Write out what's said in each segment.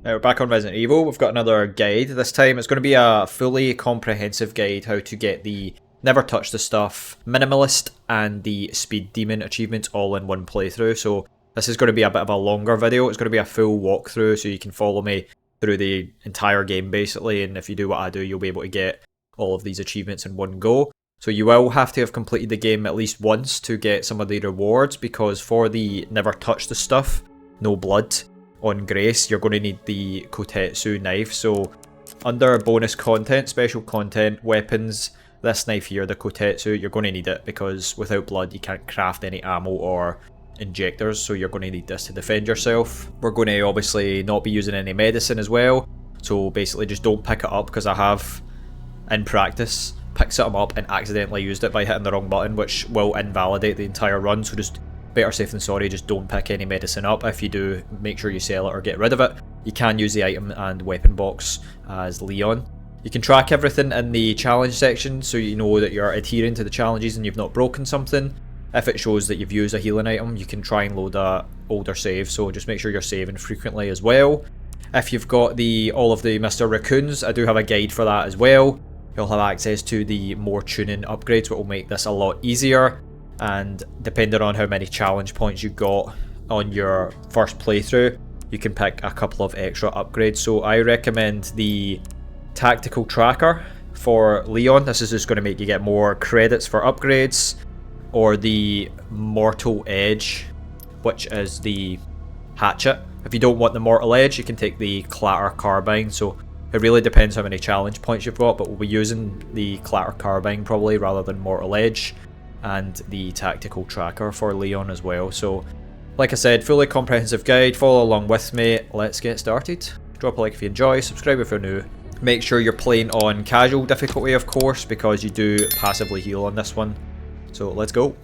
Now we're back on Resident Evil. We've got another guide. This time it's going to be a fully comprehensive guide how to get the Never Touch the Stuff, Minimalist and the Speed Demon achievements all in one playthrough. So this is going to be a bit of a longer video. It's going to be a full walkthrough so you can follow me through the entire game basically, and if you do what I do you'll be able to get all of these achievements in one go. So you will have to have completed the game at least once to get some of the rewards, because for the Never Touch the Stuff, no blood on Grace, you're going to need the Kotetsu knife. So under bonus content, special content, weapons, this knife here, the Kotetsu, you're going to need it because without blood you can't craft any ammo or injectors, so you're going to need this to defend yourself. We're going to obviously not be using any medicine as well, so basically just don't pick it up, because I have in practice picked something up and accidentally used it by hitting the wrong button, which will invalidate the entire run. So just better safe than sorry, just don't pick any medicine up. If you do, make sure you sell it or get rid of it. You can use the item and weapon box as Leon. You can track everything in the challenge section so you know that you're adhering to the challenges and you've not broken something. If it shows that you've used a healing item, you can try and load a older save, so just make sure you're saving frequently as well. If you've got all of the Mr. Raccoons, I do have a guide for that as well. You'll have access to the more tuning upgrades, which will make this a lot easier. And depending on how many challenge points you got on your first playthrough, you can pick a couple of extra upgrades. So I recommend the Tactical Tracker for Leon. This is just going to make you get more credits for upgrades. Or the Mortal Edge, which is the hatchet. If you don't want the Mortal Edge, you can take the Clatter Carbine. So it really depends how many challenge points you've got, but we'll be using the Clatter Carbine probably rather than Mortal Edge, and the Tactical Tracker for Leon as well. So like I said, fully comprehensive guide, follow along with me. Let's get started. Drop a like if you enjoy, subscribe if you're new. Make sure you're playing on casual difficulty of course, because you do passively heal on this one. So let's go.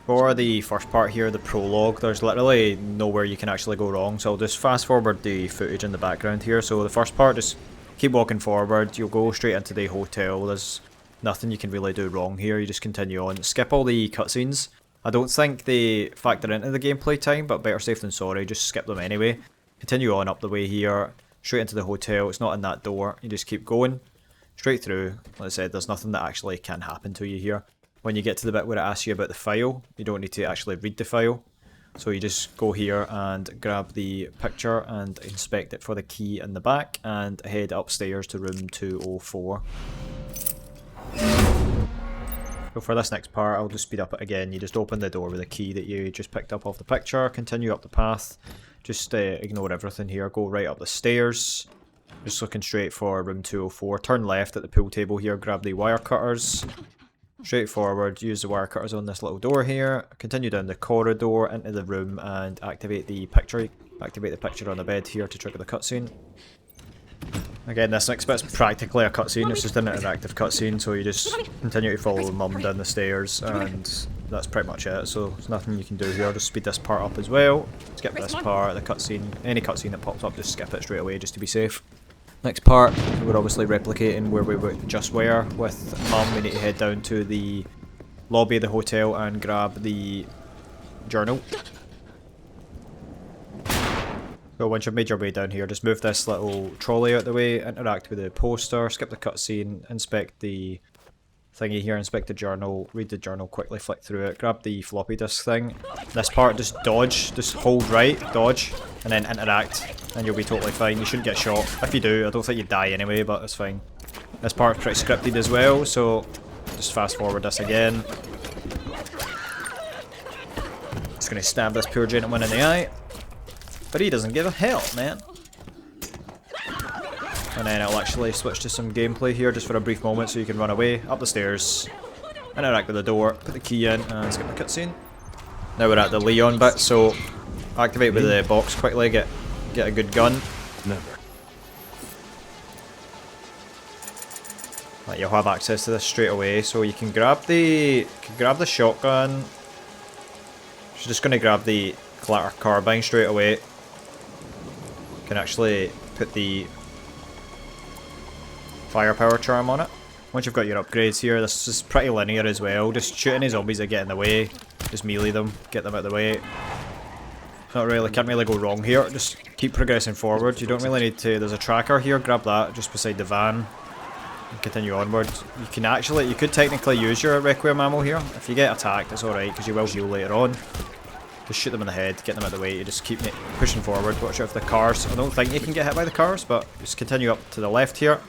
For the first part here, the prologue, there's literally nowhere you can actually go wrong, so I'll just fast forward the footage in the background here. So the first part, just keep walking forward, you'll go straight into the hotel. There's nothing you can really do wrong here, you just continue on. Skip all the cutscenes. I don't think they factor into the gameplay time, but better safe than sorry, just skip them anyway. Continue on up the way here, straight into the hotel. It's not in that door, you just keep going straight through. Like I said, there's nothing that actually can happen to you here. When you get to the bit where it asks you about the file, you don't need to actually read the file. So you just go here and grab the picture and inspect it for the key in the back and head upstairs to room 204. So for this next part, I'll just speed up it again. You just open the door with the key that you just picked up off the picture, continue up the path. Just ignore everything here, go right up the stairs. Just looking straight for room 204. Turn left at the pool table here, grab the wire cutters. Straight forward, use the wire cutters on this little door here, continue down the corridor into the room and activate the picture. Activate the picture on the bed here to trigger the cutscene. Again, this next bit's practically a cutscene, it's just an interactive cutscene, so you just continue to follow mum down the stairs and that's pretty much it. So there's nothing you can do here, just speed this part up as well. Skip this part, the cutscene, any cutscene that pops up, just skip it straight away just to be safe. Next part, we're obviously replicating where we just were with mum. We need to head down to the lobby of the hotel and grab the journal. So once you've made your way down here, just move this little trolley out the way, interact with the poster, skip the cutscene, inspect the thingy here, inspect the journal, read the journal quickly, flick through it, grab the floppy disk thing. This part, just dodge, just hold right, dodge, and then interact, and you'll be totally fine. You shouldn't get shot. If you do, I don't think you die anyway, but it's fine. This part's pretty scripted as well, so just fast forward this again. Just gonna stab this poor gentleman in the eye. But he doesn't give a hell, man. And then I'll actually switch to some gameplay here just for a brief moment so you can run away, up the stairs, interact with the door, put the key in, and skip the cutscene. Now we're at the Leon bit, so activate with the box quickly, get a good gun. Never. Like, you'll have access to this straight away, so you can grab the shotgun. She's just gonna grab the Clatter Carbine straight away. You can actually put the firepower charm on it. Once you've got your upgrades here, this is pretty linear as well. Just shoot any zombies that get in the way. Just melee them, get them out of the way. Not really, can't really go wrong here. Just Keep progressing forward. You don't really need to... There's a tracker here. Grab that just beside the van. And continue onward. You can actually... You could technically use your Requiem ammo here. If you get attacked, it's alright, because you will heal later on. Just shoot them in the head, get them out of the way. You just keep pushing forward. Watch out for the cars. I don't think you can get hit by the cars, but just continue up to the left here.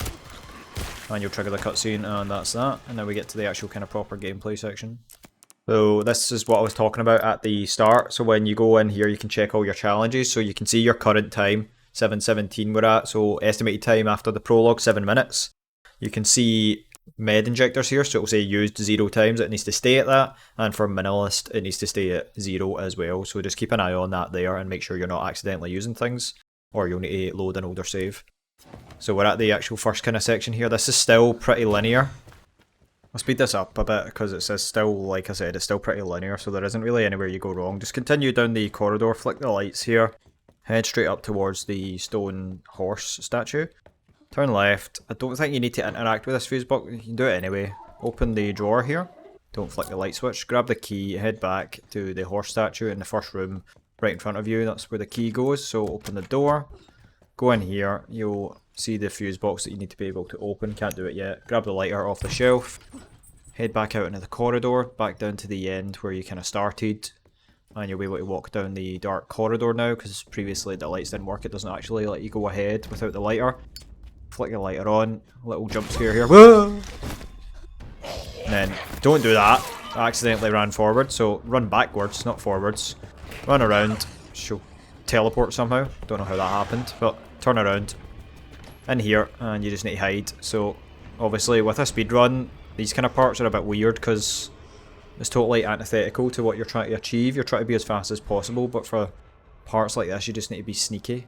And you'll trigger the cutscene, and that's that. And then we get to the actual kind of proper gameplay section. So this is what I was talking about at the start. So when you go in here, you can check all your challenges. So you can see your current time, 7:17 we're at. So estimated time after the prologue, 7 minutes. You can see med injectors here. So it will say used 0 times. It needs to stay at that. And for Minimalist, it needs to stay at 0 as well. So just keep an eye on that there and make sure you're not accidentally using things. Or you'll need to load an older save. So we're at the actual first kind of section here. This is still pretty linear. I'll speed this up a bit because it says still, like I said, it's still pretty linear, so there isn't really anywhere you go wrong. Just continue down the corridor, flick the lights here, head straight up towards the stone horse statue. Turn left. I don't think you need to interact with this fuse box, you can do it anyway. Open the drawer here, don't flick the light switch, grab the key, head back to the horse statue in the first room right in front of you, that's where the key goes. So open the door, go in here, you'll see the fuse box that you need to be able to open, can't do it yet. Grab the lighter off the shelf, head back out into the corridor, back down to the end where you kind of started, and you'll be able to walk down the dark corridor now, because previously the lights didn't work, it doesn't actually let you go ahead without the lighter. Flick the lighter on, little jump scare here, whoa! And then, don't do that, I accidentally ran forward, so run backwards, not forwards. Run around, she'll teleport somehow, don't know how that happened, but turn around. In here, and you just need to hide. So obviously with a speed run, these kind of parts are a bit weird because it's totally antithetical to what you're trying to achieve. You're trying to be as fast as possible, but for parts like this you just need to be sneaky.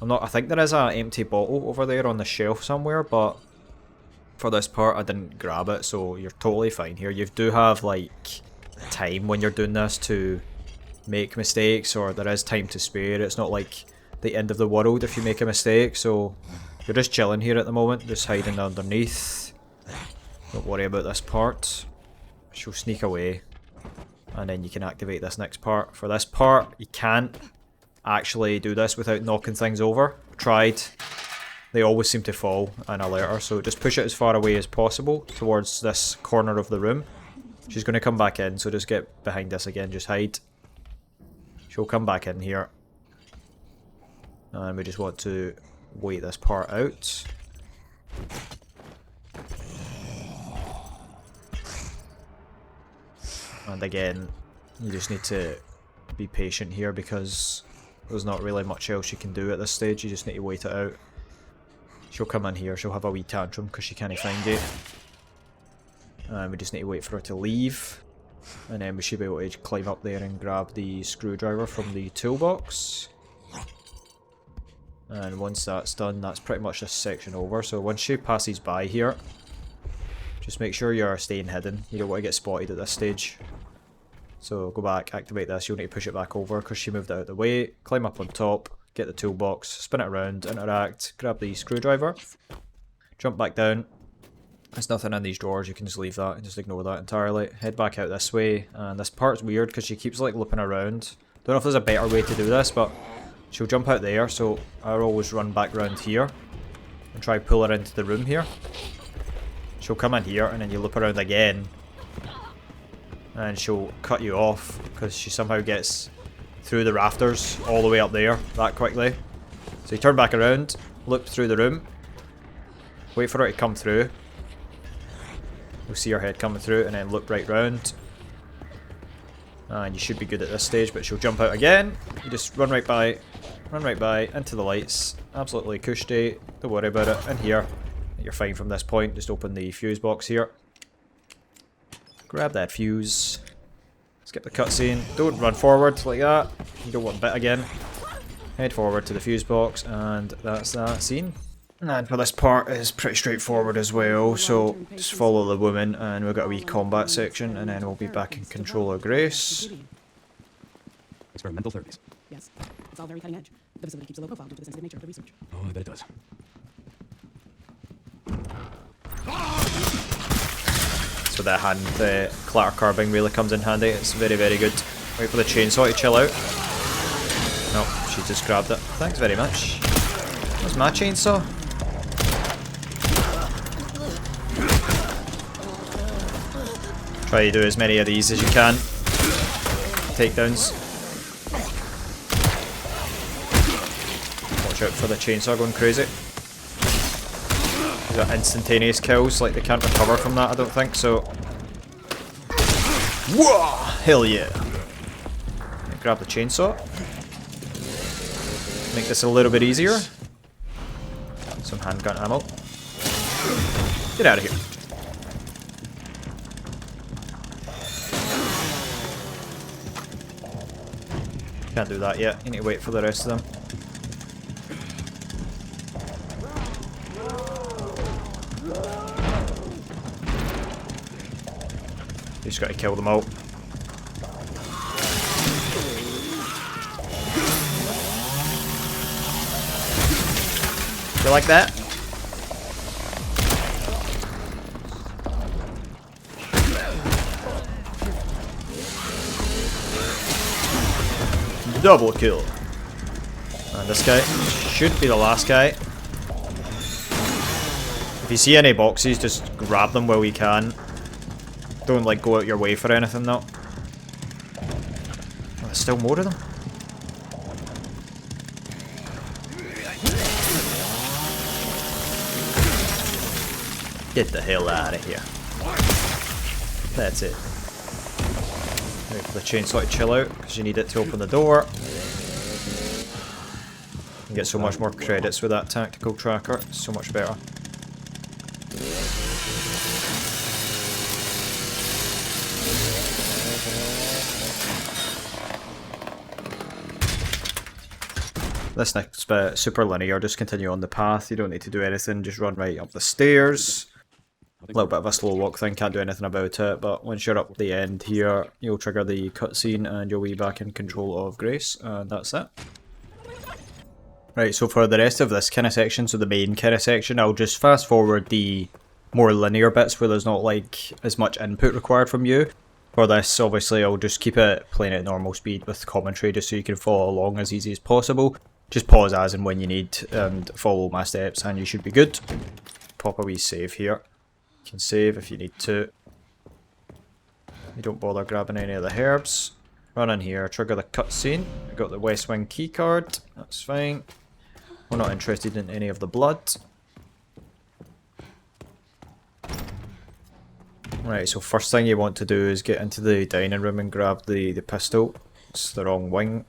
I think there is an empty bottle over there on the shelf somewhere, but for this part I didn't grab it, so you're totally fine here. You do have like time when you're doing this to make mistakes, or there is time to spare. It's not like the end of the world if you make a mistake, so you're just chilling here at the moment, just hiding underneath. Don't worry about this part. She'll sneak away. And then you can activate this next part. For this part, you can't actually do this without knocking things over. Tried. They always seem to fall and alert her, so just push it as far away as possible towards this corner of the room. She's going to come back in, so just get behind this again, just hide. She'll come back in here. And we just want to wait this part out. And again, you just need to be patient here because there's not really much else you can do at this stage. You just need to wait it out. She'll come in here, she'll have a wee tantrum because she can't find it. And we just need to wait for her to leave. And then we should be able to climb up there and grab the screwdriver from the toolbox. And once that's done, that's pretty much this section over. So once she passes by here, just make sure you're staying hidden. You don't want to get spotted at this stage. So go back, activate this, you'll need to push it back over because she moved out of the way. Climb up on top, get the toolbox, spin it around, interact, grab the screwdriver, jump back down. There's nothing in these drawers, you can just leave that and just ignore that entirely. Head back out this way, and this part's weird because she keeps like looping around. Don't know if there's a better way to do this, but she'll jump out there, so I'll always run back around here and try pull her into the room here. She'll come in here and then you loop around again and she'll cut you off because she somehow gets through the rafters all the way up there that quickly. So you turn back around, loop through the room, wait for her to come through. You'll see her head coming through and then loop right round. And you should be good at this stage, but she'll jump out again. You just run right by into the lights. Absolutely cushy, don't worry about it. In here, you're fine from this point. Just open the fuse box here. Grab that fuse. Skip the cutscene. Don't run forward like that. You don't want bit again. Head forward to the fuse box, and that's that scene. And for this part is pretty straightforward as well, so just follow the woman and we've got a wee combat section and then we'll be back in control of Grace. Experimental therapies. Yes, it's all very cutting edge. The facility keeps a low profile due to the sensitive nature of the research. Oh, I bet it does. So the hand clatter curbing really comes in handy, it's very, very good. Wait for the chainsaw to chill out. No, She just grabbed it. Thanks very much. Where's my chainsaw? Try to do as many of these as you can. Takedowns. Watch out for the chainsaw going crazy. You got instantaneous kills, like they can't recover from that, I don't think, so. Whoa! Hell yeah! Grab the chainsaw. Make this a little bit easier. Some handgun ammo. Get out of here. Can't do that yet. You need to wait for the rest of them. You just gotta kill them all. You like that? Double kill. And this guy should be the last guy. If you see any boxes, just grab them while you can. Don't like go out your way for anything though. Oh, there's still more of them. Get the hell out of here. That's it. Wait for the chainsaw to chill out, because you need it to open the door. You get so much more credits with that tactical tracker, it's so much better. This next bit, super linear, just continue on the path, you don't need to do anything, just run right up the stairs. A little bit of a slow walk thing, can't do anything about it, but once you're up the end here, you'll trigger the cutscene and you'll be back in control of Grace, and that's it. Right, so for the rest of this kind of section, so the main kind of section, I'll just fast forward the more linear bits where there's not like as much input required from you. For this, obviously, I'll just keep it playing at normal speed with commentary just so you can follow along as easy as possible. Just pause as and when you need and follow my steps and you should be good. Pop a wee save here. You can save if you need to. You don't bother grabbing any of the herbs. Run in here, trigger the cutscene. I got the West Wing keycard, that's fine. We're not interested in any of the blood. Right, so first thing you want to do is get into the dining room and grab the pistol. It's the wrong wing.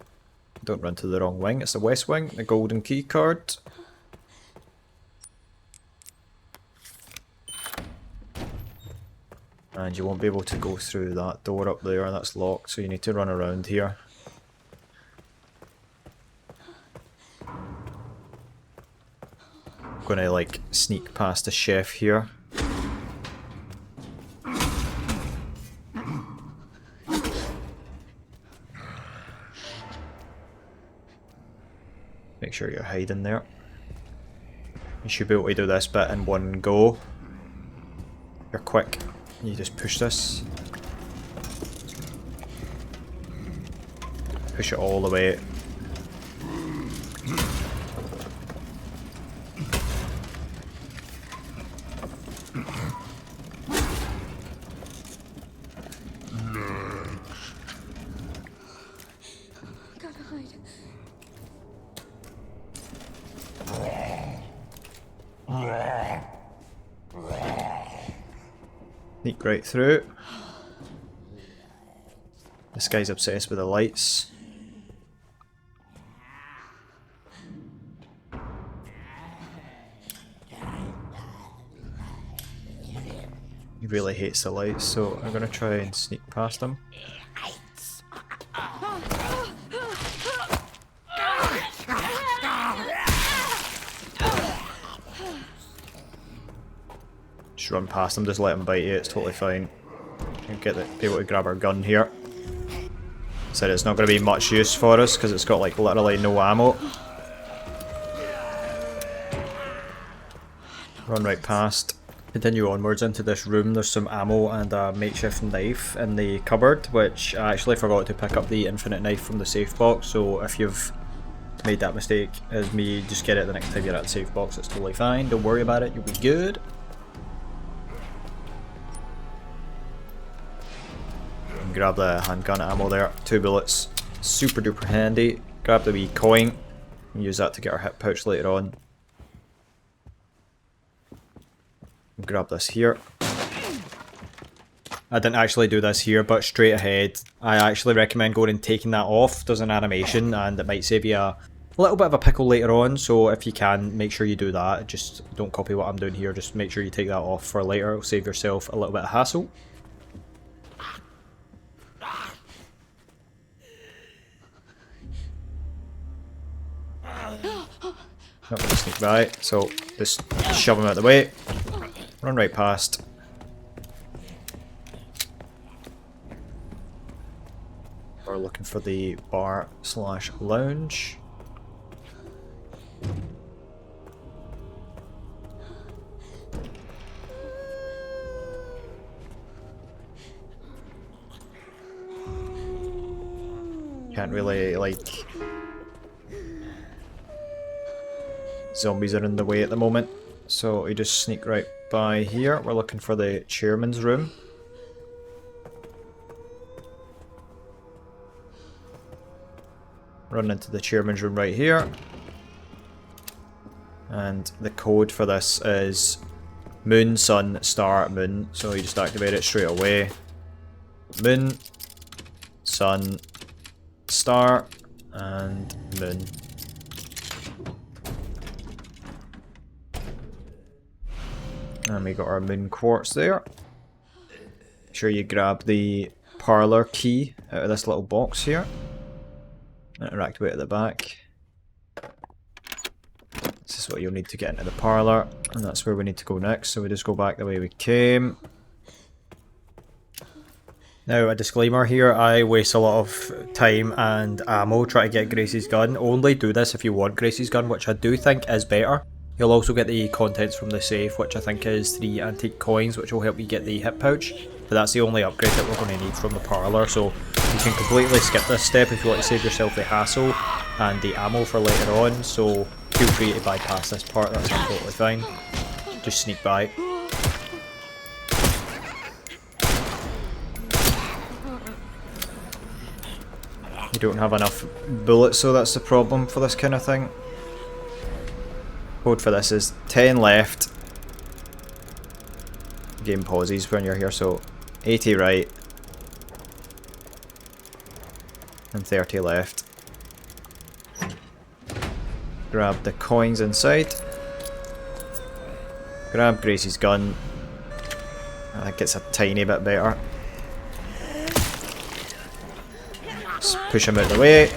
Don't run to the wrong wing, it's the West Wing, the golden keycard. And you won't be able to go through that door up there, that's locked, so you need to run around here. I'm gonna like sneak past the chef here. Make sure you're hiding there. You should be able to do this bit in one go. You're quick. You just push this. Push it all the way. Gotta hide. Sneak right through. This guy's obsessed with the lights. He really hates the lights, so I'm gonna try and sneak past him. Just run past him, just let him bite you, it's totally fine. You get the, be able to grab our gun here. Said it's not going to be much use for us because it's got like literally no ammo. Run right past. Continue onwards into this room, there's some ammo and a makeshift knife in the cupboard, which I actually forgot to pick up the infinite knife from the safe box, so if you've made that mistake as me. Just get it the next time you're at the safe box. It's totally fine. Don't worry about it. You'll be good. And grab the handgun ammo there. 2 bullets. Super duper handy. Grab the wee coin. And use that to get our hip pouch later on. And grab this here. I didn't actually do this here, but straight ahead, I actually recommend going and taking that off. There's an animation and it might save you a little bit of a pickle later on, so if you can, make sure you do that. Just don't copy what I'm doing here, just make sure you take that off for later. It'll save yourself a little bit of hassle. Not going to sneak by, so just shove him out of the way. Run right past. We're looking for the bar / lounge. Can't really, like... Zombies are in the way at the moment, so we just sneak right by here. We're looking for the chairman's room. Run into the chairman's room right here. And the code for this is moon, sun, star, moon. So you just activate it straight away. Moon, sun, star, and moon. And we got our moon quartz there. Make sure you grab the parlour key out of this little box here. Interact with it at the back. This is what you'll need to get into the parlour, and that's where we need to go next, so we just go back the way we came. Now, a disclaimer here, I waste a lot of time and ammo trying to get Gracie's gun. Only do this if you want Gracie's gun, which I do think is better. You'll also get the contents from the safe, which I think is 3 antique coins, which will help you get the hip pouch. But that's the only upgrade that we're going to need from the parlour, so you can completely skip this step if you want to save yourself the hassle and the ammo for later on, so feel free to bypass this part, that's totally fine. Just sneak by. You don't have enough bullets, so that's the problem for this kind of thing. Code for this is 10 left. Game pauses when you're here, so 80 right and 30 left. Grab the coins inside. Grab Gracie's gun. I think it's a tiny bit better. Just push him out of the way.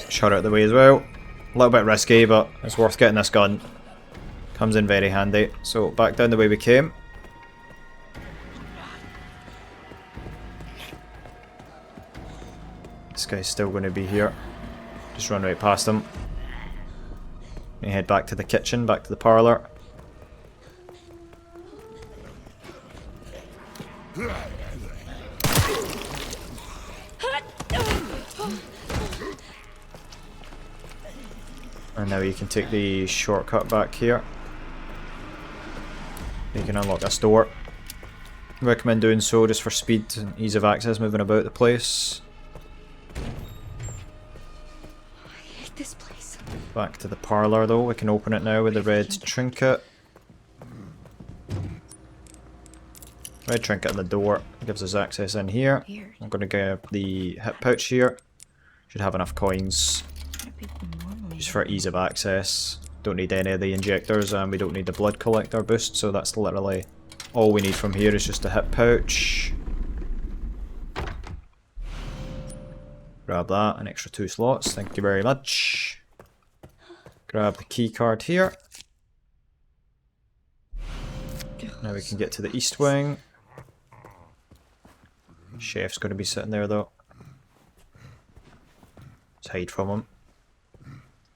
Shot out of the way as well. A little bit risky, but it's worth getting this gun. Comes in very handy. So back down the way we came. This guy's still going to be here. Just run right past him. We head back to the kitchen, back to the parlour. And now you can take the shortcut back here. You can unlock this door. Recommend doing so just for speed and ease of access moving about the place. I hate this place. Back to the parlour though, we can open it now with the red trinket. Red trinket on the door gives us access in here. Weird. I'm going to grab the hip pouch here. Should have enough coins just for ease of access. Don't need any of the injectors and we don't need the blood collector boost, so that's literally all we need from here is just a hip pouch. Grab that, an extra 2 slots, thank you very much. Grab the key card here. Now we can get to the east wing. Chef's going to be sitting there though. Let's hide from him.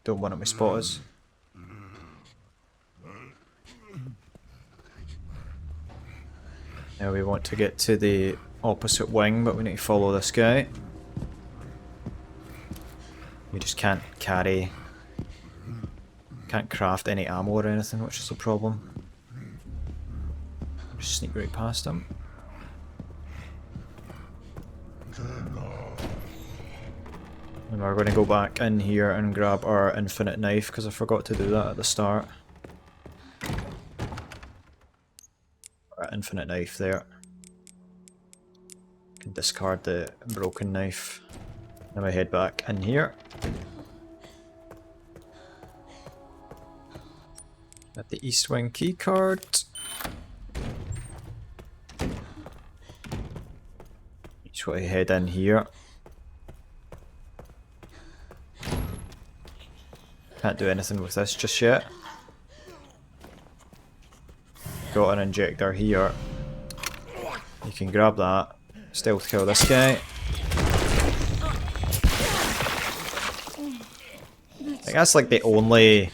Don't want it to spot us. Now we want to get to the opposite wing, but we need to follow this guy. We just can't carry... Can't craft any ammo or anything, which is the problem. Just sneak right past him. And we're going to go back in here and grab our infinite knife, because I forgot to do that at the start. Our infinite knife there. Can discard the broken knife. Now we head back in here. At the East Wing keycard. Just want to head in here. Can't do anything with this just yet. Got an injector here. You can grab that. Stealth kill this guy. I think that's like the only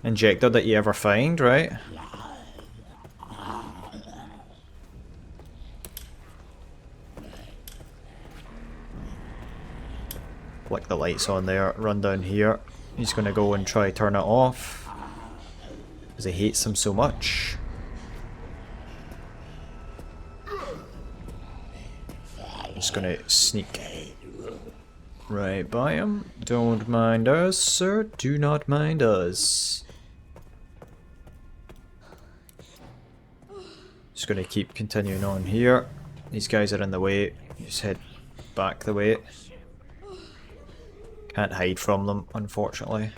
injector that you ever find, right? Flick the lights on there, run down here. He's gonna go and try turn it off because he hates them so much. Just gonna sneak right by him. Don't mind us, sir. Do not mind us. Just gonna keep continuing on here. These guys are in the way. Just head back the way. Can't hide from them, unfortunately.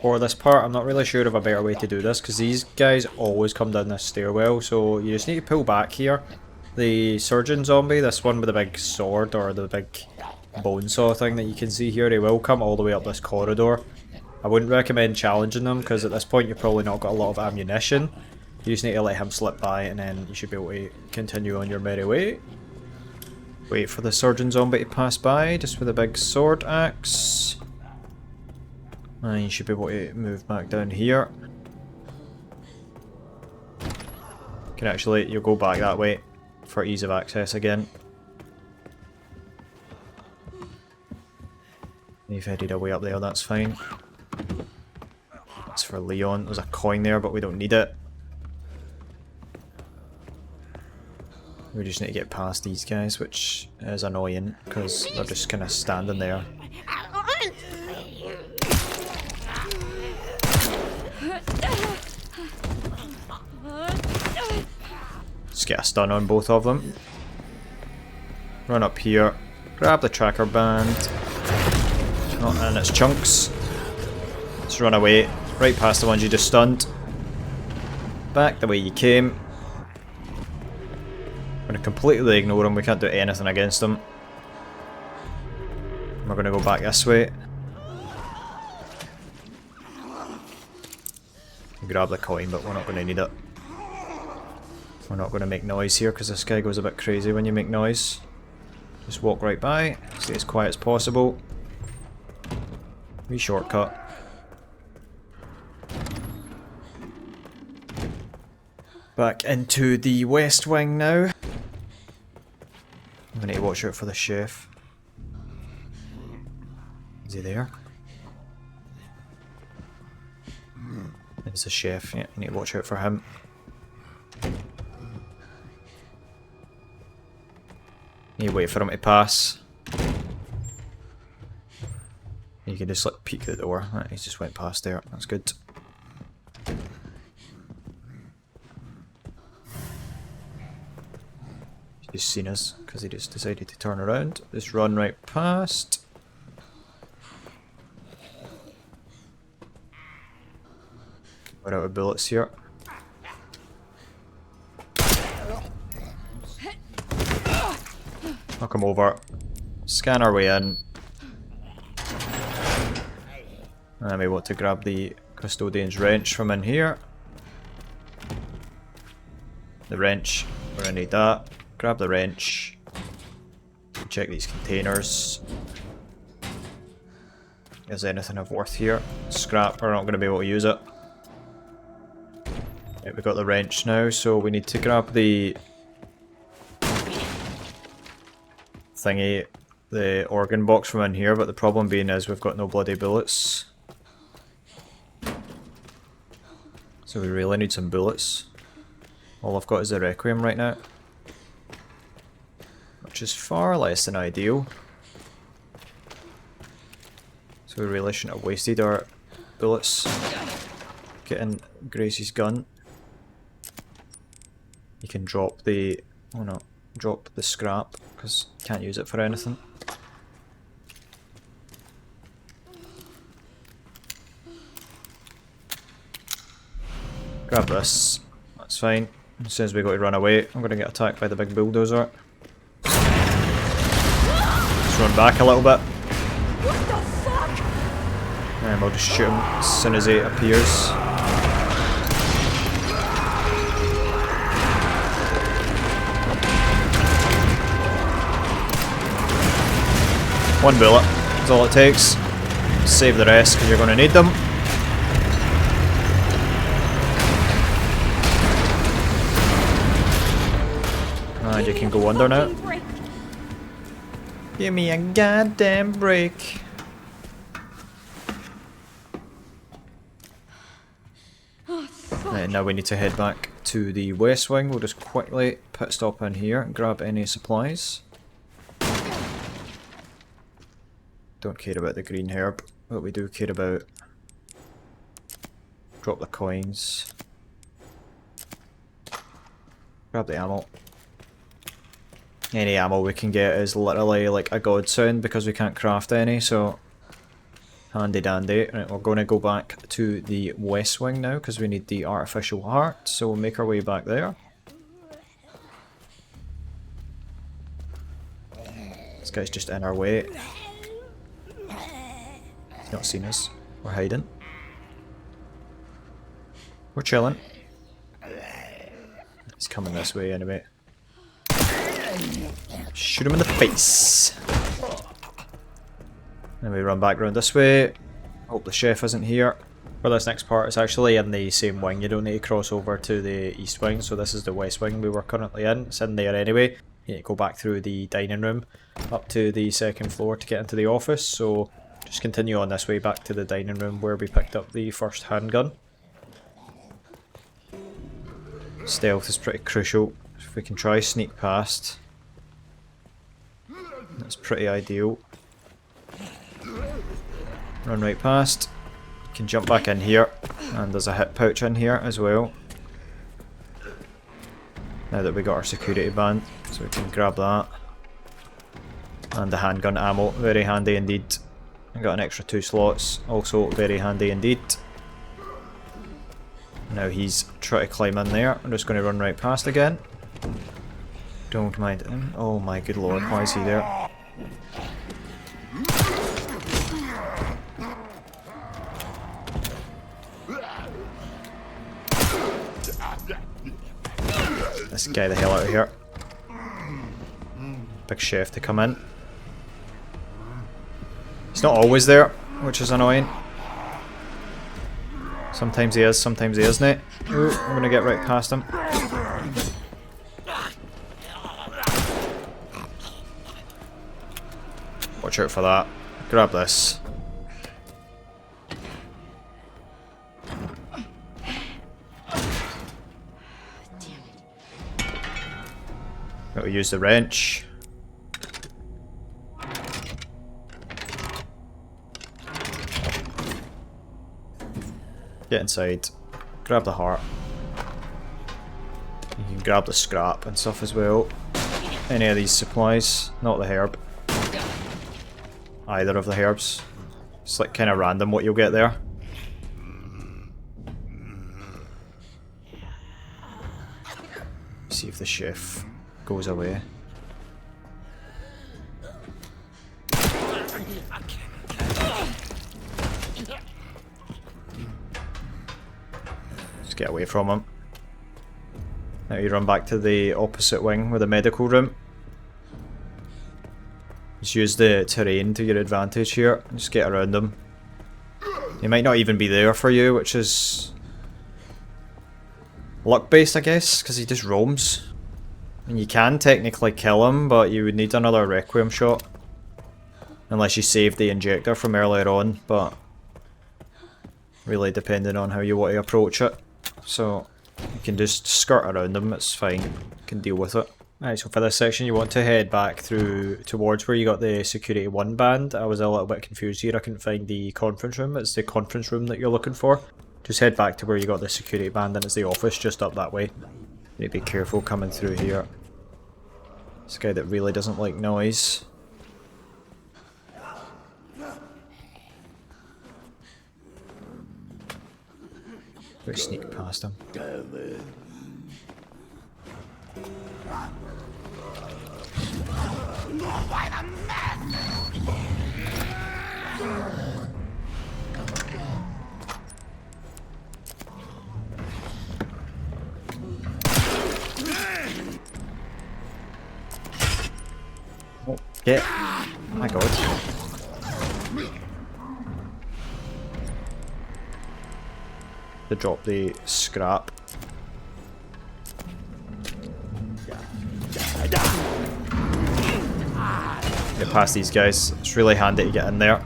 For this part, I'm not really sure of a better way to do this, because these guys always come down this stairwell, so you just need to pull back here. The surgeon zombie, this one with the big sword, or the big bone saw thing that you can see here, he will come all the way up this corridor. I wouldn't recommend challenging them, because at this point you've probably not got a lot of ammunition. You just need to let him slip by, and then you should be able to continue on your merry way. Wait for the surgeon zombie to pass by, just with a big sword axe. And you should be able to move back down here. Can actually, you'll go back that way for ease of access again. You've headed away up there, that's fine. That's for Leon. There's a coin there, but we don't need it. We just need to get past these guys, which is annoying, because they're just kind of standing there. Just get a stun on both of them. Run up here, grab the tracker band. Not in its chunks. Just run away, right past the ones you just stunned. Back the way you came. I'm going to completely ignore them, we can't do anything against them. We're going to go back this way. Grab the coin, but we're not going to need it. We're not going to make noise here, because this guy goes a bit crazy when you make noise. Just walk right by, stay as quiet as possible. Wee shortcut. Back into the west wing now. I'm gonna need to watch out for the chef. Is he there? It's the chef, yeah, you need to watch out for him. You wait for him to pass. You can just like peek the door. Right, he just went past there, that's good. He's just seen us because he just decided to turn around. Just run right past. We're out of bullets here. I'll come over. Scan our way in. And we want to grab the custodian's wrench from in here. The wrench, we're gonna need that. Grab the wrench. Check these containers. Is anything of worth here? Scrap, we're not going to be able to use it. Yeah, we've got the wrench now, so we need to grab the thingy, the organ box from in here, but the problem being is we've got no bloody bullets. So we really need some bullets. All I've got is the Requiem right now, which is far less than ideal. So we really shouldn't have wasted our bullets getting Gracie's gun. You can drop the, oh no, drop the scrap because you can't use it for anything. Grab this, that's fine. As soon as we go to run away, I'm going to get attacked by the big bulldozer. Just run back a little bit. And we'll just shoot him as soon as he appears. One bullet, that's all it takes. Save the rest because you're going to need them. And you can go under now. Give me a goddamn break. Right, now we need to head back to the west wing. We'll just quickly pit stop in here and grab any supplies. Don't care about the green herb, but we do care about drop the coins. Grab the ammo. Any ammo we can get is literally like a godsend because we can't craft any, so handy dandy. Right, we're going to go back to the west wing now because we need the artificial heart, so we'll make our way back there. This guy's just in our way. He's not seen us. We're hiding. We're chilling. He's coming this way anyway. Shoot him in the face. Then we run back around this way. Hope the chef isn't here. For this next part, it's actually in the same wing. You don't need to cross over to the east wing, so this is the west wing we were currently in. It's in there anyway. You need to go back through the dining room up to the second floor to get into the office, so just continue on this way back to the dining room where we picked up the first handgun. Stealth is pretty crucial. If we can try sneak past, that's pretty ideal. Run right past. You can jump back in here, and there's a hip pouch in here as well. Now that we got our security band, so we can grab that. And the handgun ammo, very handy indeed. I got an extra 2 slots, also very handy indeed. Now he's trying to climb in there. I'm just going to run right past again. Don't mind him. Oh my good lord, why is he there? Let's get the hell out of here. Big chef to come in. He's not always there, which is annoying. Sometimes he is, sometimes he isn't. Ooh, I'm gonna get right past him. Watch out for that. Grab this. Gotta use the wrench. Get inside. Grab the heart. You can grab the scrap and stuff as well. Any of these supplies. Not the herb. Either of the herbs. It's like kind of random what you'll get there. See if the chef goes away. Just get away from him. Now you run back to the opposite wing with the medical room. Just use the terrain to your advantage here. Just get around them. He might not even be there for you, which is luck based, I guess, because he just roams. And you can technically kill him, but you would need another Requiem shot. Unless you save the injector from earlier on, but really depending on how you want to approach it. So you can just skirt around him, it's fine. You can deal with it. Alright, so for this section you want to head back through towards where you got the Security 1 band. I was a little bit confused here, I couldn't find the conference room. It's the conference room that you're looking for. Just head back to where you got the Security band and it's the office just up that way. You need to be careful coming through here. This guy that really doesn't like noise. We sneak past him. Oh, get! My God. To drop the scrap. Get past these guys. It's really handy to get in there.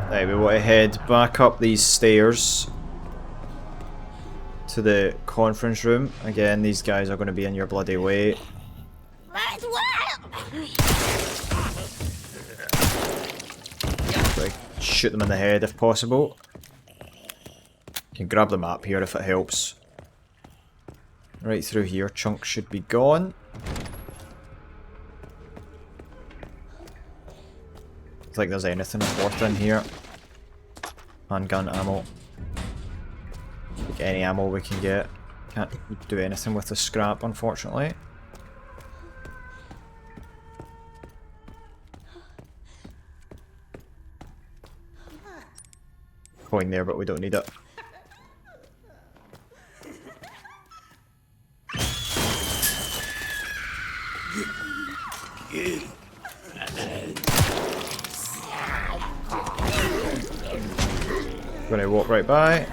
Right, we want to head back up these stairs to the conference room. Again, these guys are going to be in your bloody way. Like, shoot them in the head if possible. You can grab the map here if it helps. Right through here, chunks should be gone. Don't think there's anything worth in here. Handgun ammo. Take any ammo we can get. Can't do anything with the scrap, unfortunately. Coin there, but we don't need it. Gonna walk right by.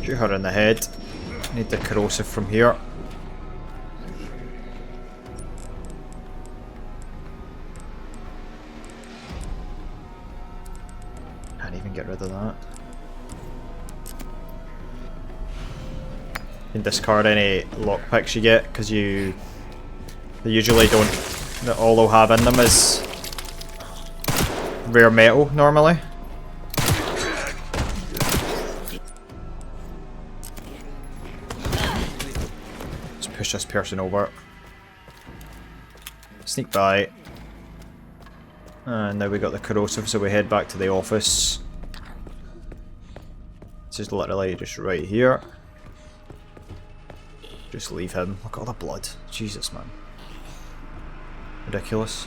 Shoot her in the head. Need the corrosive from here. Can't even get rid of that. You can discard any lockpicks you get because they usually don't. All they'll have in them is rare metal normally. Let's push this person over. Sneak by. And now we got the corrosive, so we head back to the office. This is literally just right here. Just leave him. Look at all the blood. Jesus, man. Ridiculous.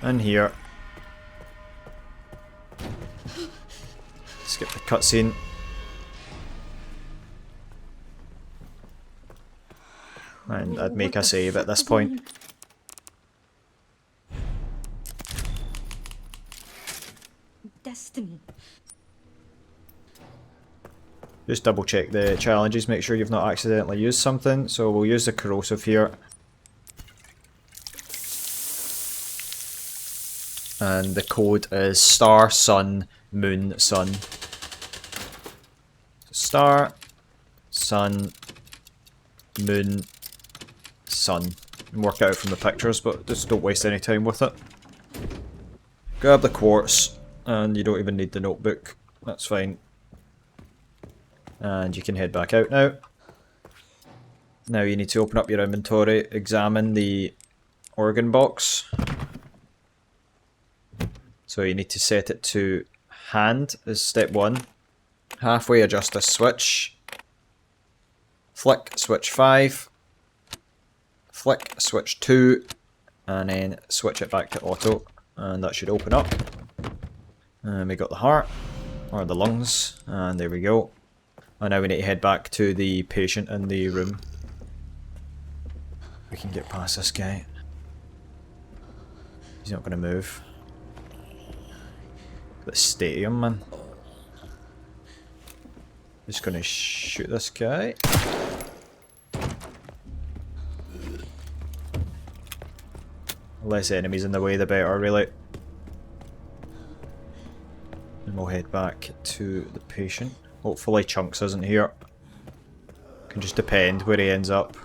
And here. Skip the cutscene. And I'd make a save at this point. Destiny. Just double check the challenges, make sure you've not accidentally used something. So we'll use the corrosive here. And the code is star, sun, moon, sun. Star, sun, moon, sun. And work it out from the pictures, but just don't waste any time with it. Grab the quartz, and you don't even need the notebook. That's fine. And you can head back out now. Now you need to open up your inventory, examine the organ box. So you need to set it to hand as step 1. Halfway adjust this switch. Flick switch 5. Flick switch 2. And then switch it back to auto. and that should open up. And we got the heart, or the lungs, and there we go. And now we need to head back to the patient in the room. We can get past this guy. He's not going to move. The stadium, man. Just going to shoot this guy. Less enemies in the way, the better, really. And we'll head back to the patient. Hopefully Chunks isn't here. Can just depend where he ends up.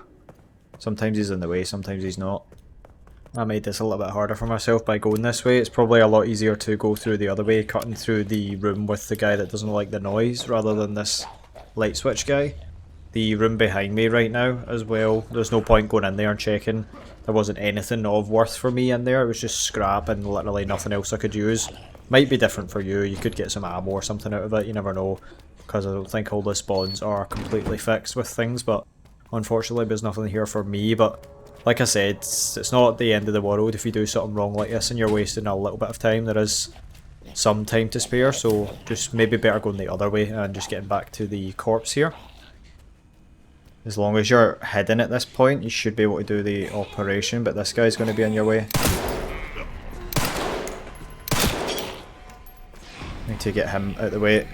Sometimes he's in the way, sometimes he's not. I made this a little bit harder for myself by going this way. It's probably a lot easier to go through the other way, cutting through the room with the guy that doesn't like the noise, rather than this light switch guy. The room behind me right now as well, there's no point going in there and checking. There wasn't anything of worth for me in there, it was just scrap and literally nothing else I could use. Might be different for you, you could get some ammo or something out of it, you never know. Because I don't think all the spawns are completely fixed with things, but unfortunately there's nothing here for me. But like I said, it's not the end of the world if you do something wrong like this and you're wasting a little bit of time. There is some time to spare, so just maybe better going the other way and just getting back to the corpse here. As long as you're hidden at this point, you should be able to do the operation, but this guy's going to be in your way. Need to get him out of the way.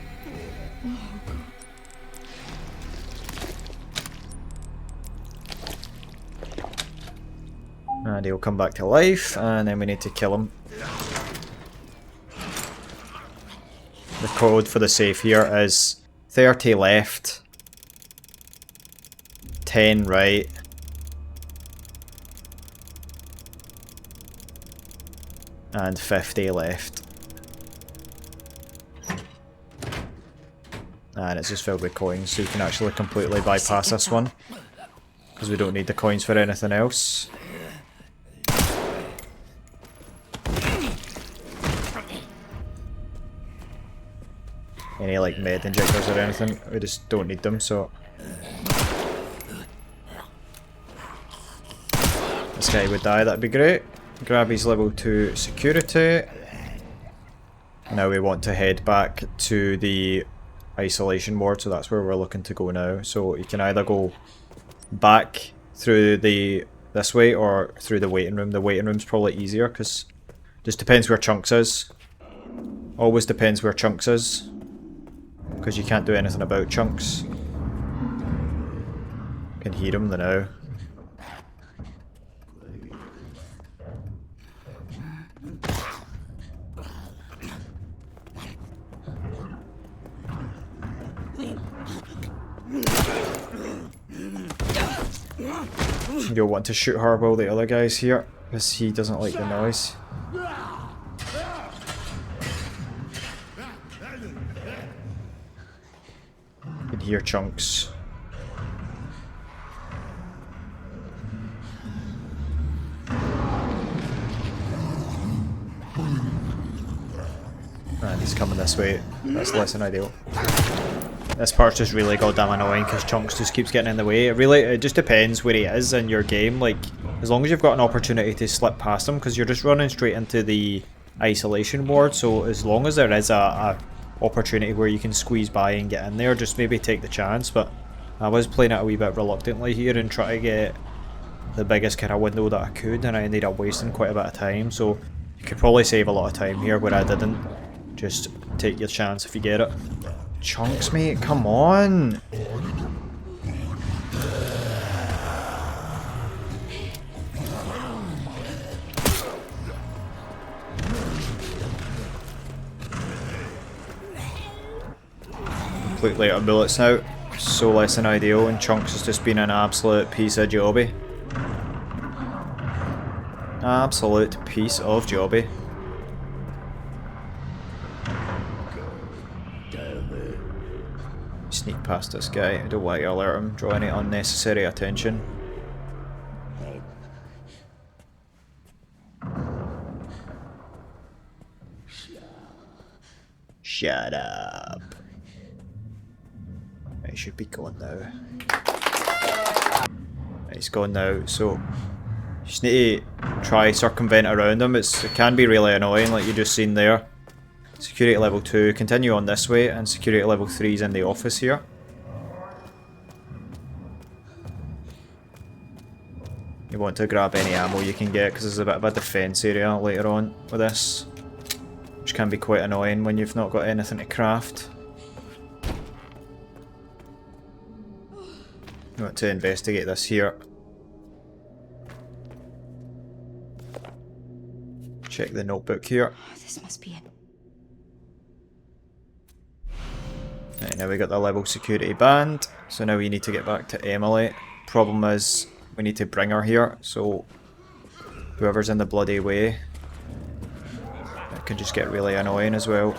And he'll come back to life, and then we need to kill him. The code for the safe here is 30 left, 10 right, and 50 left. And it's just filled with coins, so you can actually completely bypass this one, because we don't need the coins for anything else. Any like med injectors or anything, we just don't need them, so this guy would die, that'd be great. Grab his level 2 security. Now we want to head back to the isolation ward, so that's where we're looking to go now. So you can either go back through this way or through the waiting room. The waiting room's probably easier because just depends where Chunks is. Always depends where Chunks is, because you can't do anything about Chunks. Can hear him now. You'll want to shoot her while the other guy's here, because he doesn't like the noise. You can hear Chunks. And he's coming this way. That's less than ideal. This part's just really goddamn annoying because Chunks just keeps getting in the way. It just depends where he is in your game. Like, as long as you've got an opportunity to slip past him, because you're just running straight into the isolation ward. So as long as there is a opportunity where you can squeeze by and get in there, just maybe take the chance. But I was playing it a wee bit reluctantly here and trying to get the biggest kind of window that I could, and I ended up wasting quite a bit of time. So you could probably save a lot of time here where I didn't. Just take your chance if you get it. Chunks, mate, come on! Completely out of bullets now. So less than ideal, and Chunks has just been an absolute piece of jobby. Absolute piece of jobby. Sneak past this guy. I don't want to alert him, draw any unnecessary attention. Shut up. He should be gone now. He's gone now, so Just need to try circumvent around them. It can be really annoying, like you just seen there. Security level 2, continue on this way, and security level 3 is in the office here. You want to grab any ammo you can get because there's a bit of a defense area later on with this, which can be quite annoying when you've not got anything to craft. You want to investigate this here. Check the notebook here. Oh, this must be it. Right, now we got the level security band, so now we need to get back to Emily. Problem is, we need to bring her here, so whoever's in the bloody way, it can just get really annoying as well.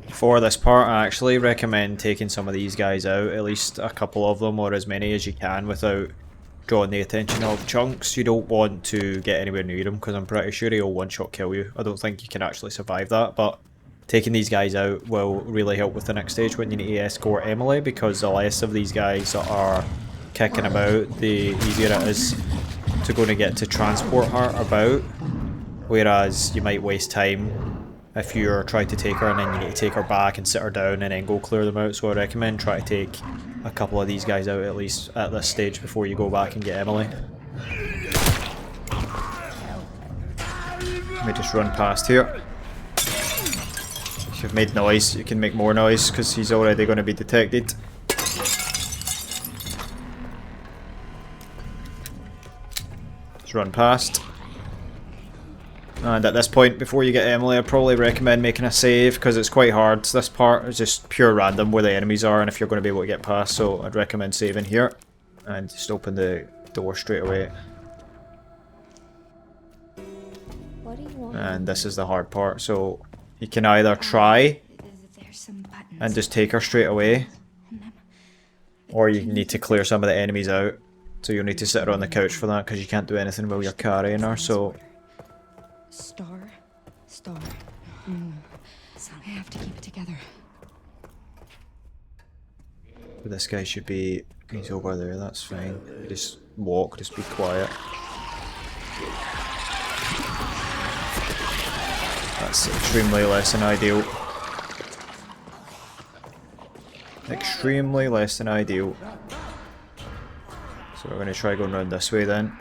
For this part, I actually recommend taking some of these guys out, at least a couple of them, or as many as you can without drawing the attention of Chunks. You don't want to get anywhere near him, because I'm pretty sure he'll one-shot kill you. I don't think you can actually survive that, but taking these guys out will really help with the next stage when you need to escort Emily, because the less of these guys that are kicking about, the easier it is to go and get to transport her about, whereas you might waste time if you're trying to take her and then you need to take her back and sit her down and then go clear them out. So I recommend try to take a couple of these guys out at least at this stage before you go back and get Emily. Let me just run past here. If you've made noise, you can make more noise because he's already going to be detected. Just run past. And at this point, before you get Emily, I'd probably recommend making a save because it's quite hard. This part is just pure random where the enemies are and if you're going to be able to get past, so I'd recommend saving here. And just open the door straight away. What do you want? And this is the hard part, so you can either try There's some buttons. and just take her straight away, or you need to clear some of the enemies out. So you'll need to sit her on the couch for that because you can't do anything while you're carrying her, so... Star. I have to keep it together. But this guy should be... he's over there, that's fine. You just walk, just be quiet. That's extremely less than ideal. Extremely less than ideal. So we're going to try going around this way then.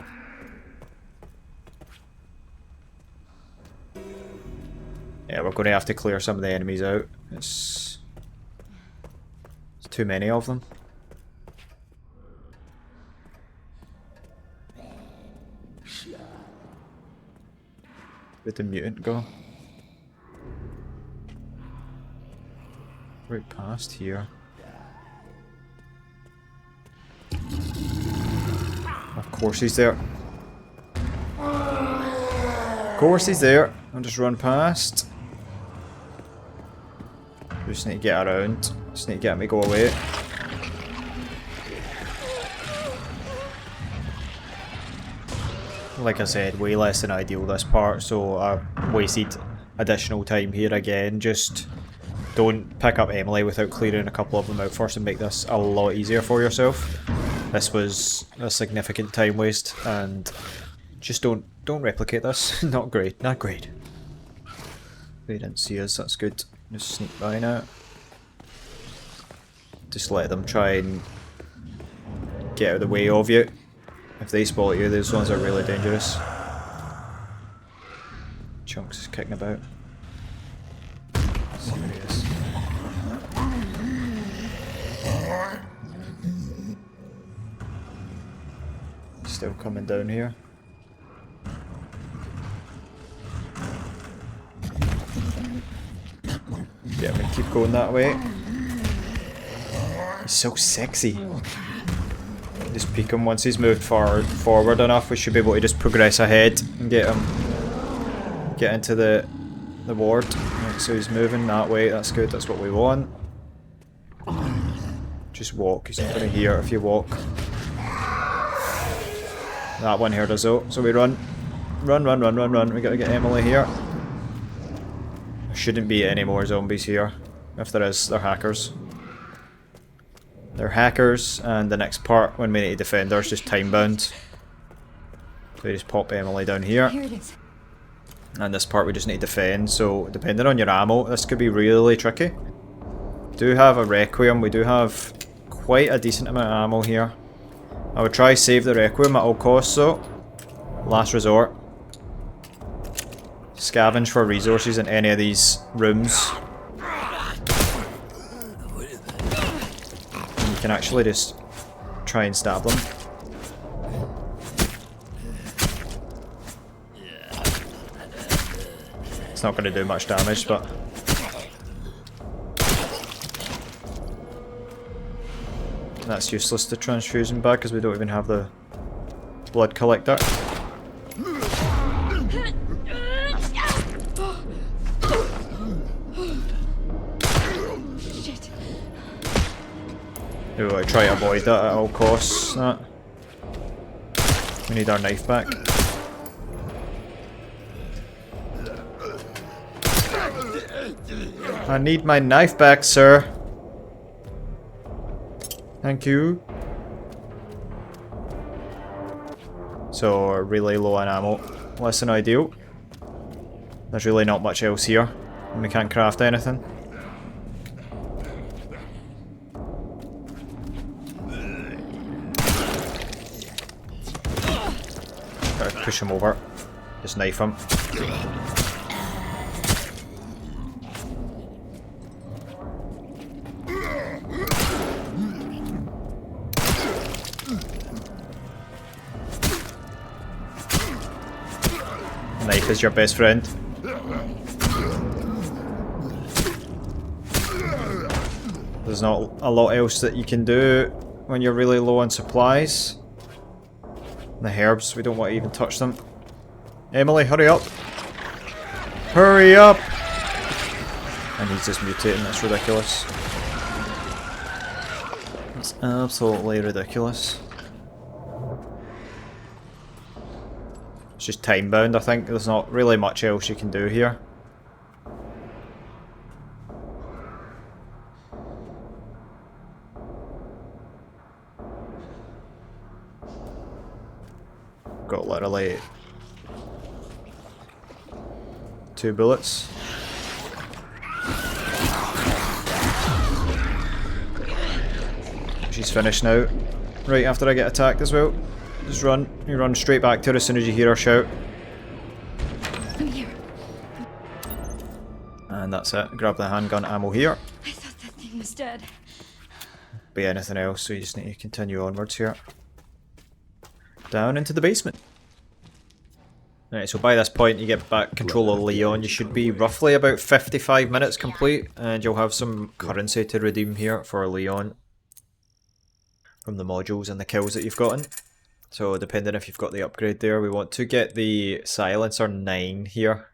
Yeah, we're going to have to clear some of the enemies out. It's too many of them. Where'd the mutant go? Right past here. Of course he's there. Of course he's there. I'll just run past. Just need to get around. Just need to get me go away. Like I said, way less than ideal this part, so I wasted additional time here again. Just don't pick up Emily without clearing a couple of them out first and make this a lot easier for yourself. This was a significant time waste, and just don't replicate this. Not great, not great. They didn't see us, that's good. Just sneak by now. Just let them try and get out of the way of you. If they spot you, those ones are really dangerous. Chunks is kicking about. Serious. Still coming down here. Yeah, we keep going that way. He's so sexy. Just peek him once he's moved forward enough. We should be able to just progress ahead and get into the ward. Right, so he's moving that way. That's good. That's what we want. Just walk. He's not going to hear if you walk. That one here does though. So we run. Run. We got to get Emily here. There shouldn't be any more zombies here. If there is, they're hackers. They're hackers, and the next part, when we need to defend her, is just time bound. So we just pop Emily down here. Here it is. And this part we just need to defend, so depending on your ammo, this could be really tricky. We do have a Requiem, we do have quite a decent amount of ammo here. I would try save the Requiem at all costs though. Last resort. Scavenge for resources in any of these rooms. And you can actually just try and stab them. It's not going to do much damage, but that's useless to transfusion bag because we don't even have the blood collector. Shit. We will try to avoid that at all costs. We need our knife back. I need my knife back, sir. Thank you. So, we're really low on ammo. Less than ideal. There's really not much else here. And we can't craft anything. Gotta push him over. Just knife him. Knife is your best friend. There's not a lot else that you can do when you're really low on supplies. The herbs, we don't want to even touch them. Emily, hurry up! Hurry up! And he's just mutating, that's ridiculous. It's absolutely ridiculous. It's just time bound, I think. There's not really much else you can do here. Got literally 2 bullets. She's finished now. Right after I get attacked as well. Just run. You run straight back to her as soon as you hear her shout. I'm here. And that's it. Grab the handgun ammo here. I thought that thing was dead. Be anything else, so you just need to continue onwards here. Down into the basement. Alright, so by this point you get back control of Leon. You should be roughly about 55 minutes complete, and you'll have some currency to redeem here for Leon from the modules and the kills that you've gotten. So depending if you've got the upgrade there, we want to get the Silencer 9 here.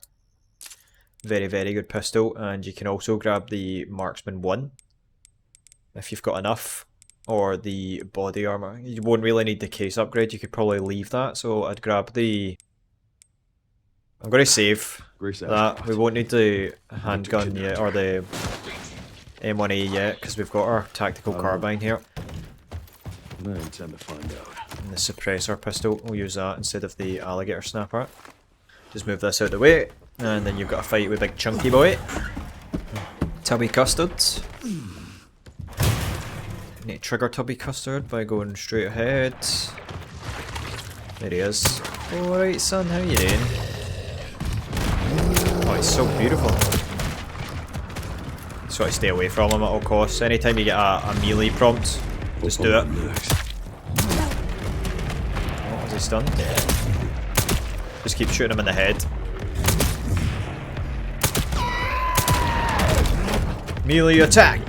Very, very good pistol, and you can also grab the Marksman 1 if you've got enough. Or the body armor. You won't really need the case upgrade, you could probably leave that, so I'd grab the... I'm going to save that. We won't need the handgun yet, or the M1A yet, because we've got our tactical carbine here. I intend to find out. And the suppressor pistol, we'll use that instead of the alligator snapper. Just move this out of the way, and then you've got a fight with Big Chunky Boy. Tubby Custard. Need to trigger Tubby Custard by going straight ahead. There he is. Alright son, how you doing? Oh, he's so beautiful. Just got to stay away from him at all costs. Anytime you get a melee prompt, just do it. Oh, is he stunned? Just keep shooting him in the head. Melee attack!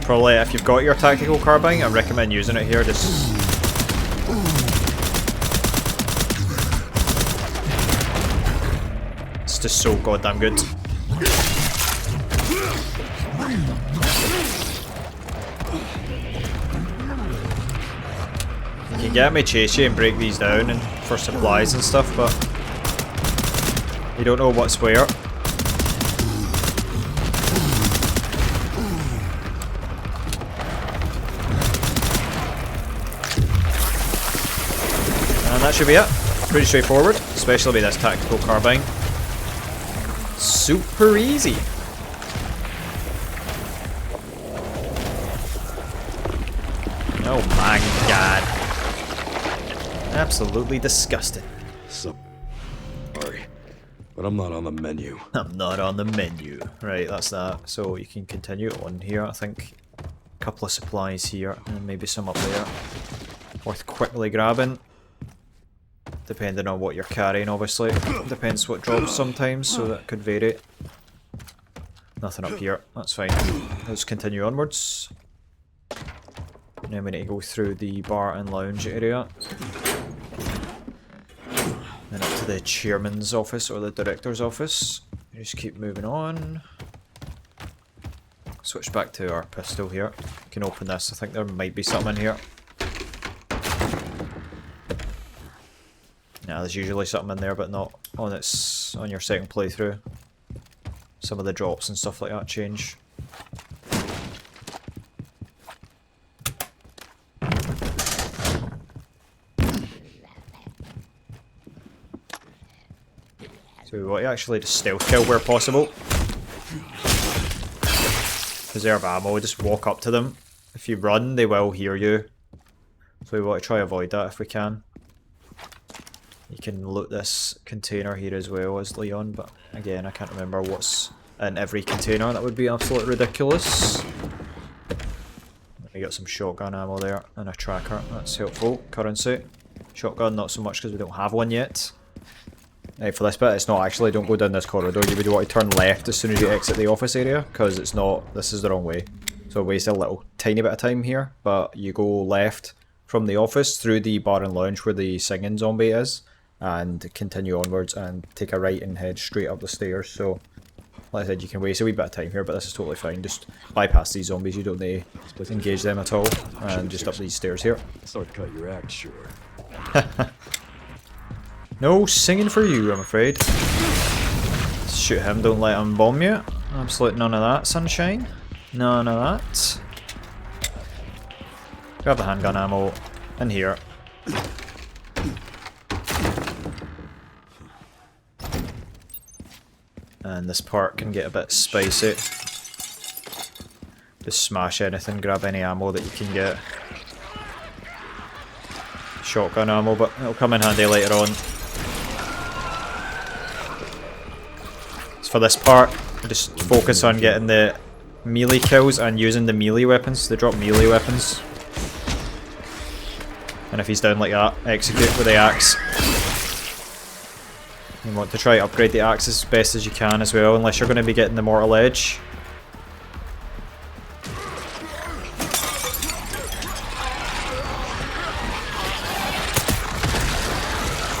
Probably if you've got your tactical carbine, I recommend using it here. It's just so goddamn good. You can get me chase you and break these down and for supplies and stuff, but you don't know what's where. that should be it. Pretty straightforward, especially with this tactical carbine. Super easy. Oh my god. Absolutely disgusting. Sorry, but I'm not on the menu. I'm not on the menu. Right, that's that. So you can continue on here, I think. A couple of supplies here, and maybe some up there. Worth quickly grabbing. Depending on what you're carrying, obviously. Depends what drops sometimes, so that could vary. Nothing up here, that's fine. Let's continue onwards. Now we need to go through the bar and lounge area. Then up to the chairman's office or the director's office. Just keep moving on. Switch back to our pistol here. We can open this, I think there might be something in here. Nah, there's usually something in there, but not on your second playthrough. Some of the drops and stuff like that change. So we want to actually just stealth kill where possible. Preserve ammo, just walk up to them. If you run, they will hear you. So we want to try to avoid that if we can. You can loot this container here as well as Leon, but again, I can't remember what's in every container. That would be absolutely ridiculous. We got some shotgun ammo there and a tracker. That's helpful. Currency. Shotgun, not so much because we don't have one yet. For this bit, it's not actually, don't go down this corridor. You would want to turn left as soon as you exit the office area, because it's not, this is the wrong way. So waste a little tiny bit of time here, but you go left from the office through the bar and lounge where the singing zombie is, and continue onwards and take a right and head straight up the stairs. So, like I said, you can waste a wee bit of time here, but this is totally fine. Just bypass these zombies, you don't need to engage them at all, and just up these stairs here. Start to cut your act short. No singing for you, I'm afraid. Shoot him, don't let him bomb you. Absolutely none of that, sunshine. None of that. Grab the handgun ammo in here. And this part can get a bit spicy. Just smash anything, grab any ammo that you can get. Shotgun ammo, but it'll come in handy later on. For this part, just focus on getting the melee kills and using the melee weapons. They drop melee weapons. And if he's down like that, execute with the axe. You want to try to upgrade the axe as best as you can as well, unless you're going to be getting the mortal edge.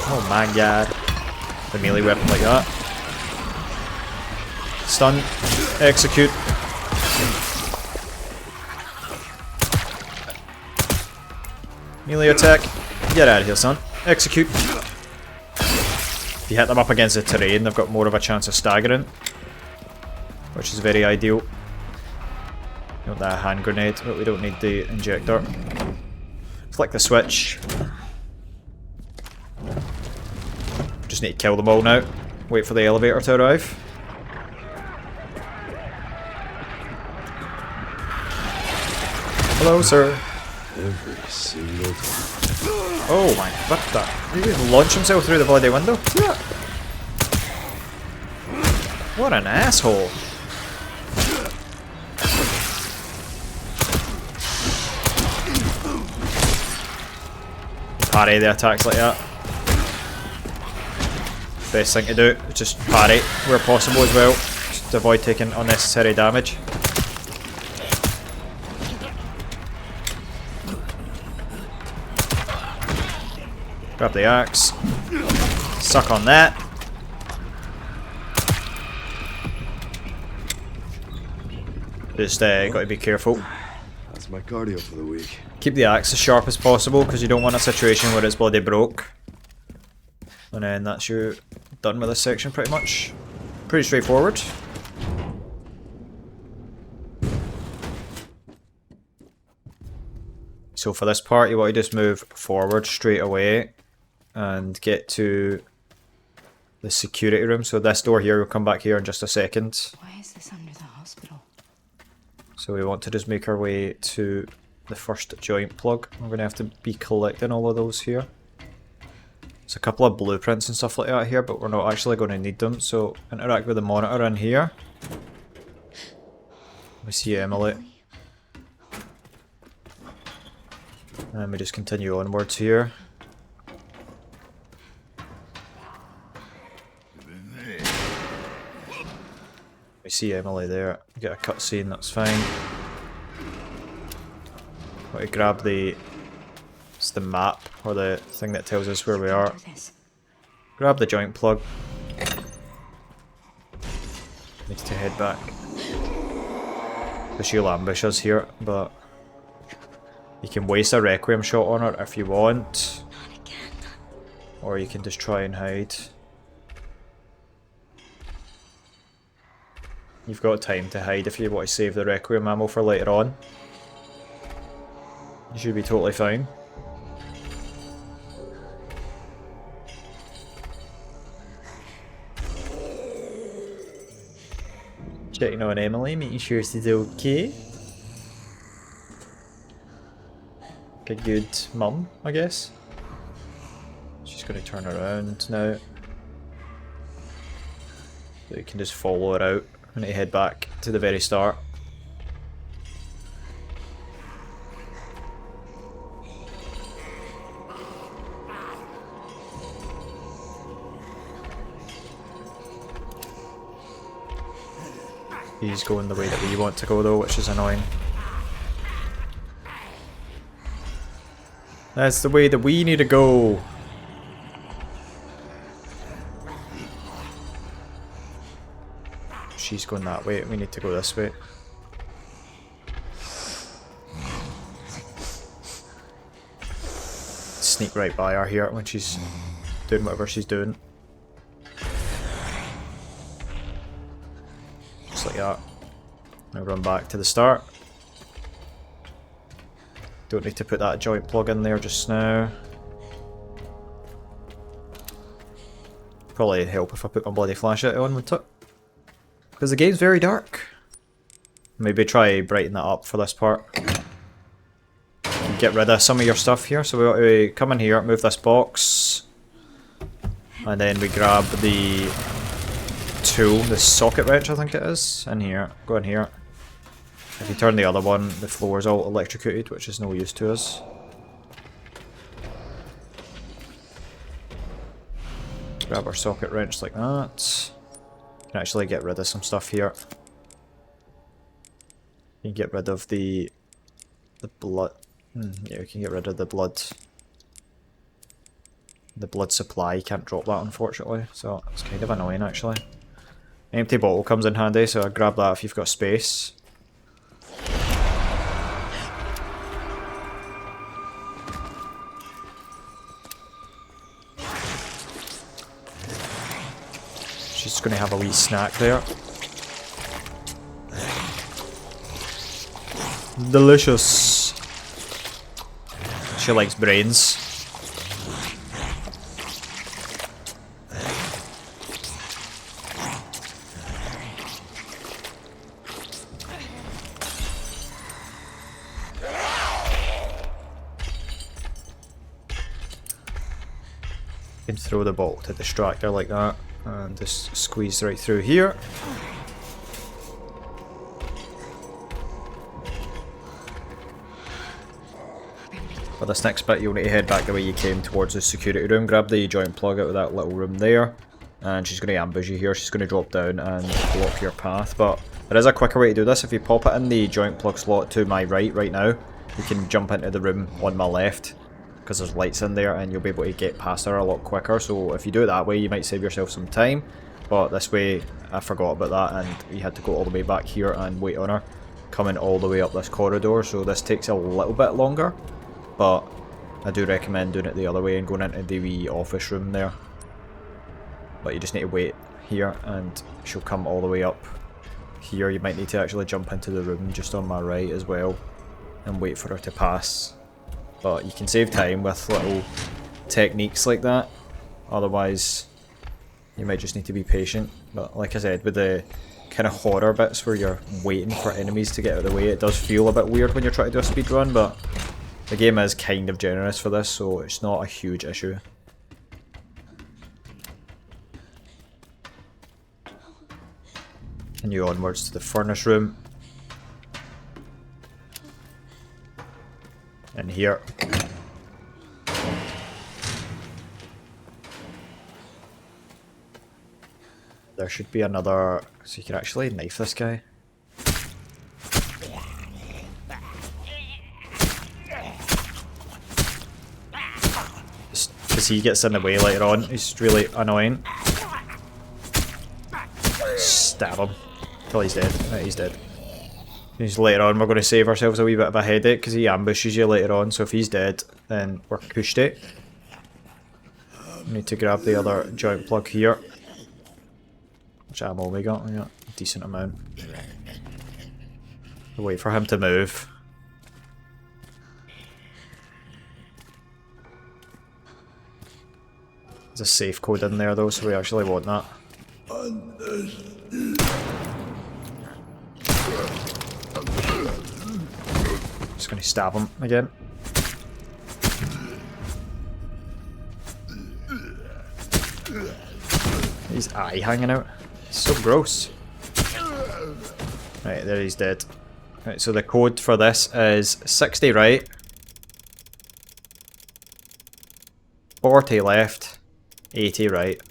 Oh my god. The melee weapon like that. Stun, execute. Melee attack. Get out of here, son. Execute. If you hit them up against the terrain, they've got more of a chance of staggering, which is very ideal. We want that hand grenade, but we don't need the injector. Flick the switch. Just need to kill them all now. Wait for the elevator to arrive. Hello, sir. Every single time. Oh my, what the? Did he just launch himself through the bloody window? What an asshole. Parry the attacks like that. Best thing to do is just parry where possible as well, just to avoid taking unnecessary damage. Grab the axe. Suck on that. Just got to be careful. That's my cardio for the week. Keep the axe as sharp as possible because you don't want a situation where it's bloody broke. And then that's you done with this section pretty much. Pretty straightforward. So for this part you want to just move forward straight away. and get to the security room. So this door here, we'll come back here in just a second. Why is this under the hospital? So we want to just make our way to the first joint plug. We're going to have to be collecting all of those here. There's a couple of blueprints and stuff like that here, but we're not actually going to need them. So interact with the monitor in here. We see Emily. And we just continue onwards here. We see Emily there. Get a cutscene, that's fine. Want to grab the... It's the map, or the thing that tells us where we are. Grab the joint plug. Need to head back. She'll ambush us here, but... You can waste a Requiem shot on her if you want. Or you can just try and hide. You've got time to hide if you want to save the Requiem ammo for later on. You should be totally fine. Checking on Emily, making sure she's okay. Like a good mum, I guess. She's going to turn around now. So you can just follow her out and head back to the very start. He's going the way that we want to go though, which is annoying. That's the way that we need to go. She's going that way, we need to go this way. Sneak right by her here when she's doing whatever she's doing. Just like that. Now run back to the start. Don't need to put that joint plug in there just now. Probably help if I put my bloody flashlight on, wouldn't it? Because the game's very dark. Maybe try brighten that up for this part. Get rid of some of your stuff here. So we want to come in here, move this box. And then we grab the tool, the socket wrench I think it is, in here. Go in here. If you turn the other one, the floor is all electrocuted, which is no use to us. Grab our socket wrench like that. Can actually get rid of some stuff here. You can get rid of the blood. Yeah, we can get rid of the blood. The blood supply, you can't drop that unfortunately, so it's kind of annoying actually. Empty bottle comes in handy, so grab that if you've got space. She's going to have a wee snack there. Delicious. She likes brains. You can throw the bottle to distract her like that. And just squeeze right through here. For this next bit, you'll need to head back the way you came towards the security room. Grab the joint plug out of that little room there. And she's going to ambush you here. She's going to drop down and block your path. But there is a quicker way to do this. If you pop it in the joint plug slot to my right now, you can jump into the room on my left. Because there's lights in there and you'll be able to get past her a lot quicker. So if you do it that way, you might save yourself some time. But this way, I forgot about that and we had to go all the way back here and wait on her. Coming all the way up this corridor, so this takes a little bit longer. But I do recommend doing it the other way and going into the wee office room there. But you just need to wait here and she'll come all the way up here. You might need to actually jump into the room just on my right as well and wait for her to pass. But you can save time with little techniques like that. Otherwise, you might just need to be patient. But like I said, with the kind of horror bits where you're waiting for enemies to get out of the way, it does feel a bit weird when you're trying to do a speed run, but the game is kind of generous for this, so it's not a huge issue. And you onwards to the furnace room. And here. There should be another, so you can actually knife this guy. Just because he gets in the way later on, he's really annoying. Stab him till he's dead. Right, he's dead. He's later on, we're going to save ourselves a wee bit of a headache because he ambushes you later on, so if he's dead, then we're pushed it. We need to grab the other joint plug here. Which ammo we got? We got a decent amount. We'll wait for him to move. There's a safe code in there though, so we actually want that. Just gonna stab him again. His eye hanging out. So gross. Right, there he's dead. Right, so the code for this is 60 right, 40 left, 80 right.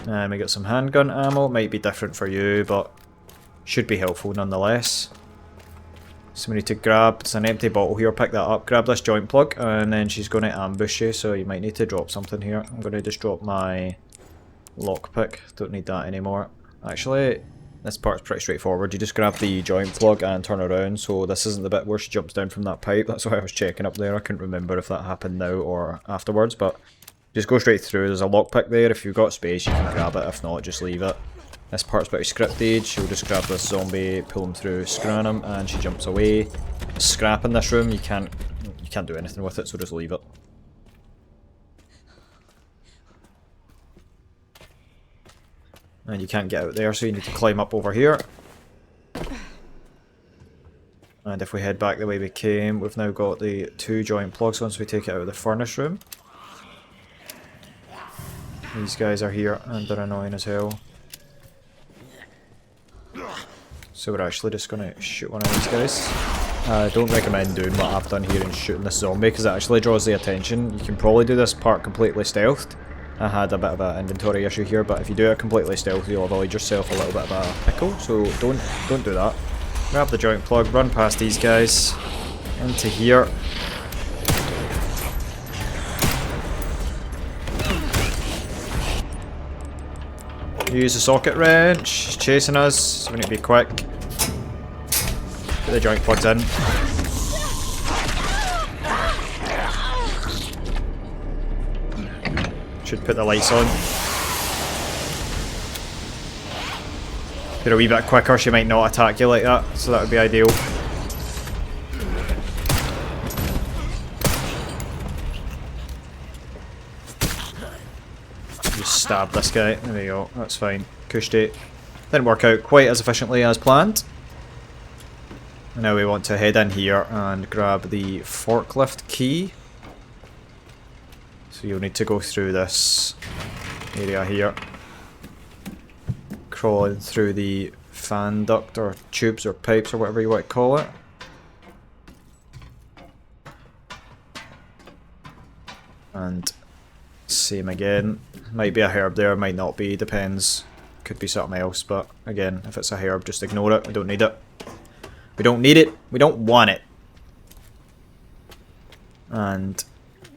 And we got some handgun ammo. Might be different for you, but should be helpful nonetheless. So we need to grab, there's an empty bottle here, pick that up, grab this joint plug, and then she's going to ambush you, so you might need to drop something here. I'm going to just drop my lockpick, don't need that anymore. Actually, this part's pretty straightforward. You just grab the joint plug and turn around, so this isn't the bit where she jumps down from that pipe. That's why I was checking up there. I couldn't remember if that happened now or afterwards, but just go straight through. There's a lockpick there. If you've got space, you can grab it. If not, just leave it. This part's pretty scripted. She'll just grab this zombie, pull him through, scran him, and she jumps away. Scrap in this room, you can't do anything with it, so just leave it. And you can't get out there, so you need to climb up over here. And if we head back the way we came, we've now got the 2 joint plugs once we take it out of the furnace room. These guys are here and they're annoying as hell. So we're actually just going to shoot one of these guys. I don't recommend doing what I've done here and shooting this zombie because it actually draws the attention. You can probably do this part completely stealthed. I had a bit of an inventory issue here, but if you do it completely stealth, you'll avoid yourself a little bit of a pickle, so don't do that. Grab the joint plug, run past these guys, into here. Use the socket wrench, she's chasing us, so we need to be quick. Get the joint plugs in. Should put the lights on. If you're a wee bit quicker, she might not attack you like that, so that would be ideal. Just stab this guy. There we go, that's fine. Cushed it. Didn't work out quite as efficiently as planned. And now we want to head in here and grab the forklift key. So you'll need to go through this area here. Crawling through the fan duct or tubes or pipes or whatever you want to call it. And same again. Might be a herb there, might not be, depends. Could be something else, but again, if it's a herb, just ignore it. We don't need it. We don't need it. We don't want it. And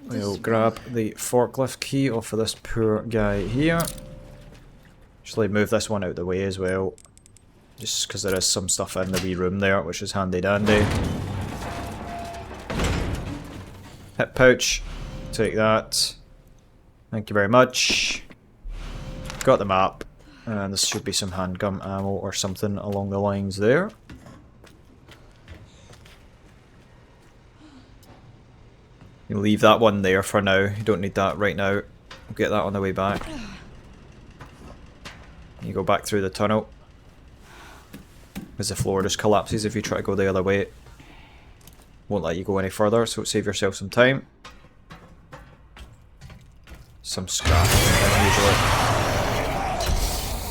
we'll grab the forklift key off of this poor guy here. Actually move this one out of the way as well. Just because there is some stuff in the wee room there, which is handy dandy. Hip pouch. Take that. Thank you very much. Got the map. And this should be some handgun ammo or something along the lines there. You leave that one there for now. You don't need that right now. We'll get that on the way back. You go back through the tunnel. Because the floor just collapses if you try to go the other way. Won't let you go any further, so save yourself some time. Some scrap usually.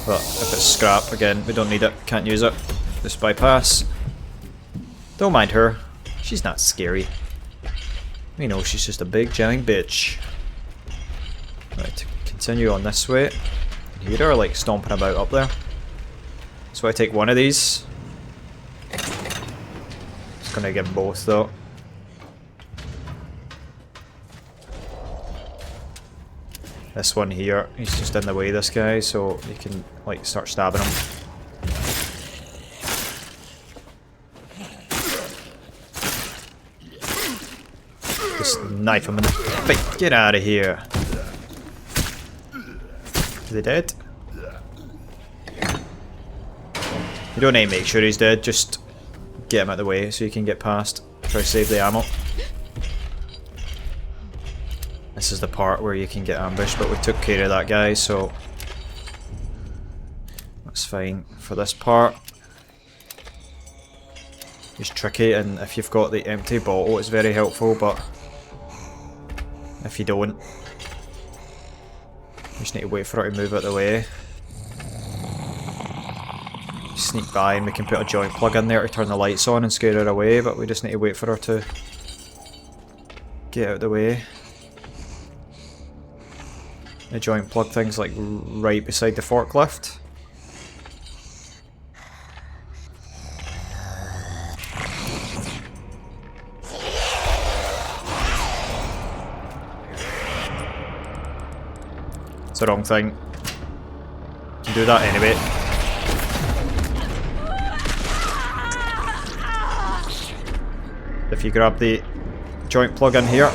But if it's scrap, again, we don't need it. Can't use it. Just bypass. Don't mind her. She's not scary. We know she's just a big giant bitch. Right, continue on this way. You hear her like stomping about up there. So I take one of these. Just gonna get both though. This one here, he's just in the way, this guy, so you can like start stabbing him. Just knife him in the face. Get out of here. Is he dead? You don't need to make sure he's dead, just get him out of the way so you can get past. Try to save the ammo. This is the part where you can get ambushed, but we took care of that guy, so that's fine for this part. It's tricky, and if you've got the empty bottle, it's very helpful, but if you don't, you just need to wait for her to move out of the way. Sneak by and we can put a joint plug in there to turn the lights on and scare her away, but we just need to wait for her to get out of the way. The joint plug thing's like right beside the forklift. It's the wrong thing. You can do that anyway. If you grab the joint plug in here,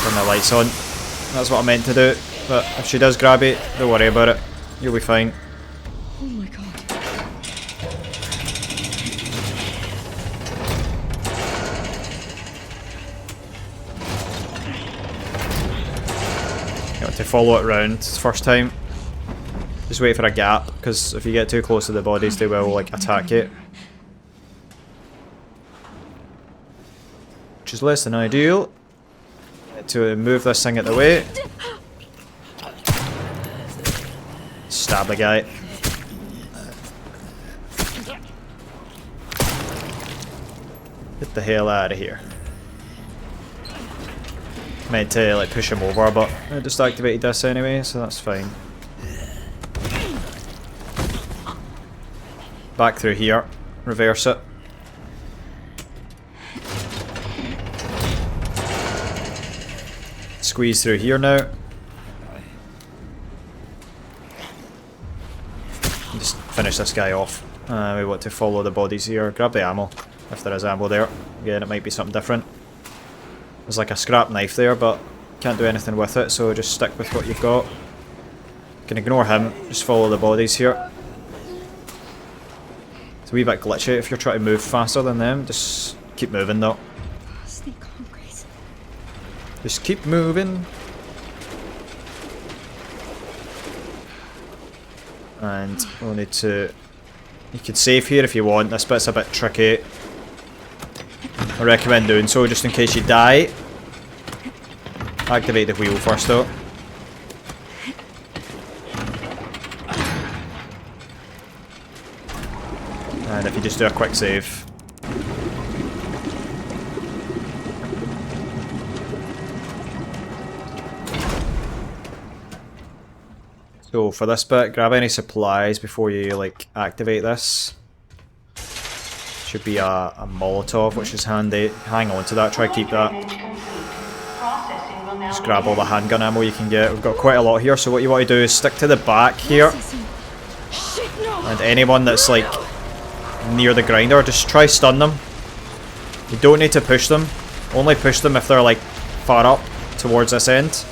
turn the lights on. That's what I meant to do, but if she does grab it, don't worry about it. You'll be fine. Oh my god. You have to follow it round first time. Just wait for a gap, because if you get too close to the bodies, they will like attack it. Which is less than ideal. To move this thing out the way. Stab the guy. Get the hell out of here. Meant to like push him over, but I just activated this anyway, so that's fine. Back through here. Reverse it. Squeeze through here now. Just finish this guy off. We want to follow the bodies here. Grab the ammo, if there is ammo there. Again, it might be something different. There's like a scrap knife there, but can't do anything with it, so just stick with what you've got. You can ignore him, just follow the bodies here. It's a wee bit glitchy if you're trying to move faster than them. Just keep moving though. Just keep moving. And we'll need to... You can save here if you want. This bit's a bit tricky. I recommend doing so just in case you die. Activate the wheel first though. And if you just do a quick save. So for this bit, grab any supplies before you like activate this. Should be a Molotov, which is handy. Hang on to that, try to keep that. Just grab all the handgun ammo you can get. We've got quite a lot here, so what you want to do is stick to the back here. And anyone that's like near the grinder, just try stun them. You don't need to push them. Only push them if they're like far up towards this end.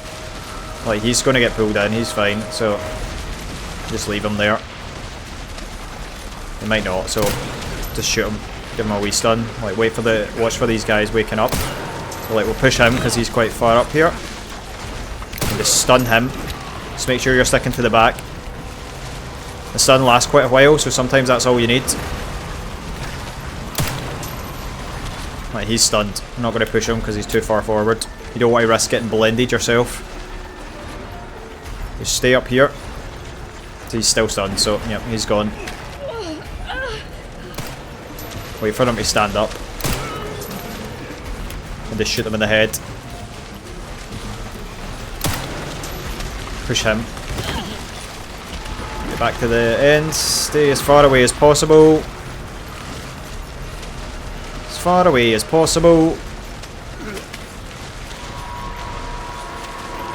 Like, he's going to get pulled in, he's fine, so just leave him there. He might not, so just shoot him, give him a wee stun. Like, watch for these guys waking up. So like we'll push him because he's quite far up here. And just stun him. Just make sure you're sticking to the back. The stun lasts quite a while, so sometimes that's all you need. Right, he's stunned. I'm not going to push him because he's too far forward. You don't want to risk getting blended yourself. Just stay up here. So he's still stunned, so yep, he's gone. Wait for him to stand up. And just shoot him in the head. Push him. Get back to the end. Stay as far away as possible. As far away as possible.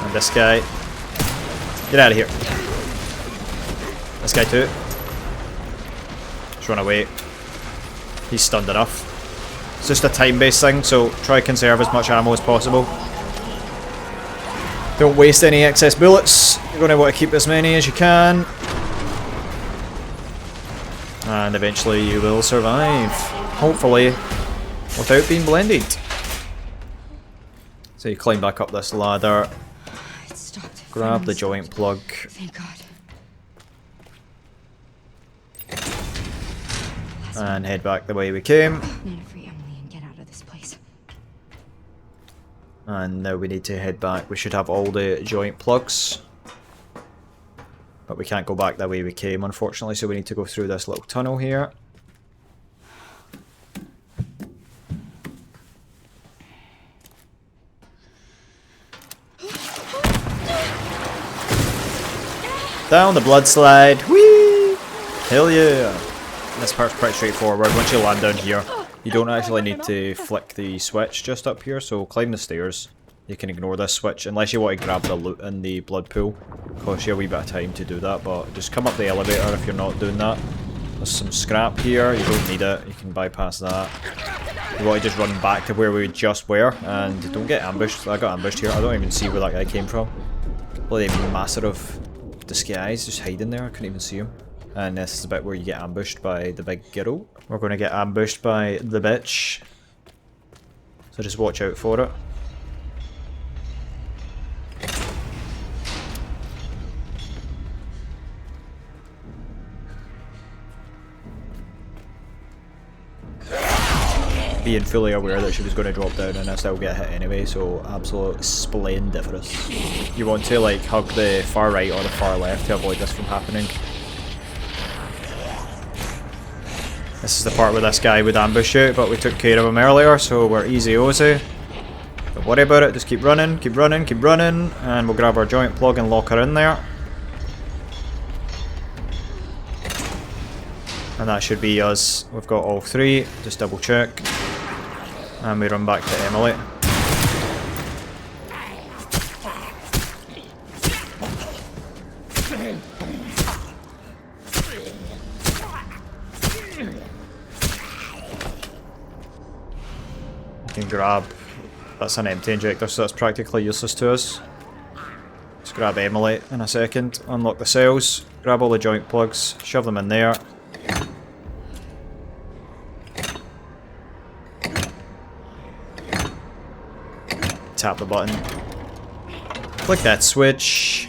And this guy. Get out of here. This guy too. Just run away. He's stunned enough. It's just a time-based thing, so try conserve as much ammo as possible. Don't waste any excess bullets. You're going to want to keep as many as you can. And eventually you will survive. Hopefully, without being blended. So you climb back up this ladder. It stopped. Grab the joint plug. Thank God. And head back the way we came. Need to free Emily and get out of this place. And now we need to head back. We should have all the joint plugs. But we can't go back the way we came, unfortunately, so we need to go through this little tunnel here. Down the blood slide. Whee! Hell yeah! This part's pretty straightforward. Once you land down here, you don't actually need to flick the switch just up here, so climb the stairs. You can ignore this switch, unless you want to grab the loot in the blood pool. Costs you a wee bit of time to do that, but just come up the elevator if you're not doing that. There's some scrap here, you don't need it, you can bypass that. You want to just run back to where we just were, and don't get ambushed. I got ambushed here, I don't even see where that guy came from. Bloody master of disguise, just hiding there, I couldn't even see him. And this is the bit where you get ambushed by the big girl. We're going to get ambushed by the bitch. So just watch out for it. Being fully aware that she was going to drop down and I still get hit anyway, so absolute splendiferous. You want to like hug the far right or the far left to avoid this from happening. This is the part where this guy would ambush you, but we took care of him earlier, so we're easy-ozy. Don't worry about it, just keep running, keep running, keep running, and we'll grab our joint plug and lock her in there. And that should be us. We've got all three, just double check. And we run back to Emily. Can grab, that's an empty injector, so that's practically useless to us. Let's grab Emily in a second, unlock the cells, grab all the joint plugs, shove them in there. Tap the button, click that switch,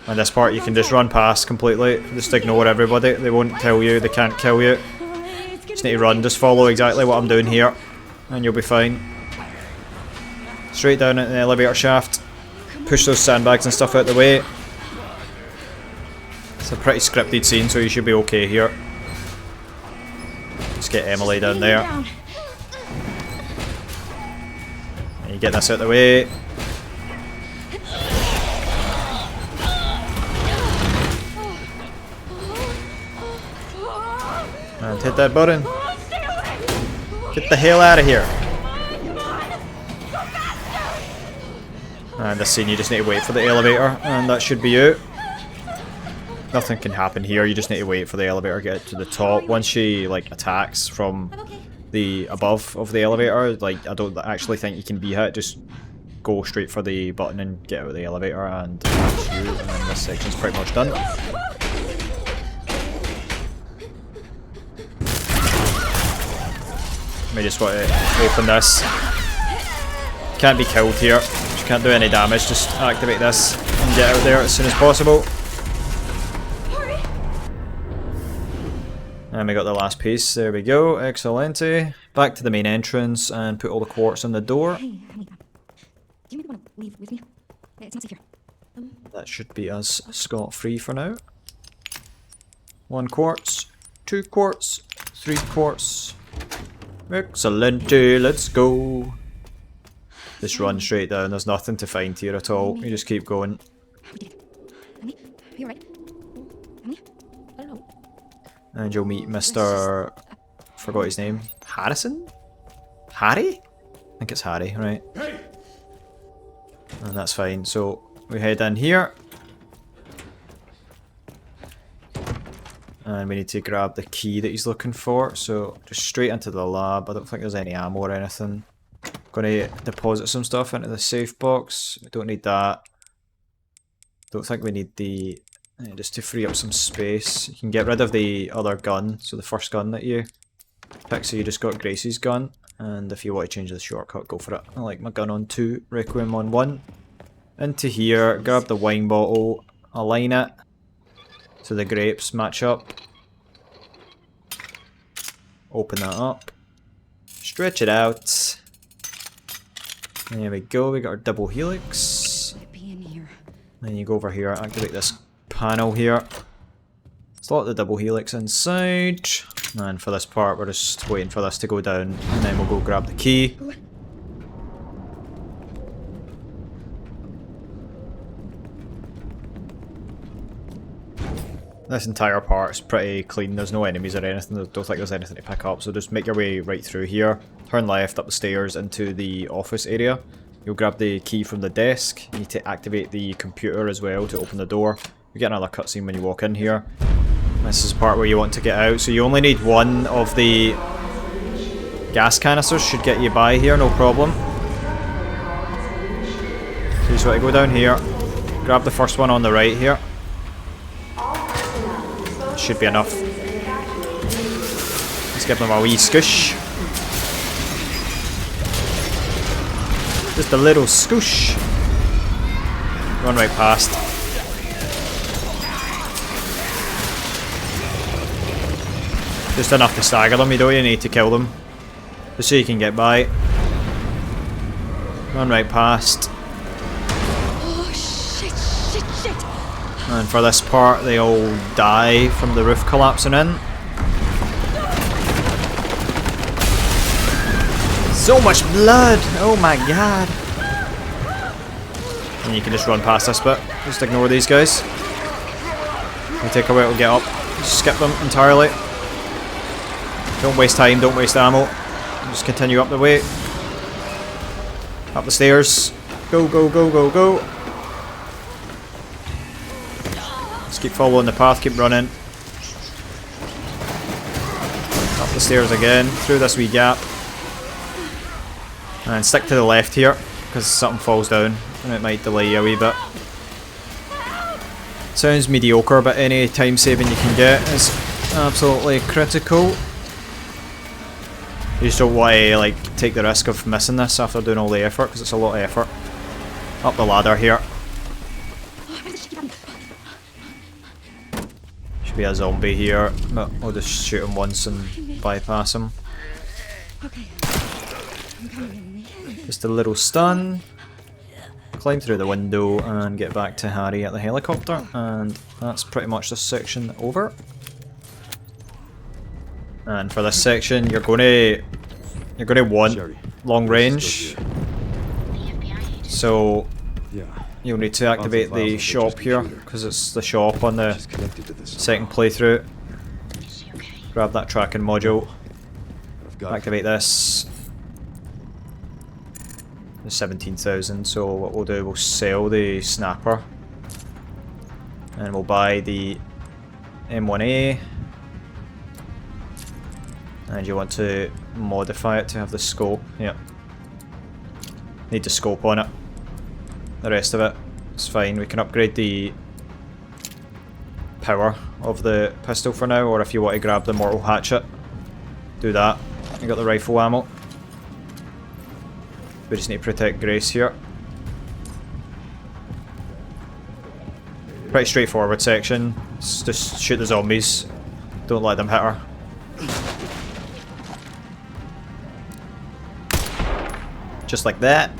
and this part you can just run past completely, just ignore everybody, they won't kill you, they can't kill you. Just need to run, just follow exactly what I'm doing here. And you'll be fine. Straight down in the elevator shaft. Push those sandbags and stuff out the way. It's a pretty scripted scene, so you should be okay here. Just get Emily down there. And you get this out the way. And hit that button. Get the hell out of here. And this scene, you just need to wait for the elevator, and that should be you. Nothing can happen here, you just need to wait for the elevator to get to the top. Once she like attacks from the above of the elevator, like I don't actually think you can be hit, just go straight for the button and get out of the elevator, and that's you, and this section's pretty much done. May just want to open this. Can't be killed here. She can't do any damage. Just activate this and get out there as soon as possible. And we got the last piece. There we go. Excelente. Back to the main entrance and put all the quartz on the door. Hey, honey. Do you maybe want to leave with me? It's not safe here. That should be us scot-free for now. 1 quartz, 2 quartz, 3 quartz. Excelente. Let's go. Just run straight down. There's nothing to find here at all. You just keep going. We did it. Honey, are you alright? Honey? I don't know. And you'll meet Mr. Forgot his name. Harrison? Harry? I think it's Harry, right? And that's fine. So we head in here. And we need to grab the key that he's looking for. So just straight into the lab. I don't think there's any ammo or anything. Gonna deposit some stuff into the safe box. We don't need that. Don't think we need the... just to free up some space. You can get rid of the other gun. So the first gun that you pick. So you just got Gracie's gun. And if you want to change the shortcut, go for it. I like my gun on 2, Requiem on 1. Into here, grab the wine bottle, align it so the grapes match up. Open that up. Stretch it out. There we go, we got our double helix. Could it be in here? Then you go over here, activate this panel here. Slot the double helix inside. And for this part, we're just waiting for this to go down. And then we'll go grab the key. This entire part is pretty clean. There's no enemies or anything. I don't think there's anything to pick up. So just make your way right through here. Turn left up the stairs into the office area. You'll grab the key from the desk. You need to activate the computer as well to open the door. You get another cutscene when you walk in here. This is the part where you want to get out. So you only need 1 of the gas canisters. Should get you by here, no problem. So you just want to go down here. Grab the first one on the right here. Should be enough. Let's give them a wee scoosh. Just a little scoosh. Run right past. Just enough to stagger them, you don't even need to kill them. Just so you can get by. Run right past. Oh, shit. And for this part, they all die from the roof collapsing in. So much blood! Oh my god! And you can just run past this bit. Just ignore these guys. They take a while to get up. Just skip them entirely. Don't waste time, don't waste ammo. Just continue up the way. Up the stairs. Go, go, go, go, go. Just keep following the path, keep running. Up the stairs again, through this wee gap. And stick to the left here, because something falls down and it might delay you a wee bit. Sounds mediocre, but any time saving you can get is absolutely critical. You just don't want to like take the risk of missing this after doing all the effort, because it's a lot of effort. Up the ladder here. Should be a zombie here, but we'll just shoot him once and bypass him. Okay. I'm coming, Emily. Just a little stun. Climb through the window and get back to Harry at the helicopter, and that's pretty much this section over. And for this section, you're gonna want long range. So you'll need to activate the shop here, because it's the shop on the second playthrough. Grab that tracking module. Activate this. The 17,000. So what we'll do, we'll sell the snapper, and we'll buy the M1A. And you want to modify it to have the scope. Yeah. Need the scope on it. The rest of it is fine. We can upgrade the power of the pistol for now, or if you want to grab the mortal hatchet, do that. You got the rifle ammo. We just need to protect Grace here. Pretty straightforward section. Just shoot the zombies. Don't let them hit her. Just like that.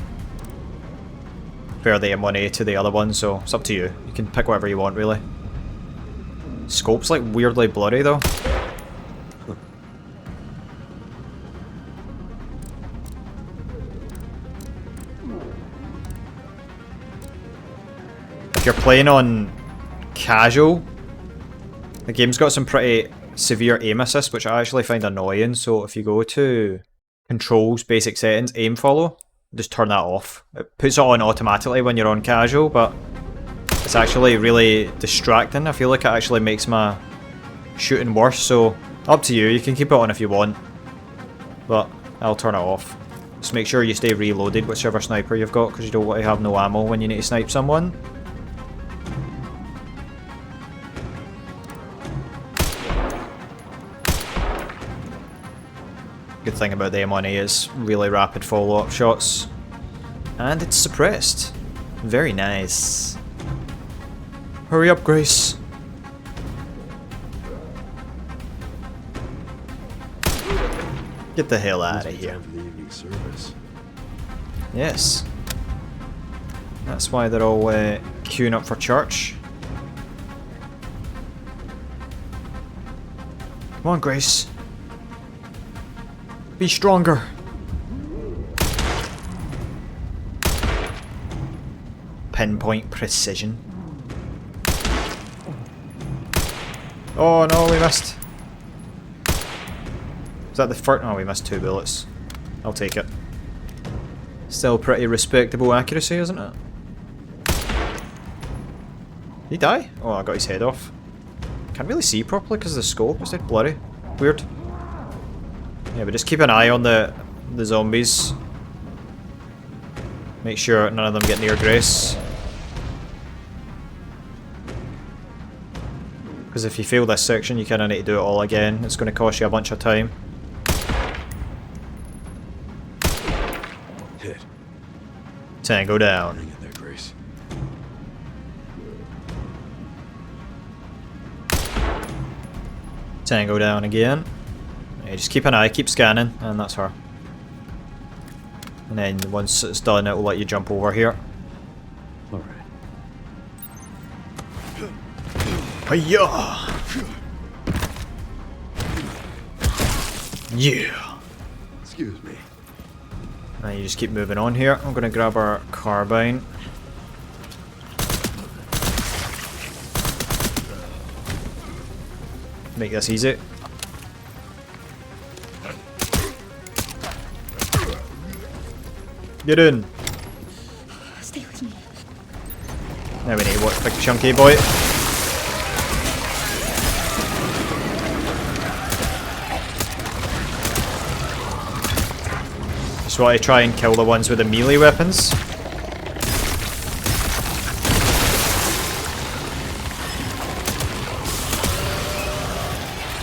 Compare the M1A to the other one, so it's up to you. You can pick whatever you want, really. Scope's like weirdly blurry though. If you're playing on casual, the game's got some pretty severe aim assist, which I actually find annoying. So if you go to controls, basic settings, aim follow, just turn that off. It puts it on automatically when you're on casual, but it's actually really distracting. I feel like it actually makes my shooting worse, so up to you. You can keep it on if you want, but I'll turn it off. Just make sure you stay reloaded whichever sniper you've got, because you don't want to have no ammo when you need to snipe someone. Good thing about the M1A is really rapid follow-up shots. And it's suppressed. Very nice. Hurry up, Grace. Get the hell out of here. Time for the evening service. Yes. That's why they're all queuing up for church. Come on, Grace. Be stronger. Pinpoint precision. Oh no, we missed. Is that the first? Oh, we missed 2 bullets. I'll take it. Still pretty respectable accuracy, isn't it? Did he die? Oh, I got his head off. Can't really see properly because of the scope. It's dead blurry. Weird. Yeah, but just keep an eye on the zombies. Make sure none of them get near Grace. Because if you fail this section, you kind of need to do it all again. It's going to cost you a bunch of time. Hit. Tango down. Hang in there, Grace. Tango down again. Yeah, just keep an eye, keep scanning, and that's her. And then once it's done, it will let you jump over here. All right. Hiya! Yeah! Excuse me. And you just keep moving on here. I'm gonna grab our carbine. Make this easy. Get in! Stay with me. Now we need what? Big chunky boy. Just want to try and kill the ones with the melee weapons.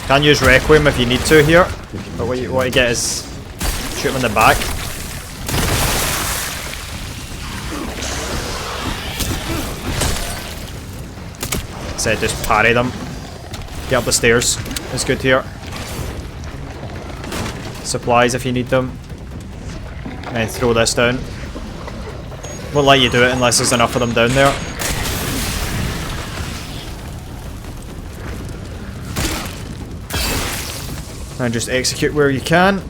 Can use Requiem if you need to here, but what you want to get is shoot them in the back. Said just parry them. Get up the stairs. It's good here. Supplies if you need them. And throw this down. Won't let you do it unless there's enough of them down there. And just execute where you can.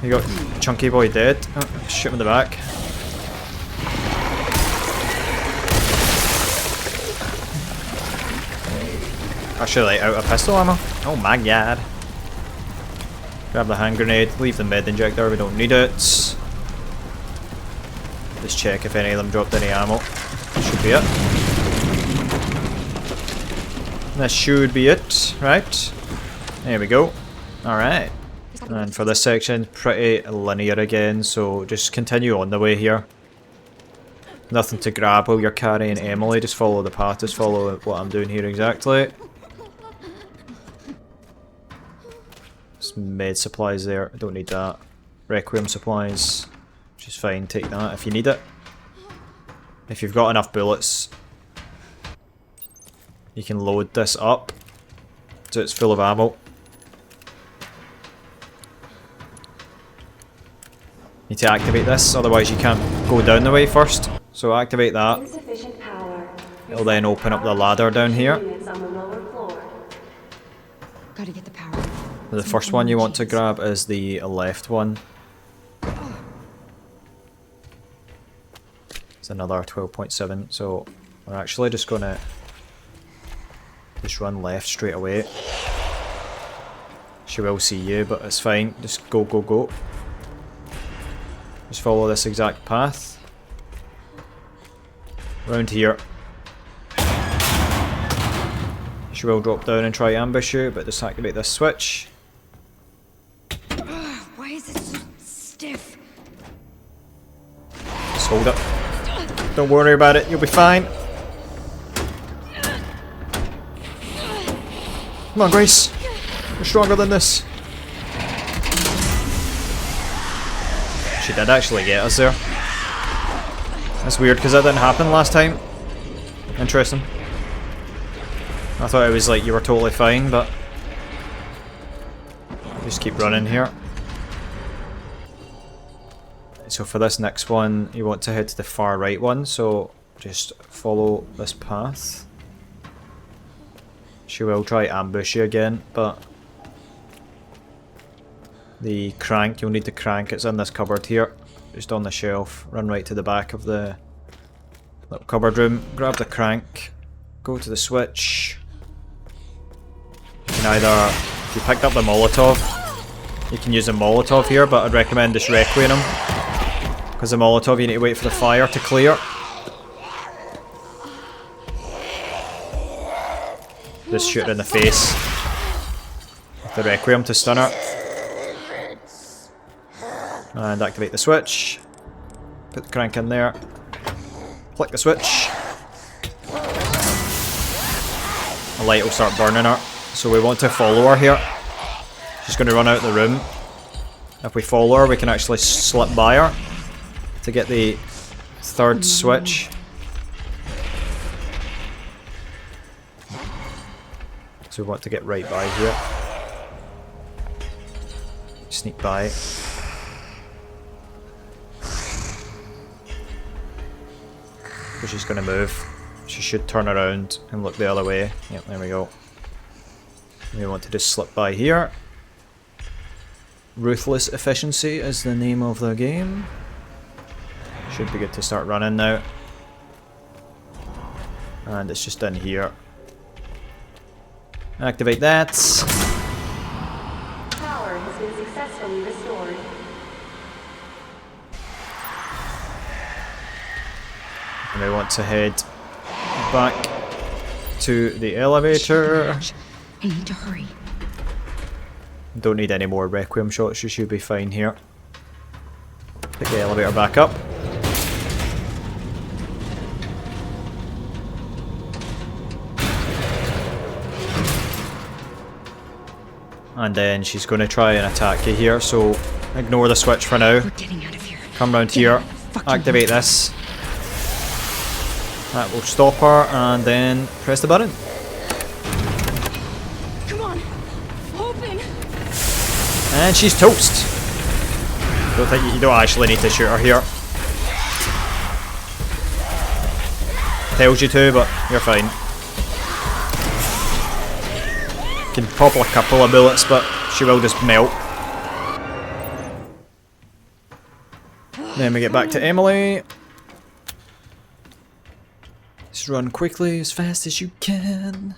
You got Chunky Boy dead. Oh, shoot him in the back. Actually, out of pistol ammo. Oh my god. Grab the hand grenade, leave the med injector, we don't need it. Just check if any of them dropped any ammo. Should be it. That should be it, right? There we go. Alright. And for this section, pretty linear again, so just continue on the way here. Nothing to grab while you're carrying Emily, just follow the path, just follow what I'm doing here exactly. Med supplies there, I don't need that. Requiem supplies, which is fine. Take that if you need it. If you've got enough bullets, you can load this up so it's full of ammo. Need to activate this, otherwise you can't go down the way first. So activate that. Insufficient power. It'll then open up the ladder down here. Units on the lower floor. Gotta get the power. The first one you want to grab is the left one. It's another 12.7, so we're actually just gonna just run left straight away. She will see you, but it's fine. Just go, go, go. Just follow this exact path. Round here. She will drop down and try ambush you, but just activate this switch. Why is it so stiff? Just hold it. Don't worry about it, you'll be fine. Come on, Grace. You're stronger than this. She did actually get us there. That's weird because that didn't happen last time. Interesting. I thought it was like you were totally fine, but just keep running here. So for this next one, you want to head to the far right one, so just follow this path. She will try ambush you again, but the crank, you'll need the crank, it's in this cupboard here, just on the shelf. Run right to the back of the little cupboard room, grab the crank, go to the switch. You can either, if you picked up the Molotov, you can use a Molotov here, but I'd recommend just Requiem them. Because the Molotov you need to wait for the fire to clear. Just shoot her in the face. With the Requiem to stun her. And activate the switch. Put the crank in there. Click the switch. The light will start burning her. So we want to follow her here. She's going to run out of the room. If we follow her, we can actually slip by her to get the third switch. So we want to get right by here. Sneak by. So she's going to move. She should turn around and look the other way. Yep, there we go. We want to just slip by here. Ruthless Efficiency is the name of the game. Should be good to start running now. And it's just in here. Activate that. Power has been successfully restored. And we want to head back to the elevator. I need to hurry. Don't need any more Requiem shots, you should be fine here. Pick the elevator back up. And then she's going to try and attack you here, so ignore the switch for now. We're getting out of here. Come round here, activate this. That will stop her, and then press the button. Come on. Open. And she's toast. Don't think you don't actually need to shoot her here. Tells you to, but you're fine. You can pop a couple of bullets, but she will just melt. Then we get back to Emily. Just run quickly, as fast as you can.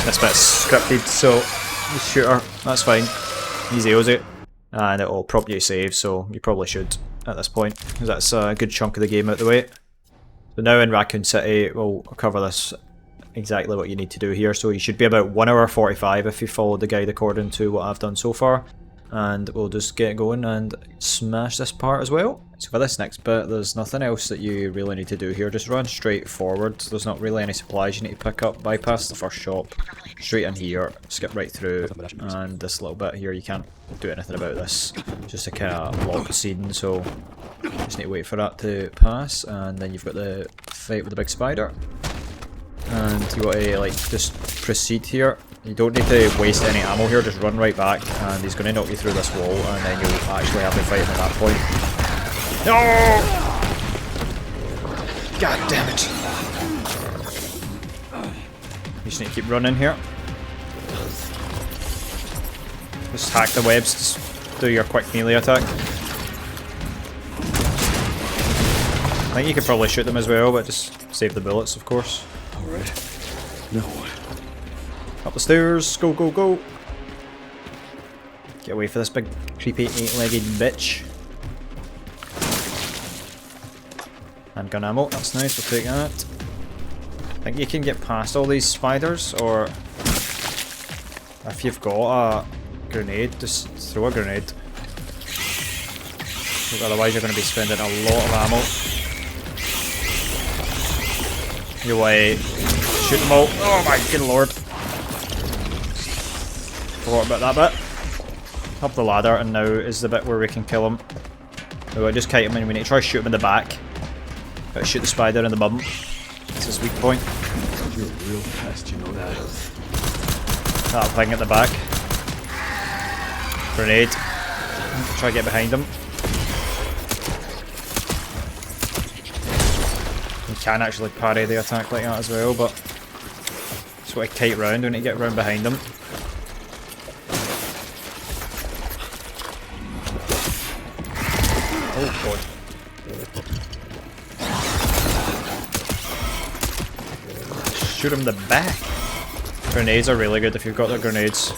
This bit's scripted, so just shoot her. That's fine. Easy Ozzy. And it'll prompt you to save, so you probably should at this point, because that's a good chunk of the game out the way. So now in Raccoon City, we'll cover this exactly what you need to do here. So you should be about 1 hour 45 if you follow the guide according to what I've done so far. And we'll just get going and smash this part as well. So for this next bit, there's nothing else that you really need to do here. Just run straight forward. There's not really any supplies you need to pick up. Bypass the first shop, straight in here, skip right through, and this little bit here, you can't do anything about this. It's just a kind of locked scene, so just need to wait for that to pass, and then you've got the fight with the big spider. And you want to like just proceed here. You don't need to waste any ammo here, just run right back, and he's going to knock you through this wall, and then you'll actually have the fight at that point. No! God damn it. You just need to keep running here. Just hack the webs, just do your quick melee attack. I think you could probably shoot them as well, but just save the bullets, of course. Alright. No. Up the stairs, go, go, go. Get away for this big, creepy, 8-legged bitch. Handgun ammo, that's nice, we'll take that. I think you can get past all these spiders, or if you've got a grenade, just throw a grenade. Otherwise you're going to be spending a lot of ammo. You wait, shoot them all. Oh my good lord. Forgot about that bit. Up the ladder, and now is the bit where we can kill him. So I just kite him, and we need to try to shoot him in the back. Gotta shoot the spider in the bum. It's his weak point. You're a real pest, you know that. That thing at the back. Grenade. Try to get behind him. You can actually parry the attack like that as well, but just want to kite round, we need to get round behind him. Oh god. Shoot him in the back. Grenades are really good if you've got the grenades.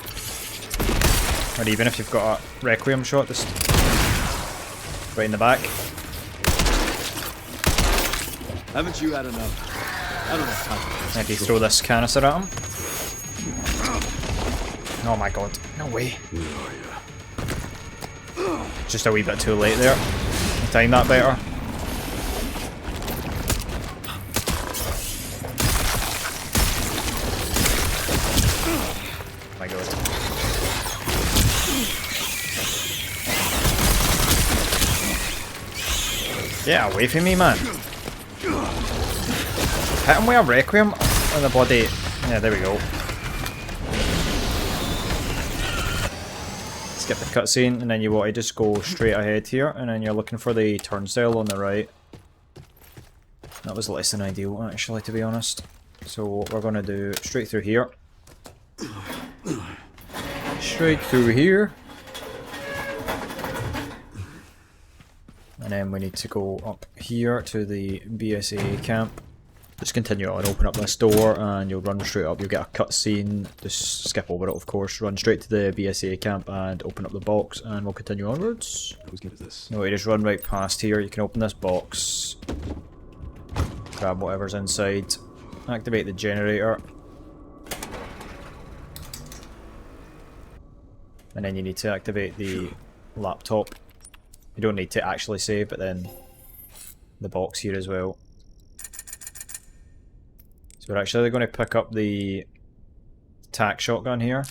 Or even if you've got a Requiem shot, just right in the back. Haven't you had enough? I don't have time for this. Maybe throw this canister at him. Oh my god, no way. Where are you? Just a wee bit too late there. Time that better. Oh my god. Get away from me, man. Hit him with a Requiem on the body. Yeah, there we go. Skip the cutscene, and then you want to just go straight ahead here, and then you're looking for the turnstile on the right. That was less than ideal, actually, to be honest. So what we're going to do, straight through here. Straight through here. And then we need to go up here to the BSA camp. Just continue on, open up this door, and you'll run straight up. You'll get a cutscene. Just skip over it, of course. Run straight to the BSA camp and open up the box, and we'll continue onwards. Whose game is this? No, you just run right past here. You can open this box, grab whatever's inside, activate the generator, and then you need to activate the laptop. You don't need to actually save, but then the box here as well. So we're actually going to pick up the tac shotgun here,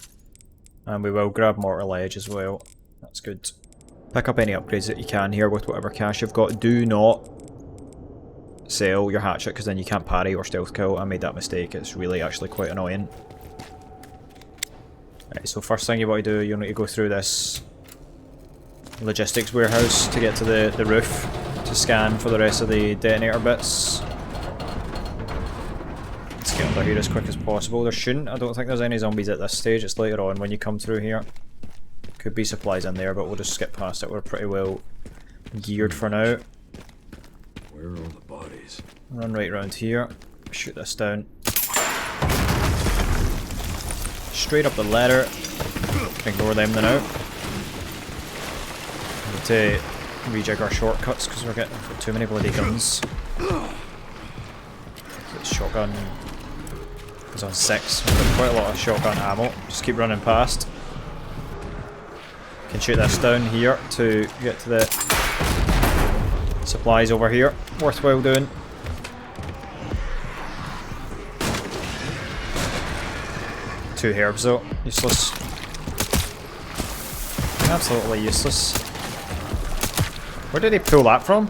and we will grab mortal edge as well. That's good. Pick up any upgrades that you can here with whatever cash you've got. Do not sell your hatchet, because then you can't parry or stealth kill. I made that mistake. It's really actually quite annoying. Right, so first thing you want to do, you'll need to go through this logistics warehouse to get to the roof to scan for the rest of the detonator bits. Let's get under here as quick as possible. There shouldn't, I don't think there's any zombies at this stage. It's later on when you come through here. Could be supplies in there, but we'll just skip past it. We're pretty well geared for now. Where are all the bodies? Run right around here. Shoot this down. Straight up the ladder. Ignore them now. Need to rejig our shortcuts because we're getting too many bloody guns. This shotgun is on 6. We've got quite a lot of shotgun ammo. Just keep running past. Can shoot this down here to get to the Supplies over here. Worthwhile doing. Two herbs though. Useless. Absolutely useless. Where did he pull that from?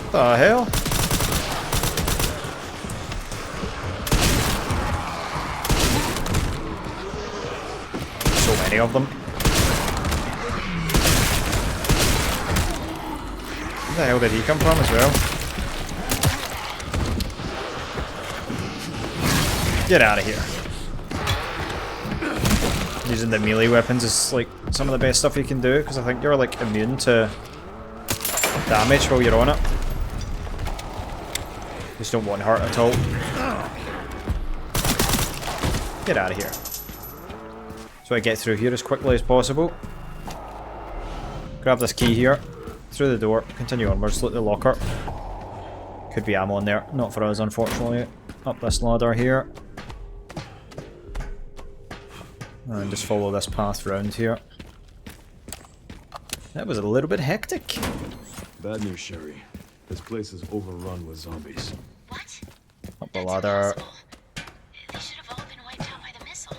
What the hell? So many of them. Where the hell did he come from as well? Get out of here. Using the melee weapons is like some of the best stuff you can do, because I think you're like immune to damage while you're on it. Just don't want hurt at all. Get out of here. So I get through here as quickly as possible. Grab this key here. Through the door. Continue onwards. Look at the locker. Could be ammo in there. Not for us, unfortunately. Up this ladder here. And just follow this path round here. That was a little bit hectic. Bad news, Sherry. This place is overrun with zombies. What? Up the That's ladder. impossible. They should have all been wiped out by the missile.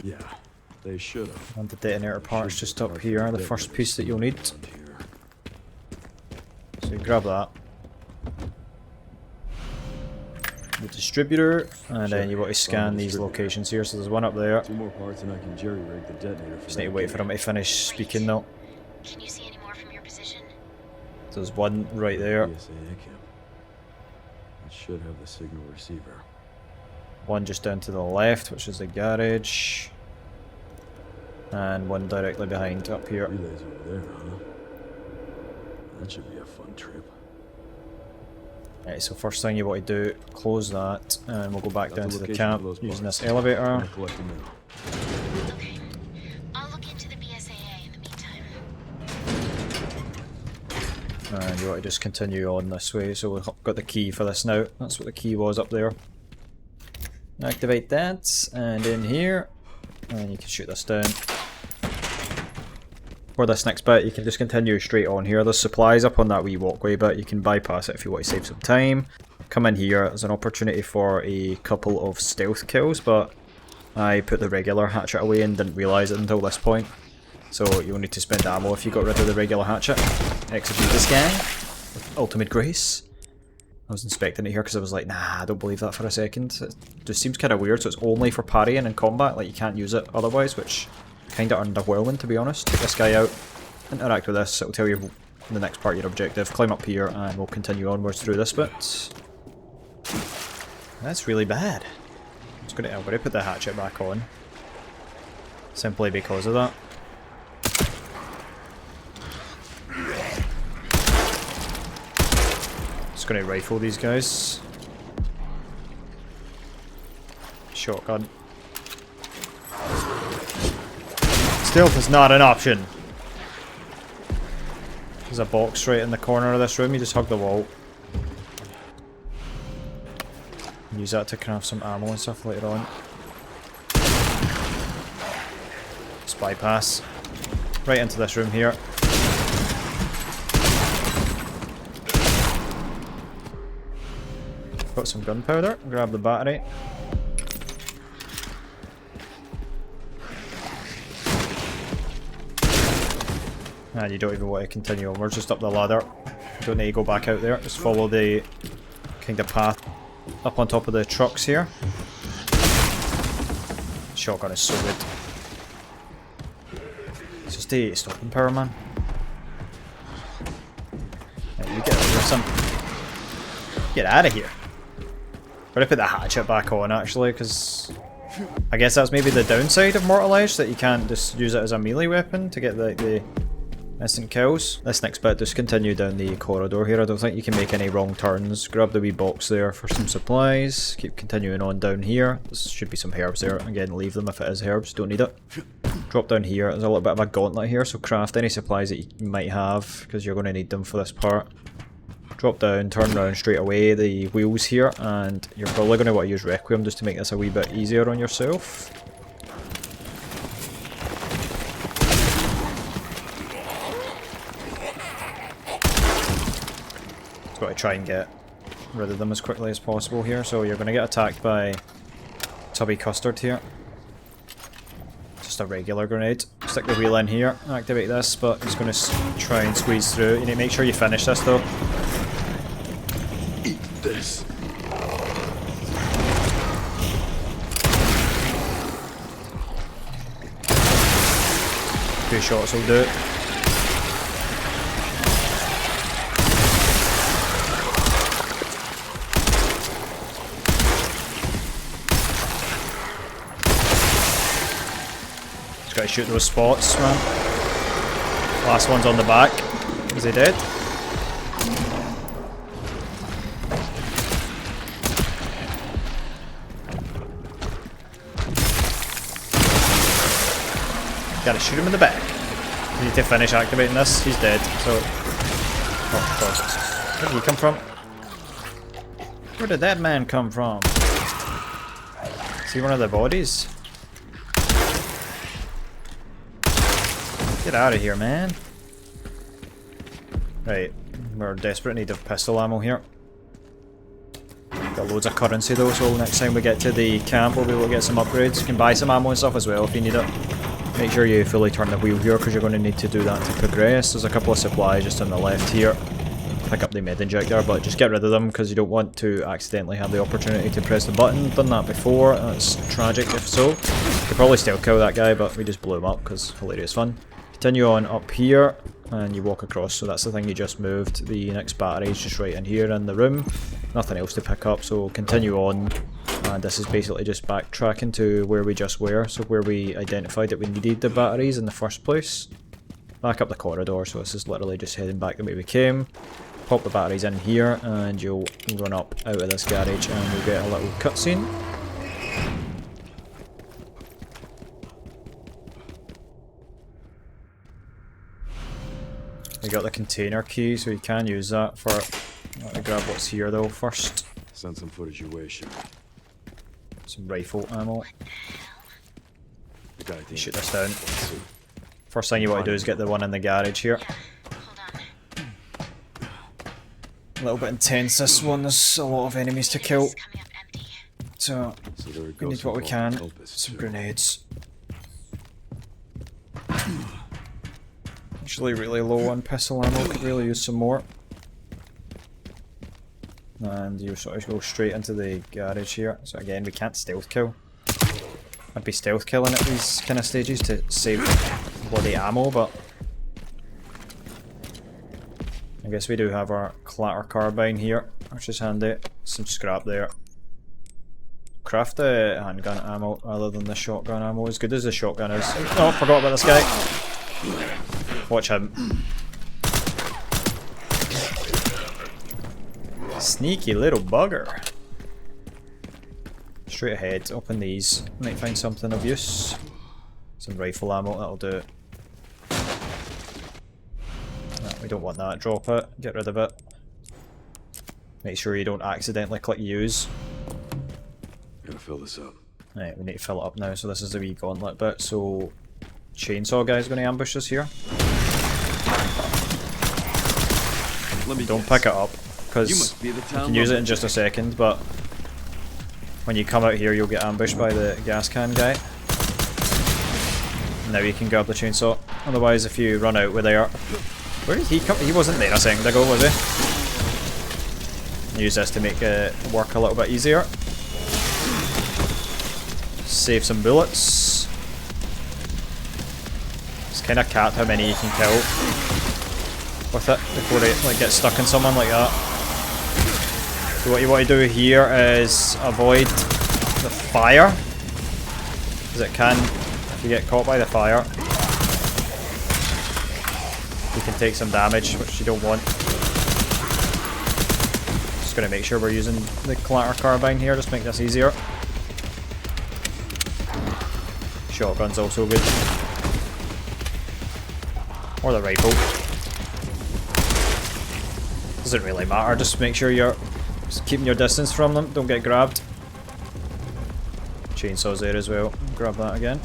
Yeah, they should have. And the detonator part's just up here. The first piece that you'll need. So you grab that. The distributor, and then you want to scan these locations here. So there's one up there. 2 more parts and I can jerry-rig the detonator for Just need to wait for him to finish speaking though. Can you see any more from your position? So there's one right there. PSA cam. It should have the signal receiver. One just down to the left, which is the garage. And one directly behind up here. Relays over there, huh? That should be a fun trip. Right, so first thing you want to do, close that, and we'll go back down to the location camp for those using parts. this elevator. I'm gonna collect them now. Okay. I'll look into the BSAA in the meantime. And you want to just continue on this way. So we've got the key for this now. That's what the key was up there. Activate that, and in here, and you can shoot this down. For this next bit, you can just continue straight on here. There's supplies up on that wee walkway, but you can bypass it if you want to save some time. Come in here, there's an opportunity for a couple of stealth kills, but I put the regular hatchet away and didn't realise it until this point. So you'll need to spend ammo if you got rid of the regular hatchet. Execute this guy with ultimate grace. I was inspecting it here because I was like, nah, I don't believe that for a second. It just seems kind of weird, so it's only for parrying and combat, like you can't use it otherwise, which kind of underwhelming to be honest. Take this guy out, interact with this, it'll tell you the next part of your objective. Climb up here and we'll continue onwards through this bit. That's really bad. I'm going to put the hatchet back on. Simply because of that. Just going to rifle these guys. Shotgun. Stealth is not an option. There's a box right in the corner of this room, you just hug the wall. Use that to craft some ammo and stuff later on. Just bypass. Right into this room here. Got some gunpowder, grab the battery. And you don't even want to continue onwards, just up the ladder. Don't need to go back out there, just follow the kind of path up on top of the trucks here. Shotgun is so good. It's just a stopping power, man. Right, you get out of here, son. Get out of here. Gotta put the hatchet back on actually, because I guess that's maybe the downside of Mortal Edge, that you can't just use it as a melee weapon to get the instant kills. This next bit, just continue down the corridor here. I don't think you can make any wrong turns. Grab the wee box there for some supplies. Keep continuing on down here. There should be some herbs there. Again, leave them if it is herbs. Don't need it. Drop down here. There's a little bit of a gauntlet here, so craft any supplies that you might have, because you're going to need them for this part. Drop down, turn around straight away, the wheels here, and you're probably going to want to use Requiem just to make this a wee bit easier on yourself. Got to try and get rid of them as quickly as possible here. So you're going to get attacked by Tubby Custard here. Just a regular grenade. Stick the wheel in here, activate this, but he's going to try and squeeze through. You need to make sure you finish this though. Eat this. Two shots will do it. Just gotta shoot those spots, man. Last one's on the back. Is he dead? Gotta shoot him in the back. You need to finish activating this. He's dead, so... Oh, God. Where did he come from? Where did that man come from? Is he one of the bodies? Get out of here, man. Right, we're in desperate need of pistol ammo here. Got loads of currency though, so next time we get to the camp we'll be able to get some upgrades. You can buy some ammo and stuff as well if you need it. Make sure you fully turn the wheel here because you're going to need to do that to progress. There's a couple of supplies just on the left here. Pick up the med injector, but just get rid of them because you don't want to accidentally have the opportunity to press the button. Done that before, that's tragic if so. Could probably still kill that guy, but we just blew him up because hilarious fun. Continue on up here and you walk across, so that's the thing you just moved. The next battery is just right in here in the room. Nothing else to pick up, so continue on. And this is basically just backtracking to where we just were, so where we identified that we needed the batteries in the first place. Back up the corridor, so this is literally just heading back the way we came. Pop the batteries in here and you'll run up out of this garage and we'll get a little cutscene. We got the container key, so you can use that for... Let me grab what's here though first. Send some footage your way, Sherry. Some rifle ammo. The guy didn't. Shoot this down. First thing you want to do is get the one in the garage here. Hold on. A little bit intense this one, there's a lot of enemies to kill. It's coming up empty. So, So there it we goes need what we with can. all the Some too. grenades. Actually really low on pistol ammo, could really use some more. And you sort of go straight into the garage here. So again, we can't stealth kill. I'd be stealth killing at these kind of stages to save bloody ammo, but... I guess we do have our clatter carbine here, which is handy. Some scrap there. Craft the handgun ammo rather than the shotgun ammo, as good as the shotgun is. Oh, forgot about this guy. Watch him. Sneaky little bugger. Straight ahead, open these. Might find something of use. Some rifle ammo, that'll do it. No, we don't want that. Drop it. Get rid of it. Make sure you don't accidentally click use. Gotta fill this up. Right, we need to fill it up now, so this is the wee gauntlet bit. So, chainsaw guy's going to ambush us here. Don't pick it up, because you can use it in just a second, but when you come out here you'll get ambushed by the gas can guy. Now you can grab the chainsaw, otherwise if you run out, we're there. Where did he come? He wasn't there a second ago, was he? Use this to make it work a little bit easier. Save some bullets. It's kind of capped how many you can kill with it before it like gets stuck in someone like that. So what you want to do here is avoid the fire, because it can, if you get caught by the fire, you can take some damage, which you don't want. Just gonna make sure we're using the clatter carbine here, just make this easier. Shotgun's also good. Or the rifle. Doesn't really matter, just make sure you're just keeping your distance from them, don't get grabbed. Chainsaw's there as well, grab that again.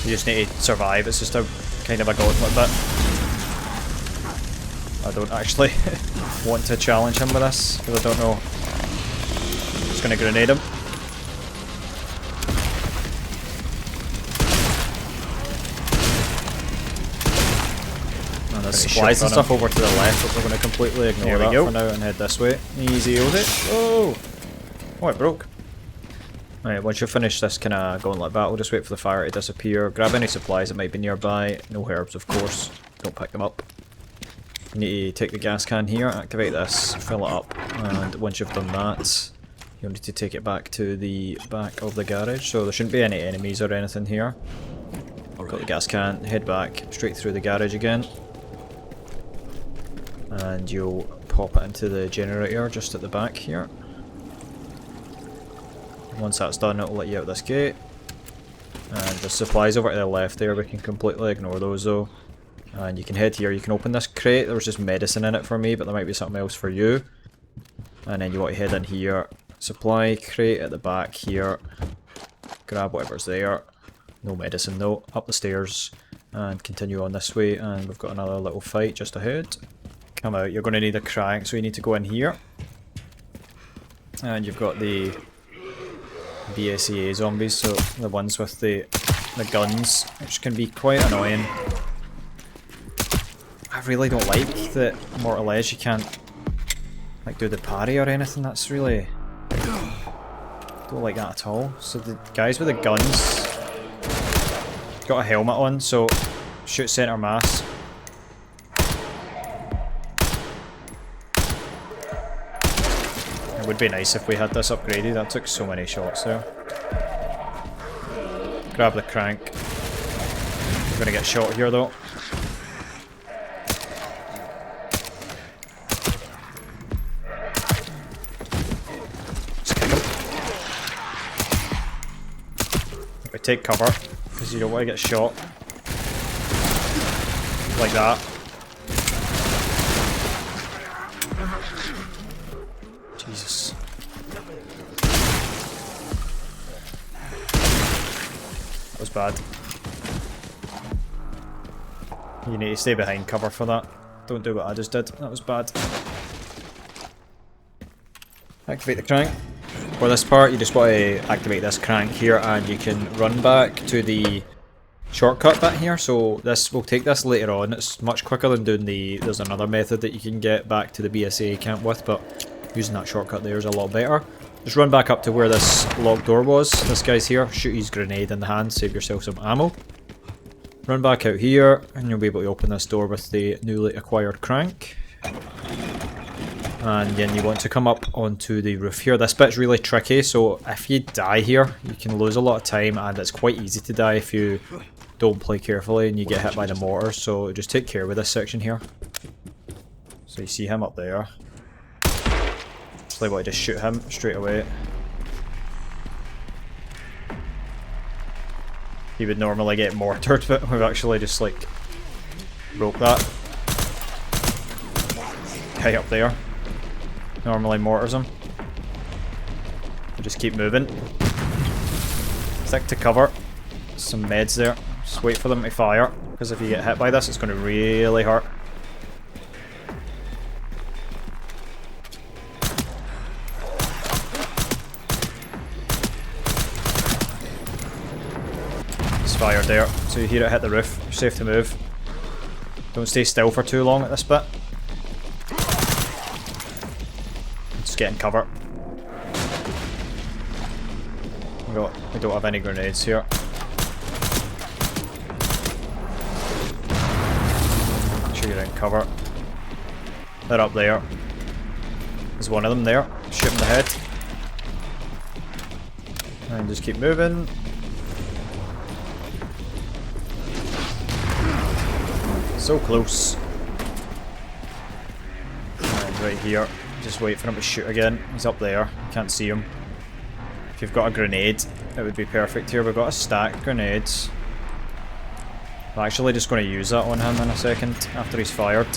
You just need to survive, it's just a kind of a gauntlet bit. I don't actually want to challenge him with this, because I don't know. Just gonna grenade him. And there's supplies and stuff over to the left, but we're gonna completely ignore that for now and head this way. Easy, hold it. Whoa! Oh, it broke. Alright, once you finish this kind of gauntlet battle, just wait for the fire to disappear. Grab any supplies that might be nearby. No herbs, of course. Don't pick them up. You need to take the gas can here, activate this, fill it up, and once you've done that, you'll need to take it back to the back of the garage. So there shouldn't be any enemies or anything here. Got the gas can, head back, straight through the garage again. And you'll pop it into the generator just at the back here. Once that's done, it'll let you out this gate. And the supplies over to the left there, we can completely ignore those though. And you can head here, you can open this crate. There was just medicine in it for me, but there might be something else for you. And then you want to head in here. Supply crate at the back here. Grab whatever's there. No medicine though. Up the stairs and continue on this way. And we've got another little fight just ahead. Come out, you're going to need a crank, so you need to go in here. And you've got the BSEA zombies, so the ones with the guns, which can be quite annoying. I really don't like that more or less you can't like do the parry or anything. That's really, don't like that at all. So the guys with the guns got a helmet on, so shoot center mass. It would be nice if we had this upgraded. That took so many shots there. Grab the crank. We're gonna get shot here though. Just kick him. We take cover because you don't want to get shot like that. Jesus. That was bad. You need to stay behind cover for that. Don't do what I just did. That was bad. Activate the crank. For this part, you just want to activate this crank here and you can run back to the shortcut bit here. So this we'll take this later on. It's much quicker than doing the... There's another method that you can get back to the BSA camp with, but using that shortcut there is a lot better. Just run back up to where this locked door was. This guy's here. Shoot his grenade in the hand. Save yourself some ammo. Run back out here and you'll be able to open this door with the newly acquired crank. And then you want to come up onto the roof here. This bit's really tricky, so if you die here, you can lose a lot of time, and it's quite easy to die if you don't play carefully and you get hit by the mortar, so just take care with this section here. So you see him up there. Just want to just shoot him straight away. He would normally get mortared, but we've actually just like broke that. Guy up there normally mortars him. We'll just keep moving. Stick to cover. Some meds there. Just wait for them to fire, because if you get hit by this, it's going to really hurt. It's fired there, so you hear it hit the roof. You're safe to move. Don't stay still for too long at this bit. Just get in cover. We don't have any grenades here. Make sure you're in cover. They're up there. There's one of them there. Shoot him in the head. And just keep moving. So close. And right here. Just wait for him to shoot again. He's up there. Can't see him. If you've got a grenade, it would be perfect here. We've got a stack of grenades. I'm actually just going to use that on him in a second after he's fired.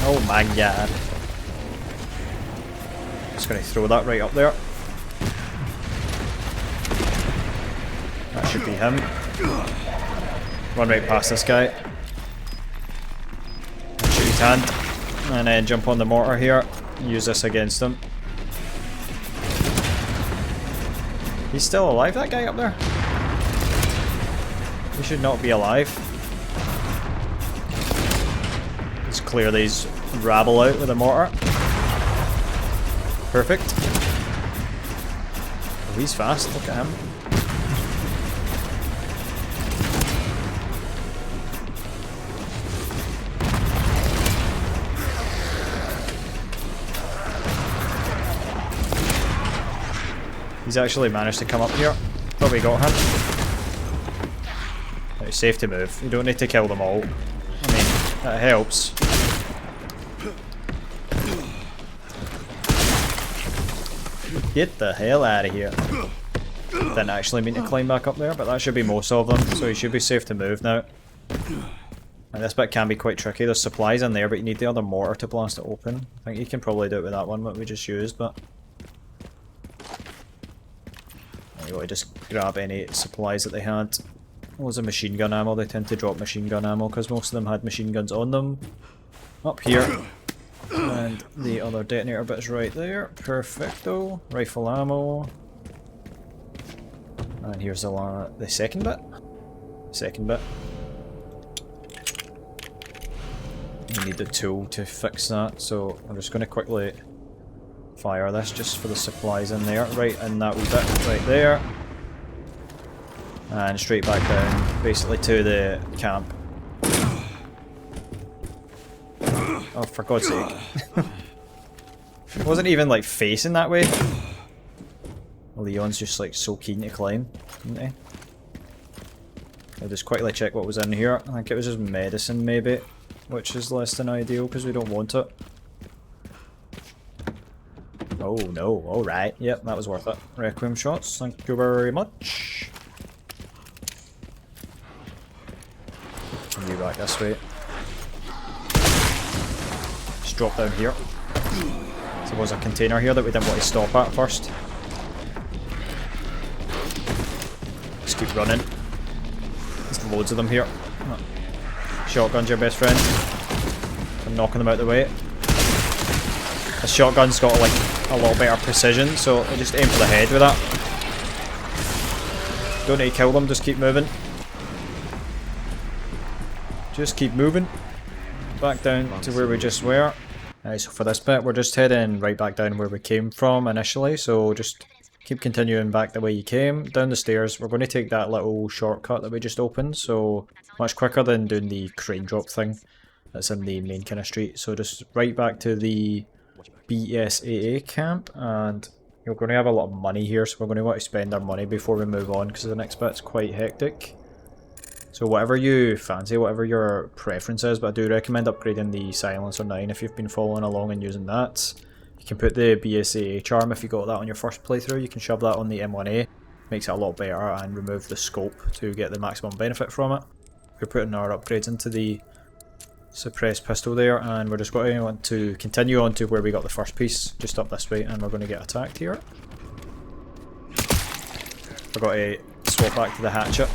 Oh my god. Just going to throw that right up there. That should be him. Run right past this guy. right hand. And then jump on the mortar here. Use this against him. He's still alive, that guy up there? He should not be alive. Let's clear these rabble out with a mortar. Perfect. Oh, he's fast, look at him. He's actually managed to come up here. Probably got him. It's safe to move. You don't need to kill them all. I mean, that helps. Get the hell out of here. Didn't actually mean to climb back up there, but that should be most of them, so you should be safe to move now. And this bit can be quite tricky. There's supplies in there, but you need the other mortar to blast it open. I think you can probably do it with that one that we just used, but... You gotta just grab any supplies that they had. Loads of machine gun ammo. They tend to drop machine gun ammo because most of them had machine guns on them. Up here. And the other detonator bit's right there. Perfecto. Rifle ammo. And here's the second bit. Second bit. We need the tool to fix that, so I'm just going to quickly fire this just for the supplies in there. Right in that wee bit right there. And straight back down, basically to the camp. Oh, for God's sake. It wasn't even like facing that way. Leon's just like so keen to climb, isn't he? I'll just quickly check what was in here. I think it was just medicine maybe, which is less than ideal because we don't want it. Oh no, alright. Yep, that was worth it. Requiem shots, thank you very much. You back this way. Just drop down here. So there was a container here that we didn't want to stop at first. Just keep running. There's loads of them here. Shotgun's your best friend. I'm knocking them out of the way. The shotgun's got like a little better precision, so I just aim for the head with that. Don't need to kill them, just keep moving. Just keep moving. Back down to where we just were. Alright, so for this bit we're just heading right back down where we came from initially, so just keep continuing back the way you came. Down the stairs, we're going to take that little shortcut that we just opened, so much quicker than doing the crane drop thing that's in the main kind of street. So just right back to the BSAA camp, and you're going to have a lot of money here, so we're going to want to spend our money before we move on because the next bit's quite hectic. So whatever you fancy, whatever your preference is, but I do recommend upgrading the Silencer 9 if you've been following along and using that. You can put the BSAA charm if you got that on your first playthrough, you can shove that on the M1A, makes it a lot better, and remove the scope to get the maximum benefit from it. We're putting our upgrades into the suppressed pistol there, and we're just going to want to continue on to where we got the first piece, just up this way, and we're going to get attacked here. We've got to swap back to the hatchet.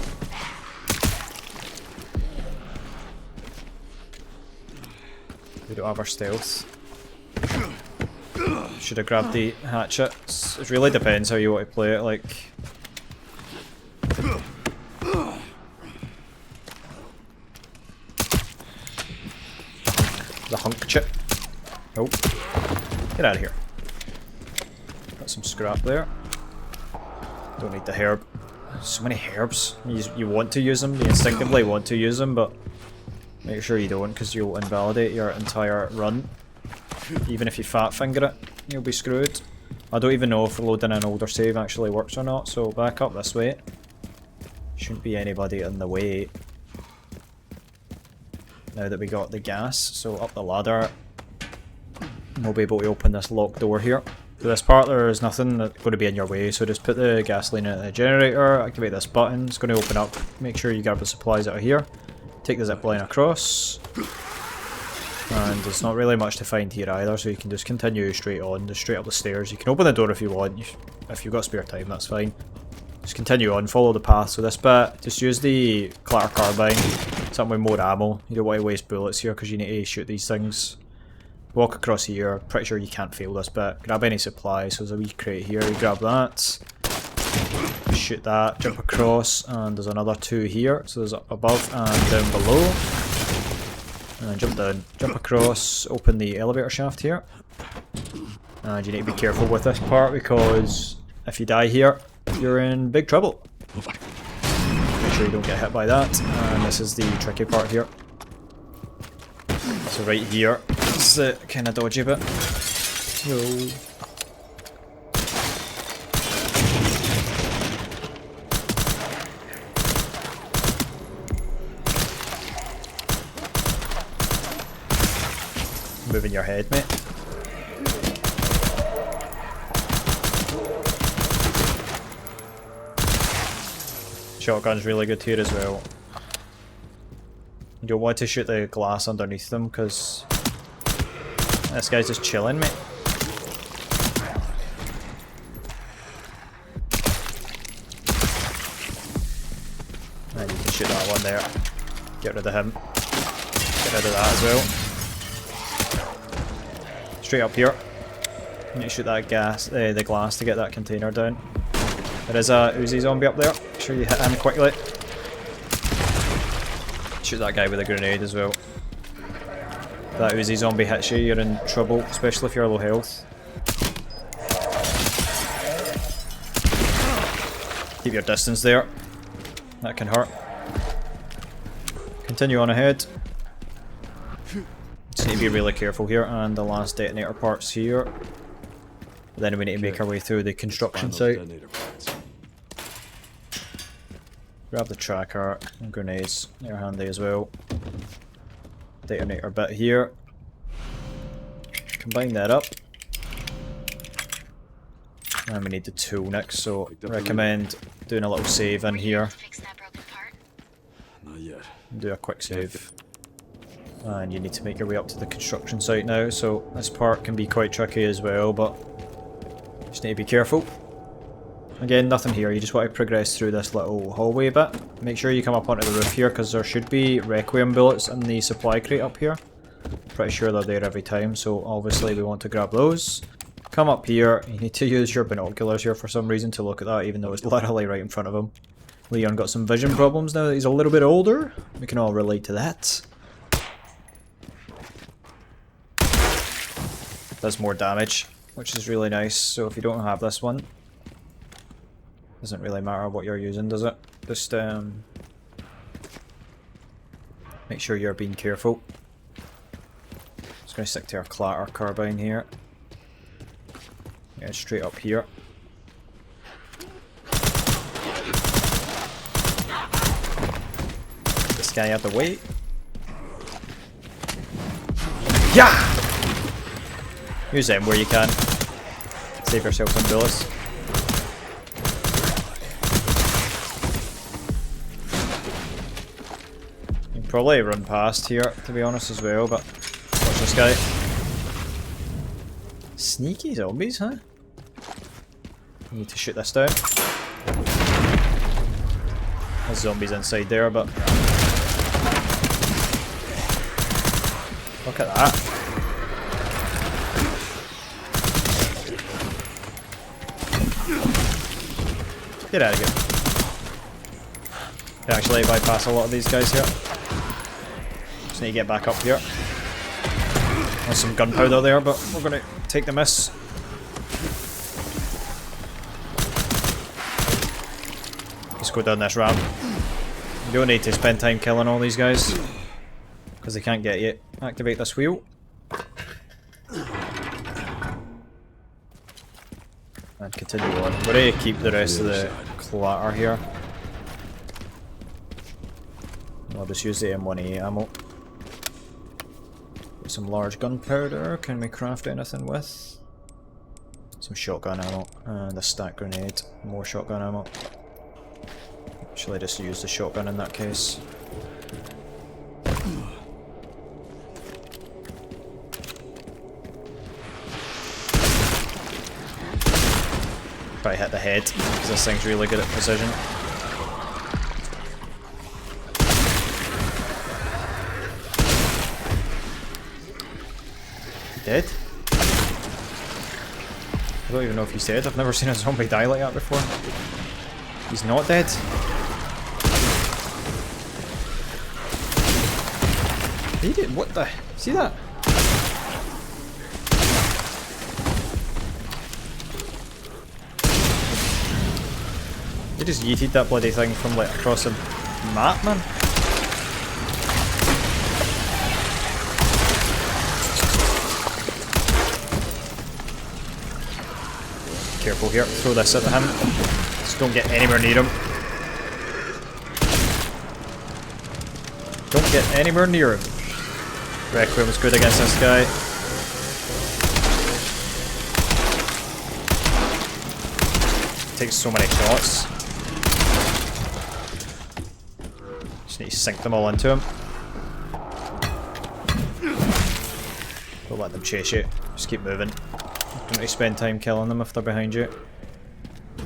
We don't have our stealth. Should have grabbed the hatchet. It really depends how you want to play it, like... The hunk chip. Nope. Get out of here. Got some scrap there. Don't need the herb. So many herbs. You want to use them, you instinctively want to use them, but make sure you don't because you'll invalidate your entire run. Even if you fat finger it, you'll be screwed. I don't even know if loading an older save actually works or not, so back up this way. Shouldn't be anybody in the way. Now that we got the gas, so up the ladder. We'll be able to open this locked door here. For this part there's nothing that's going to be in your way, so just put the gasoline in the generator, activate this button, it's going to open up. Make sure you grab the supplies out of here. Take the zip line across. And there's not really much to find here either, so you can just continue straight on, just straight up the stairs. You can open the door if you want, if you've got spare time, that's fine. Just continue on, follow the path. So this bit, just use the clatter carbine, something with more ammo. You don't want to waste bullets here because you need to shoot these things. Walk across here, pretty sure you can't fail this bit. Grab any supplies, so there's a wee crate here, you grab that. Shoot that, jump across, and there's another 2 here. So there's up above and down below. And jump down, jump across, open the elevator shaft here. And you need to be careful with this part because if you die here, you're in big trouble. Make sure you don't get hit by that. And this is the tricky part here. So right here, it's the kind of dodgy bit. Yo. Moving your head, mate. Shotgun's really good here as well. You don't want to shoot the glass underneath them because this guy's just chilling, mate. And you can shoot that one there. Get rid of him. Get rid of that as well. Straight up here. You need to shoot that the glass to get that container down. There is a Uzi zombie up there. Make sure you hit him quickly. Shoot that guy with a grenade as well. If that Uzi zombie hits you, you're in trouble, especially if you're low health. Keep your distance there. That can hurt. Continue on ahead. Just need to be really careful here, and the last detonator part's here. Then we need to make our way through the construction site. Grab the tracker and grenades, they're handy as well. Detonator bit here. Combine that up. And we need the tool next, so recommend doing a little save in here. Fix that broken part. Not yet. Do a quick save. And you need to make your way up to the construction site now, so this part can be quite tricky as well, but just need to be careful. Again, nothing here, you just want to progress through this little hallway a bit. Make sure you come up onto the roof here because there should be Requiem bullets in the supply crate up here. Pretty sure they're there every time, so obviously we want to grab those. Come up here, you need to use your binoculars here for some reason to look at that, even though it's literally right in front of him. Leon got some vision problems now that he's a little bit older. We can all relate to that. Does more damage, which is really nice, so if you don't have this one, doesn't really matter what you're using, does it? Just make sure you're being careful. Just gonna stick to our clatter carbine here. Yeah, straight up here. This guy out the way. Yeah! Use them where you can. Save yourself some bullets. You can probably run past here, to be honest, as well, but watch this guy. Sneaky zombies, huh? You need to shoot this down. There's zombies inside there, but look at that. Get out of here. Can actually bypass a lot of these guys here. Just need to get back up here. There's some gunpowder there, but we're going to take the miss. Just go down this ramp. You don't need to spend time killing all these guys, because they can't get you. Activate this wheel. And continue on. We're going to keep the rest of the clatter here. I'll just use the M1A ammo. Got some large gunpowder. Can we craft anything with? Some shotgun ammo. And a stack grenade. More shotgun ammo. Actually, just use the shotgun in that case. Probably hit the head, because this thing's really good at precision. Dead? I don't even know if he's dead. I've never seen a zombie die like that before. He's not dead. He did. What the? See that? He just yeeted that bloody thing from like across the map, man. Careful here, throw this at him. Just don't get anywhere near him. Don't get anywhere near him. Requiem was good against this guy. Takes so many shots. Just need to sink them all into him. Don't let them chase you. Just keep moving. Don't need to spend time killing them if they're behind you.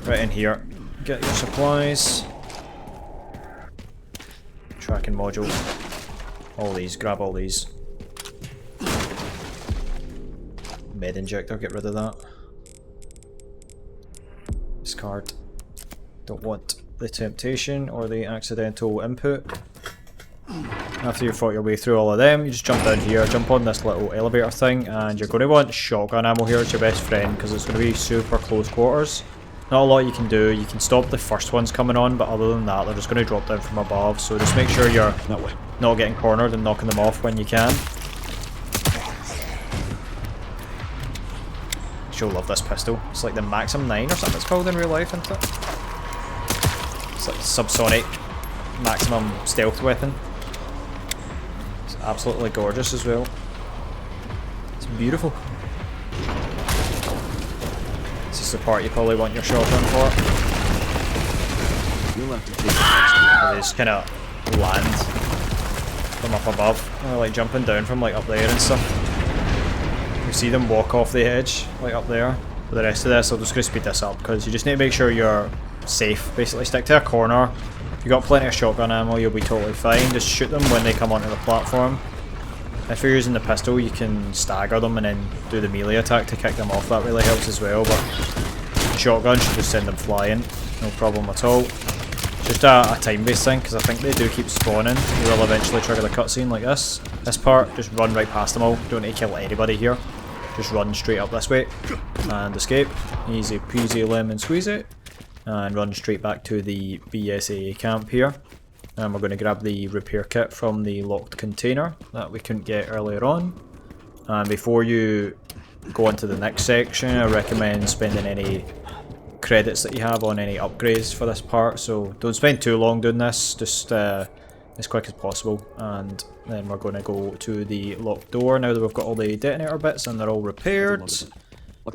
Right in here. Get your supplies. Tracking module. All these. Grab all these. Med injector. Get rid of that. Discard. Don't want the temptation or the accidental input. After you've fought your way through all of them, you just jump down here, jump on this little elevator thing, and you're going to want shotgun ammo here as your best friend because it's going to be super close quarters. Not a lot you can do. You can stop the first ones coming on, but other than that, they're just going to drop down from above. So just make sure you're not getting cornered and knocking them off when you can. You'll love this pistol. It's like the Maxim 9 or something it's called in real life, isn't it? It's like subsonic maximum stealth weapon. It's absolutely gorgeous as well. It's beautiful. This is the part you probably want your shotgun for. You'll have to take it. They just kind of land from up above. They're like jumping down from like up there and stuff. You see them walk off the edge, like up there. For the rest of this, I'm just going to speed this up because you just need to make sure you're safe. Basically, stick to a corner. If you've got plenty of shotgun ammo, you'll be totally fine. Just shoot them when they come onto the platform. If you're using the pistol, you can stagger them and then do the melee attack to kick them off. That really helps as well. But shotgun should just send them flying, no problem at all. Just a time-based thing because I think they do keep spawning. You will eventually trigger the cutscene like this. This part, just run right past them all. Don't need to kill anybody here. Just run straight up this way and escape. Easy peasy lemon squeeze it. And run straight back to the BSAA camp here. And we're going to grab the repair kit from the locked container that we couldn't get earlier on. And before you go on to the next section, I recommend spending any credits that you have on any upgrades for this part. So don't spend too long doing this, just as quick as possible. And then we're going to go to the locked door now that we've got all the detonator bits and they're all repaired.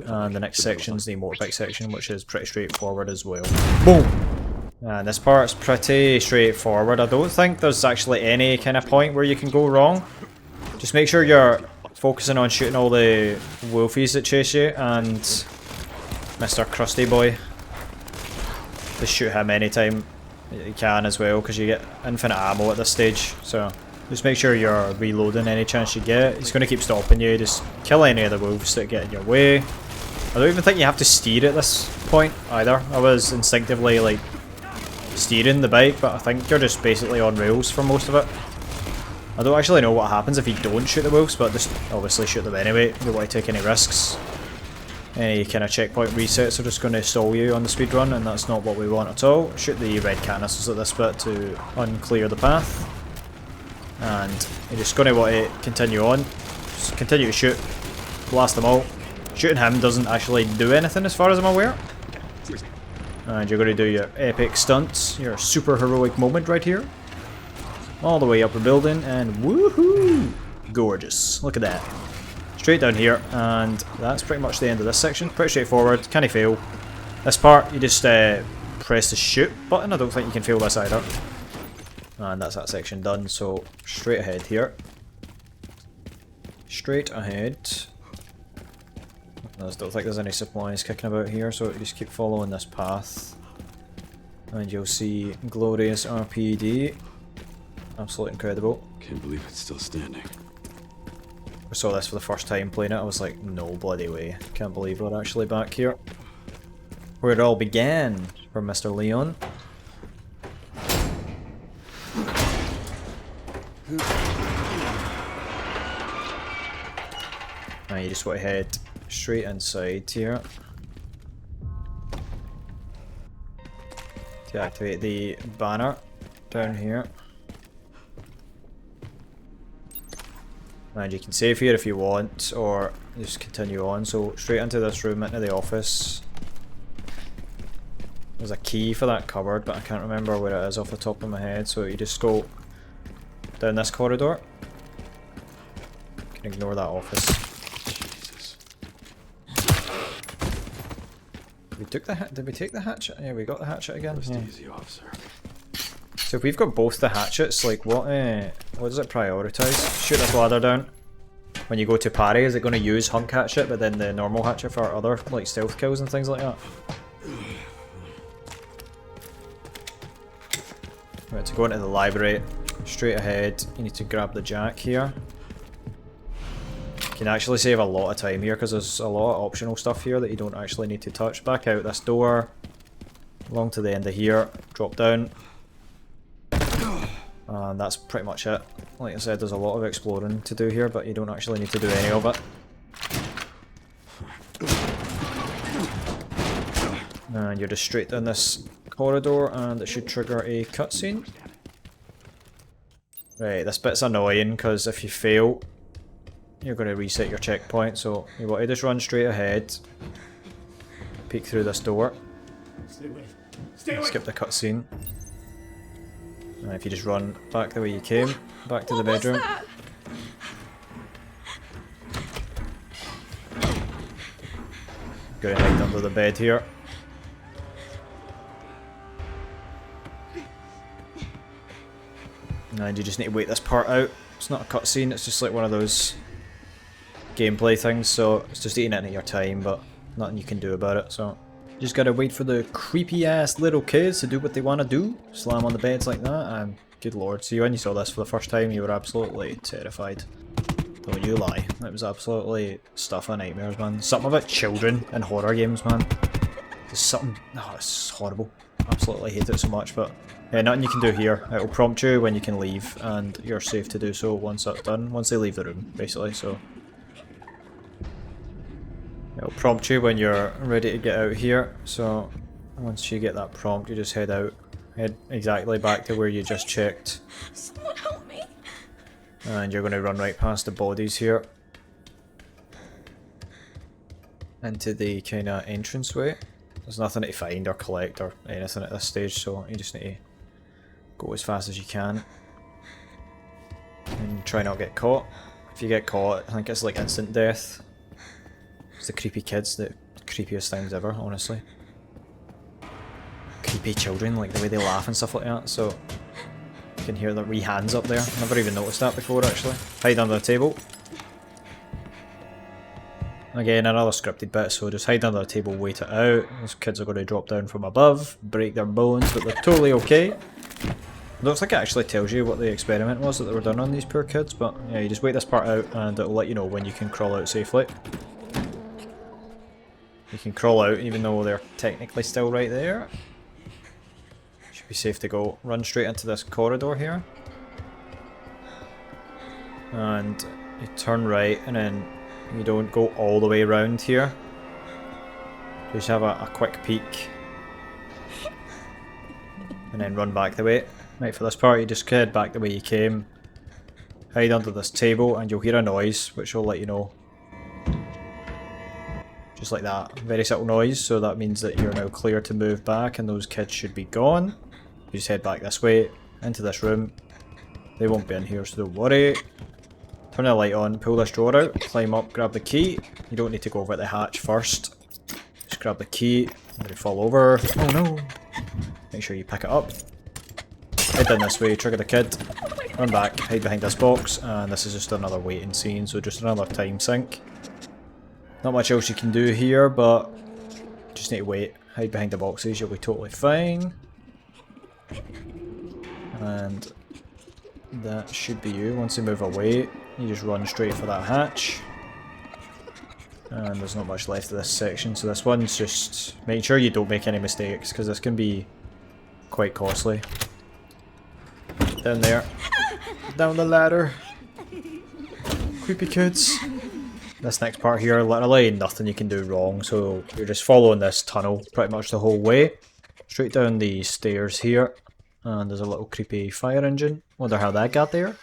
And the next section's the motorbike section, which is pretty straightforward as well. Boom! And this part's pretty straightforward. I don't think there's actually any kind of point where you can go wrong. Just make sure you're focusing on shooting all the wolfies that chase you and Mr. Krusty Boy. Just shoot him anytime you can as well because you get infinite ammo at this stage. So just make sure you're reloading any chance you get. It's going to keep stopping you. Just kill any of the wolves that get in your way. I don't even think you have to steer at this point either. I was instinctively like steering the bike, but I think you're just basically on rails for most of it. I don't actually know what happens if you don't shoot the wolves, but just obviously shoot them anyway. You don't want to take any risks. Any kind of checkpoint resets are just going to stall you on the speedrun, and that's not what we want at all. Shoot the red canisters at this bit to unclear the path. And you're just going to want to continue on. Just continue to shoot. Blast them all. Shooting him doesn't actually do anything as far as I'm aware. And you're going to do your epic stunts, your super heroic moment right here. All the way up the building, and woohoo! Gorgeous. Look at that. Straight down here, and that's pretty much the end of this section. Pretty straightforward, can't fail. This part, you just press the shoot button. I don't think you can fail this either. And that's that section done, so straight ahead here. Straight ahead. I just don't think there's any supplies kicking about here, so you just keep following this path. And you'll see glorious RPD. Absolutely incredible. Can't believe it's still standing. I saw this for the first time playing it, I was like, no bloody way. Can't believe we're actually back here. Where it all began for Mr. Leon. Now you just want to head straight inside here to activate the banner down here. And you can save here if you want, or just continue on. So straight into this room, into the office. There's a key for that cupboard, but I can't remember where it is off the top of my head, so you just go down this corridor. You can ignore that office. Jesus. Did we take the hatchet? Yeah, we got the hatchet again. Rest Yeah. easy, officer. So if we've got both the hatchets, like what does it prioritise? Shoot this ladder down. When you go to parry, is it going to use hunk hatchet, but then the normal hatchet for other like stealth kills and things like that? Right, to go into the library, straight ahead, you need to grab the jack here. You can actually save a lot of time here because there's a lot of optional stuff here that you don't actually need to touch. Back out this door, along to the end of here, drop down. And that's pretty much it. Like I said, there's a lot of exploring to do here, but you don't actually need to do any of it. And you're just straight down this corridor, and it should trigger a cutscene. Right, this bit's annoying because if you fail, you're going to reset your checkpoint. So you want to just run straight ahead, peek through this door, skip the cutscene. And if you just run back the way you came, back to the bedroom. Go and hide under the bed here. And you just need to wait this part out. It's not a cutscene, it's just like one of those gameplay things, so it's just eating into your time, but nothing you can do about it, so. You just gotta wait for the creepy ass little kids to do what they want to do. Slam on the beds like that, and good lord. See, when you saw this for the first time, you were absolutely terrified. Don't you lie. It was absolutely stuff of nightmares, man. Something about children in horror games, man. There's something, oh, it's horrible. Absolutely hate it so much, but yeah, nothing you can do here. It'll prompt you when you can leave, and you're safe to do so once that's done. Once they leave the room, basically, so. It'll prompt you when you're ready to get out here, so once you get that prompt, you just head out. Head exactly back to where you just checked. Someone help me. And you're going to run right past the bodies here. Into the kind of entranceway. There's nothing to find or collect or anything at this stage, so you just need to go as fast as you can. And try not to get caught. If you get caught, I think it's like instant death. It's the creepy kids, the creepiest things ever, honestly. Creepy children, like the way they laugh and stuff like that, so you can hear the wee hands up there. Never even noticed that before, actually. Hide under the table. Again, another scripted bit, so just hide under the table, wait it out. Those kids are going to drop down from above, break their bones, but they're totally okay. It looks like it actually tells you what the experiment was that they were done on these poor kids, but yeah, you just wait this part out and it'll let you know when you can crawl out safely. You can crawl out even though they're technically still right there. Should be safe to go. Run straight into this corridor here. And you turn right and then you don't go all the way around here. Just have a quick peek. And then run back the way. Right, for this part you just head back the way you came. Hide under this table and you'll hear a noise which will let you know. Just like that. Very subtle noise, so that means that you're now clear to move back and those kids should be gone. You just head back this way, into this room. They won't be in here, so don't worry. Turn the light on, pull this drawer out, climb up, grab the key. You don't need to go over the hatch first. Just grab the key, let it fall over. Oh no! Make sure you pick it up. Head down this way, trigger the kid. Run back, hide behind this box, and this is just another waiting scene, so just another time sink. Not much else you can do here, but just need to wait. Hide behind the boxes, you'll be totally fine. And that should be you. Once they move away, you just run straight for that hatch. And there's not much left of this section, so this one's just making sure you don't make any mistakes, because this can be quite costly. Down there. Down the ladder. Creepy kids. This next part here, literally nothing you can do wrong, so you're just following this tunnel pretty much the whole way. Straight down the stairs here, and there's a little creepy fire engine. Wonder how that got there.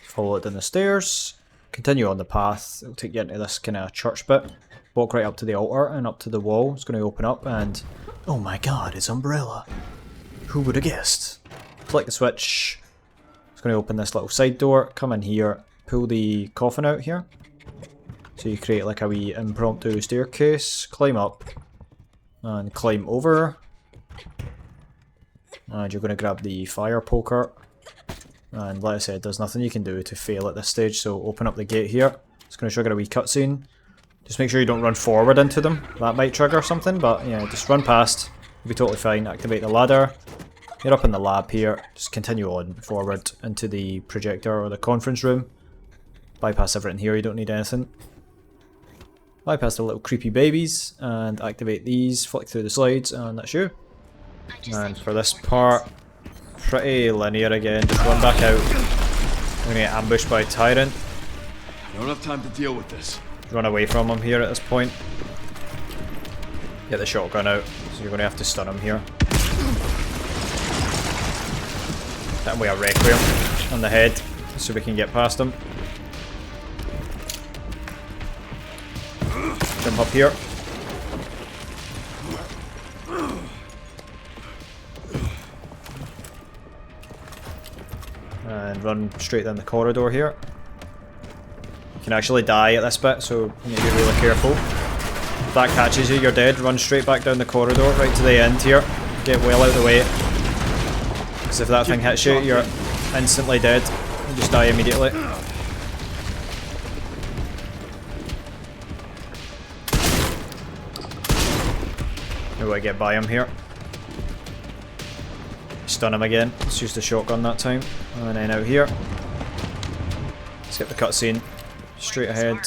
Follow it down the stairs, continue on the path, it'll take you into this kind of church bit. Walk right up to the altar and up to the wall, it's going to open up and... oh my god, it's Umbrella. Who would have guessed? Flick the switch, it's going to open this little side door, come in here, pull the coffin out here. So you create like a wee impromptu staircase, climb up, and climb over. And you're going to grab the fire poker. And like I said, there's nothing you can do to fail at this stage, so open up the gate here. It's going to trigger a wee cutscene. Just make sure you don't run forward into them. That might trigger something, but yeah, just run past. You'll be totally fine. Activate the ladder. You're up in the lab here. Just continue on forward into the projector or the conference room. Bypass everything here, you don't need anything. Bypass the little creepy babies and activate these, flick through the slides, and that's you. And for this part, pretty linear again, just run back out. We're gonna get ambushed by Tyrant. I don't have time to deal with this. Run away from him here at this point. Get the shotgun out, so you're gonna have to stun him here. Hit him with a Requiem on the head, so we can get past him. Jump up here. And run straight down the corridor here. You can actually die at this bit, so you need to be really careful. If that catches you, you're dead. Run straight back down the corridor, right to the end here. Get well out of the way. Because if that thing hits you, you're instantly dead. You just die immediately. How do I get by him here? Stun him again. Let's use the shotgun that time. And then out here. Skip the cutscene. Straight ahead.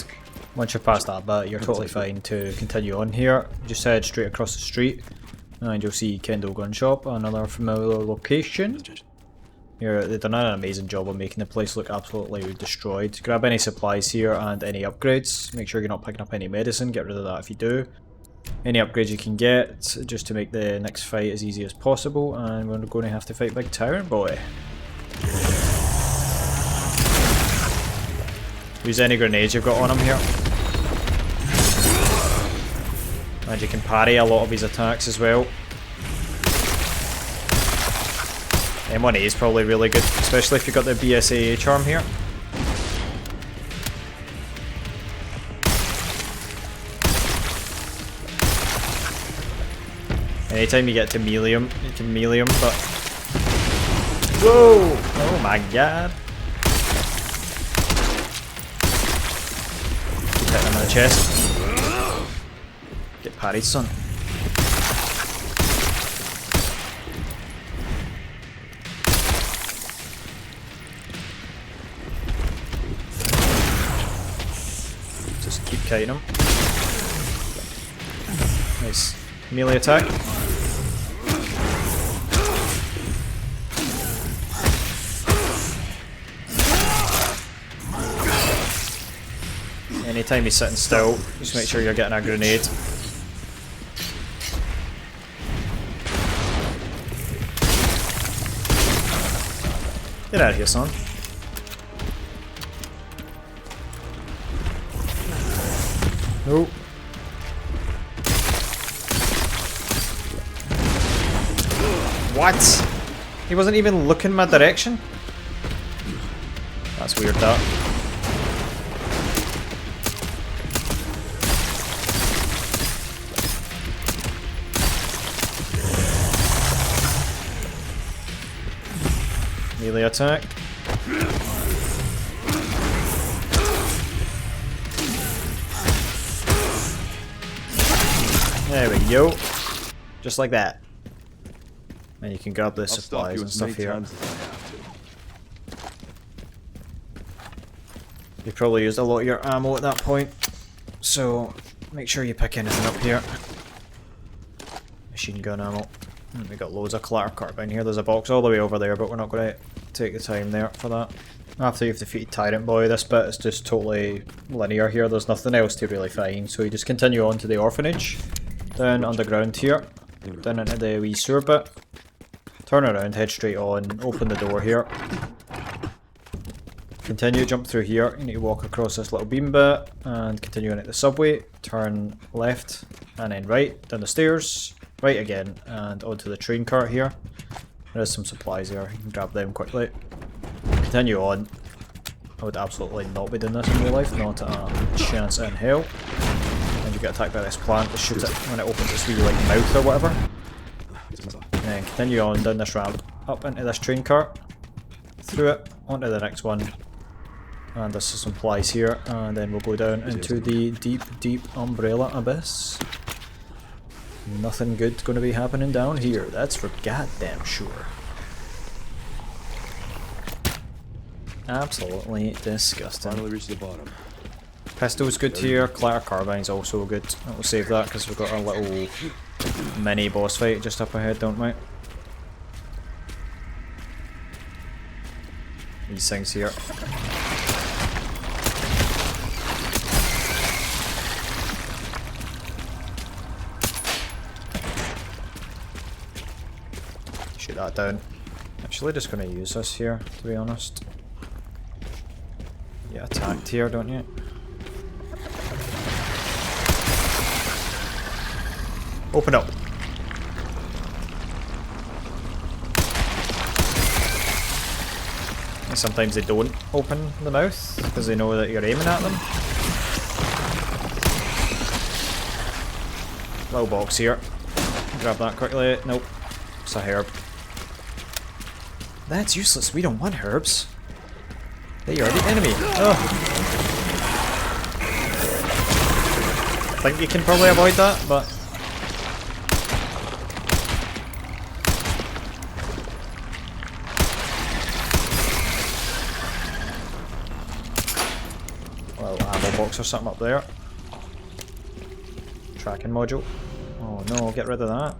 Once you're past that bit, you're totally fine to continue on here. Just head straight across the street. And you'll see Kendall Gun Shop, another familiar location. Here, they've done an amazing job of making the place look absolutely destroyed. Grab any supplies here and any upgrades. Make sure you're not picking up any medicine, get rid of that if you do. Any upgrades you can get, just to make the next fight as easy as possible, and we're going to have to fight Big Tyrant Boy. Use any grenades you've got on him here. And you can parry a lot of his attacks as well. M1A is probably really good, especially if you've got the BSAA charm here. Anytime you get to melee him, you can melee him, but... whoa! Oh my god. Hit him in the chest. Get parried, son. Just keep kiting him. Nice. Melee attack. Anytime he's sitting still, just make sure you're getting a grenade. Get out of here, son. Nope. What? He wasn't even looking my direction? That's weird, that. Melee attack. There we go. Just like that. And you can grab the I'll stop supplies you and as stuff many here. times as I have to. You probably used a lot of your ammo at that point, so make sure you pick anything up here. Machine gun ammo. We got loads of clatter carbine here. There's a box all the way over there, but we're not going to take the time there for that. After you've defeated Tyrant Boy, this bit is just totally linear here. There's nothing else to really find, so you just continue on to the orphanage. Down underground here. Down into the wee sewer bit. Turn around, head straight on, open the door here. Continue, jump through here. You need to walk across this little beam bit and continue on at the subway. Turn left and then right, down the stairs, right again, and onto the train cart here. There is some supplies here, you can grab them quickly. Continue on. I would absolutely not be doing this in real life, not a chance in hell. And you get attacked by this plant, just shoot it when it opens its wee like mouth or whatever. And then continue on down this ramp, up into this train cart, through it, onto the next one. And there's some supplies here, and then we'll go down into the deep, deep umbrella abyss. Nothing good going to be happening down here, that's for goddamn sure. Absolutely disgusting. Finally reached the bottom. Pistol's good here, clatter carbine's also good. We'll save that because we've got a little mini boss fight just up ahead, don't we? These things here. Shoot that down. Actually just gonna use this here, to be honest. You get attacked here, don't you? Open up. And sometimes they don't open the mouth because they know that you're aiming at them. Little box here. Grab that quickly. Nope. It's a herb. That's useless. We don't want herbs. They are the enemy. Oh. I think you can probably avoid that, but little ammo box or something up there. Tracking module. Oh no, get rid of that.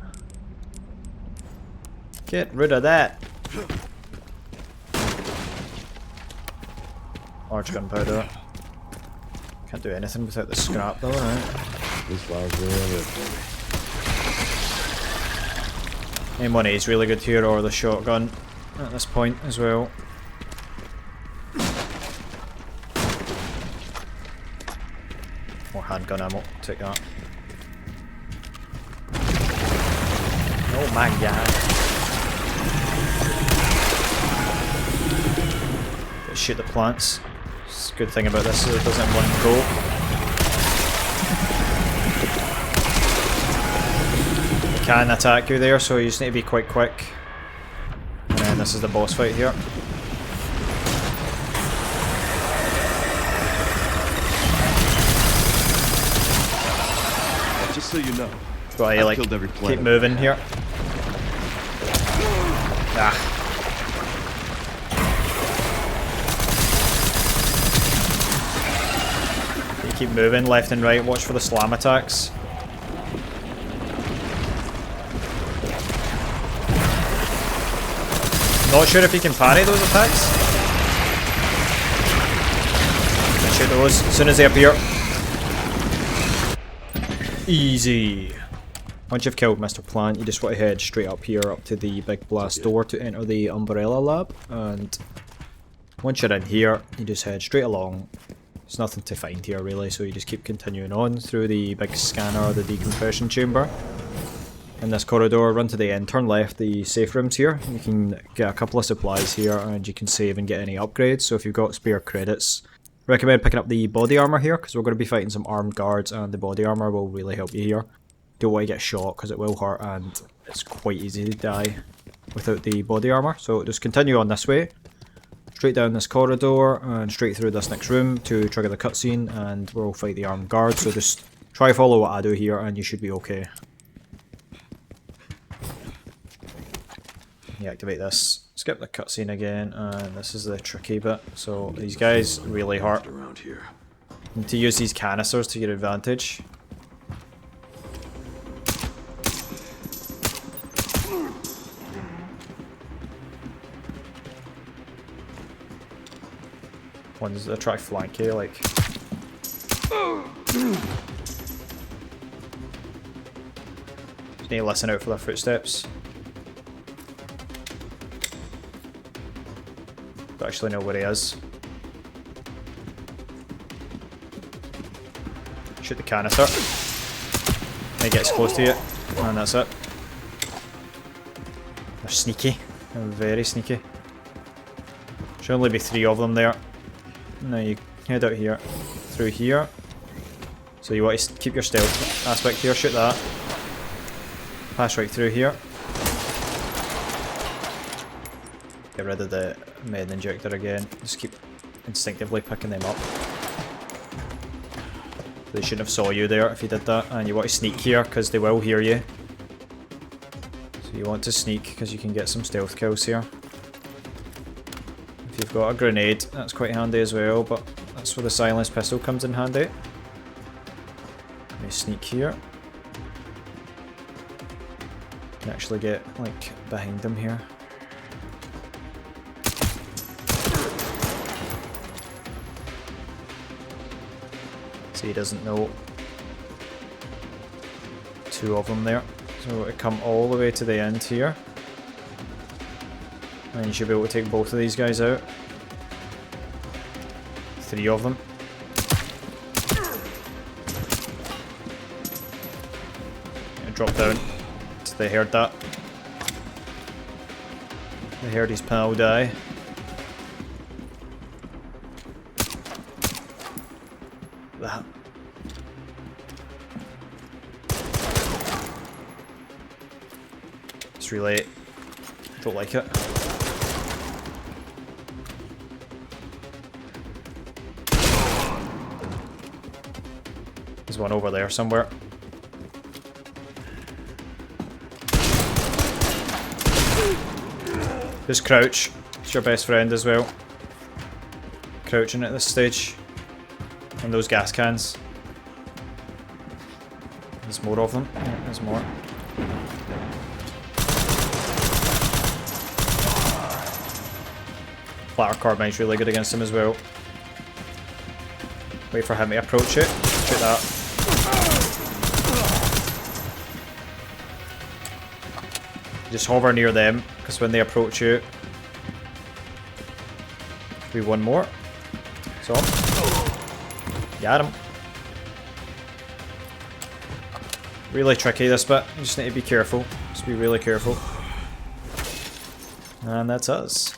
Get rid of that. Large gunpowder. Can't do anything without the scrap though, right? This file's really good. M1A is really good here, or the shotgun at this point as well. More handgun ammo, take that. Oh my god. Shoot the plants. It's a good thing about this is it doesn't one go. They can attack you there, so you just need to be quite quick. And then this is the boss fight here. Just so you know, Got to like killed every keep planet. moving here. Ah. Keep moving left and right, watch for the slam attacks. Not sure if you can parry those attacks. And shoot those as soon as they appear. Easy. Once you've killed Mr. Plant, you just want to head straight up here, up to the big blast door to enter the Umbrella Lab. And once you're in here, you just head straight along. There's nothing to find here really, so you just keep continuing on through the big scanner, the decompression chamber. In this corridor, run to the end, turn left, the safe rooms here. You can get a couple of supplies here and you can save and get any upgrades. So if you've got spare credits, recommend picking up the body armor here because we're going to be fighting some armed guards and the body armor will really help you here. Don't want to get shot because it will hurt and it's quite easy to die without the body armor. So just continue on this way. Straight down this corridor and straight through this next room to trigger the cutscene and we'll fight the armed guards, so just Try follow what I do here and you should be okay. You activate this, skip the cutscene again, and this is the tricky bit. So these guys really hurt. Around here. You need to use these canisters to your advantage. Ones that try flank you, like. Just need to listen out for their footsteps. Don't actually know where he is. Shoot the canister. And he gets close to you, and that's it. They're sneaky. They're very sneaky. Should only be 3 of them there. Now you head out here, through here. So you want to keep your stealth aspect here, shoot that. Pass right through here. Get rid of the med injector again. Just keep instinctively picking them up. They shouldn't have saw you there if you did that. And you want to sneak here because they will hear you. So you want to sneak because you can get some stealth kills here. If you've got a grenade, that's quite handy as well, but that's where the silenced pistol comes in handy. You sneak here. You can actually get like behind them here. So he doesn't know. 2 of them there. So it come all the way to the end here. And you should be able to take both of these guys out. 3 of them. Drop down. So they heard that. They heard his pal die. That. It's really... don't like it. There's one over there somewhere. Just crouch. It's your best friend as well. Crouching at this stage. And those gas cans. There's more of them. Yeah, there's more. Flatter carbine's really good against him as well. Wait for him to approach it. Shoot that. Just hover near them, because when they approach you, be one more. So, got him. Really tricky this bit. You just need to be careful. Just be really careful. And that's us.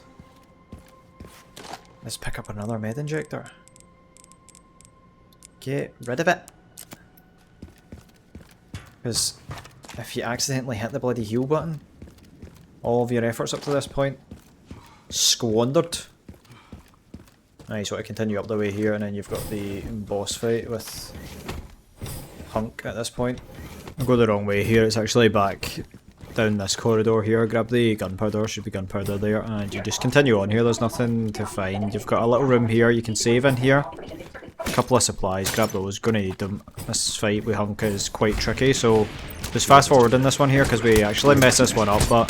Let's pick up another med injector. Get rid of it. Because if you accidentally hit the bloody heal button, all of your efforts up to this point squandered. Nice, so I continue up the way here, and then you've got the boss fight with Hunk at this point. I'll go the wrong way here, it's actually back down this corridor here. Grab the gunpowder, should be gunpowder there, and you just continue on here. There's nothing to find. You've got a little room here, you can save in here. A couple of supplies, grab those, gonna need them. This fight with Hunk is quite tricky, so just fast forward in this one here because we actually messed this one up, but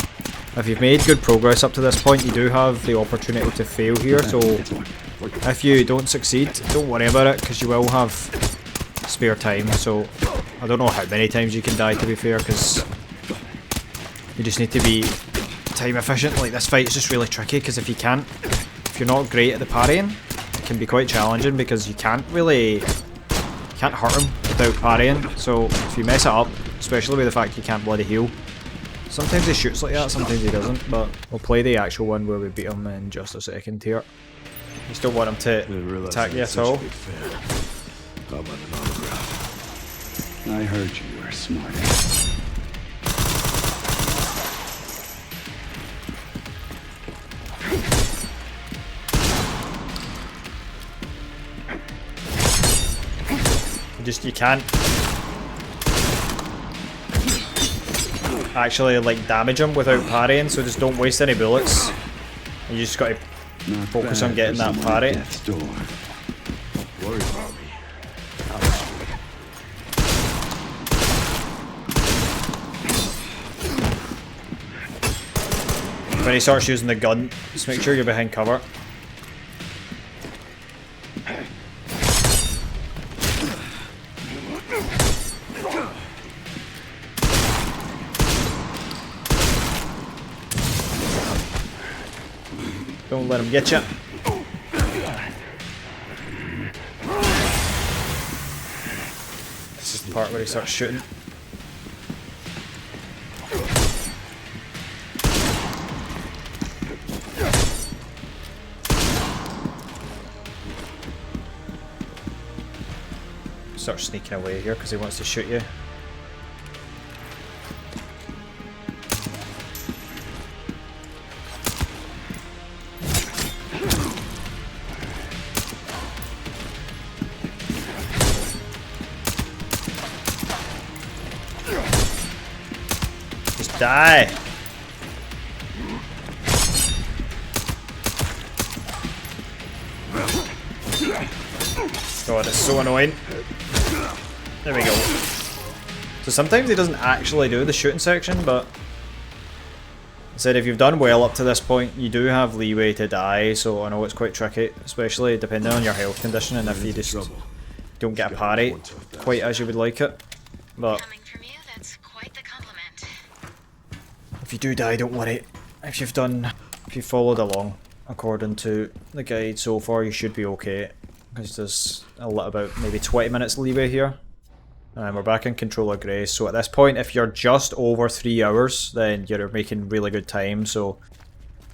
if you've made good progress up to this point, you do have the opportunity to fail here, so if you don't succeed, don't worry about it because you will have spare time. So I don't know how many times you can die, to be fair, because you just need to be time efficient. Like, this fight is just really tricky because if you're not great at the parrying, it can be quite challenging because you can't hurt him without parrying. So if you mess it up, especially with the fact you can't bloody heal, sometimes he shoots like that, sometimes he doesn't, but we'll play the actual one where we beat him in just a second here. Just don't want him to attack you at all. How about an autograph? I heard you were smart. You can't actually like damage him without parrying, so just don't waste any bullets. You just got to Not focus bad on getting for that someone parry. at death's door. Worry about me. When he starts using the gun, just make sure you're behind cover. Don't let him get you. This is the part where he starts shooting. Start sneaking away here because he wants to shoot you. Just die! God, it's so annoying. There we go. So sometimes he doesn't actually do the shooting section, but I said if you've done well up to this point, you do have leeway to die, so I know it's quite tricky, especially depending on your health condition and if you just don't get a parry quite as you would like it. But Coming from you, that's quite the compliment. if you do die, don't worry. If you've followed along according to the guide so far, you should be okay, because there's about maybe 20 minutes leeway here. And we're back in Controller Grace, so at this point, if you're just over 3 hours, then you're making really good time, so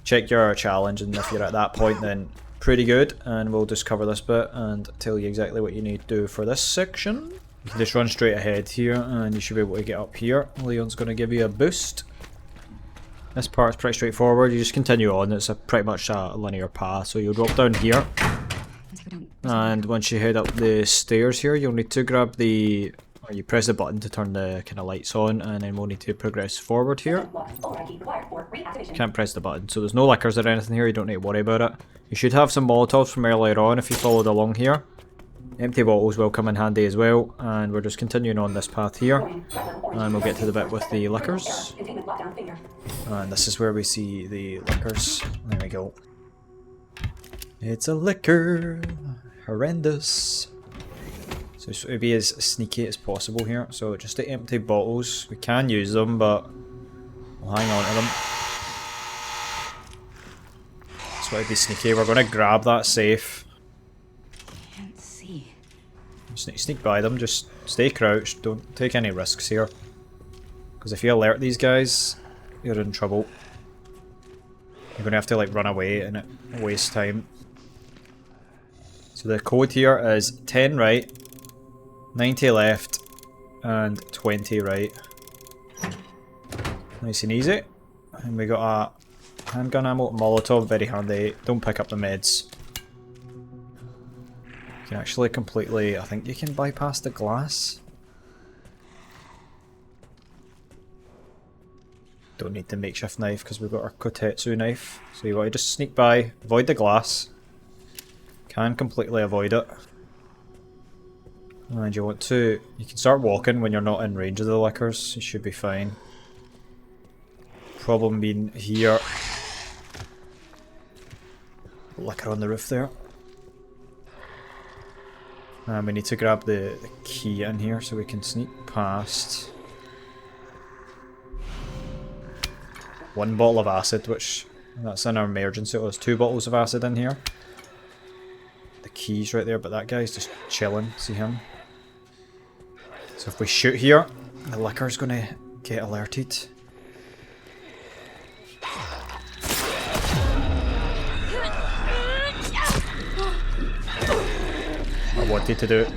check your challenge, and if you're at that point, then pretty good, and we'll just cover this bit and tell you exactly what you need to do for this section. You can just run straight ahead here, and you should be able to get up here. Leon's going to give you a boost. This part's pretty straightforward, you just continue on, it's pretty much a linear path, so you'll drop down here. And once you head up the stairs here, you'll need to grab the... or you press the button to turn the kind of lights on, and then we'll need to progress forward here. Can't press the button, so there's no lickers or anything here, you don't need to worry about it. You should have some Molotovs from earlier on if you followed along here. Empty bottles will come in handy as well, and we're just continuing on this path here. And we'll get to the bit with the lickers. And this is where we see the lickers. There we go. It's a liquor. Horrendous. So it's to be as sneaky as possible here. So just the empty bottles. We can use them, but we'll hang on to them. That's why to be sneaky. We're going to grab that safe. Can't see. Sneak by them. Just stay crouched. Don't take any risks here. Because if you alert these guys, you're in trouble. You're going to have to like run away and waste time. So the code here is 10 right, 90 left, and 20 right. Nice and easy. And we got a handgun ammo, Molotov, very handy. Don't pick up the meds. You can actually completely, I think you can bypass the glass. Don't need the makeshift knife because we've got our Kotetsu knife. So you want to just sneak by, avoid the glass. Can completely avoid it. And you can start walking when you're not in range of the lickers, you should be fine. Problem being here. Licker on the roof there. And we need to grab the key in here so we can sneak past. One bottle of acid, which that's in our emergency. There's 2 bottles of acid in here. The key's right there, but that guy's just chilling. See him? So if we shoot here, the licker's gonna get alerted. I wanted to do it.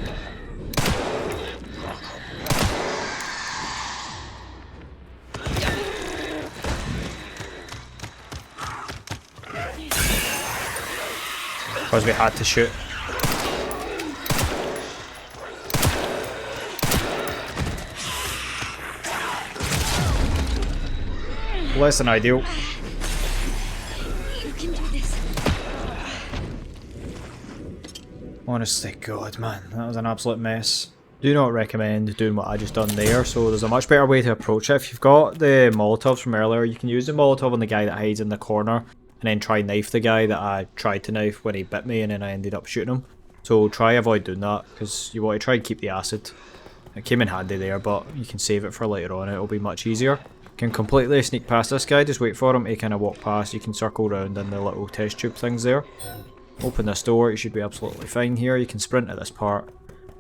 Because we had to shoot. Less than ideal. You can do this. Honestly, God, man, that was an absolute mess. Do not recommend doing what I just done there, so there's a much better way to approach it. If you've got the Molotovs from earlier, you can use the Molotov on the guy that hides in the corner, and then try knife the guy that I tried to knife when he bit me and then I ended up shooting him. So try avoid doing that, because you want to try and keep the acid. It came in handy there, but you can save it for later on, it'll be much easier. You can completely sneak past this guy, just wait for him to kind of walk past. You can circle around in the little test tube things there. Open this door, you should be absolutely fine here. You can sprint at this part.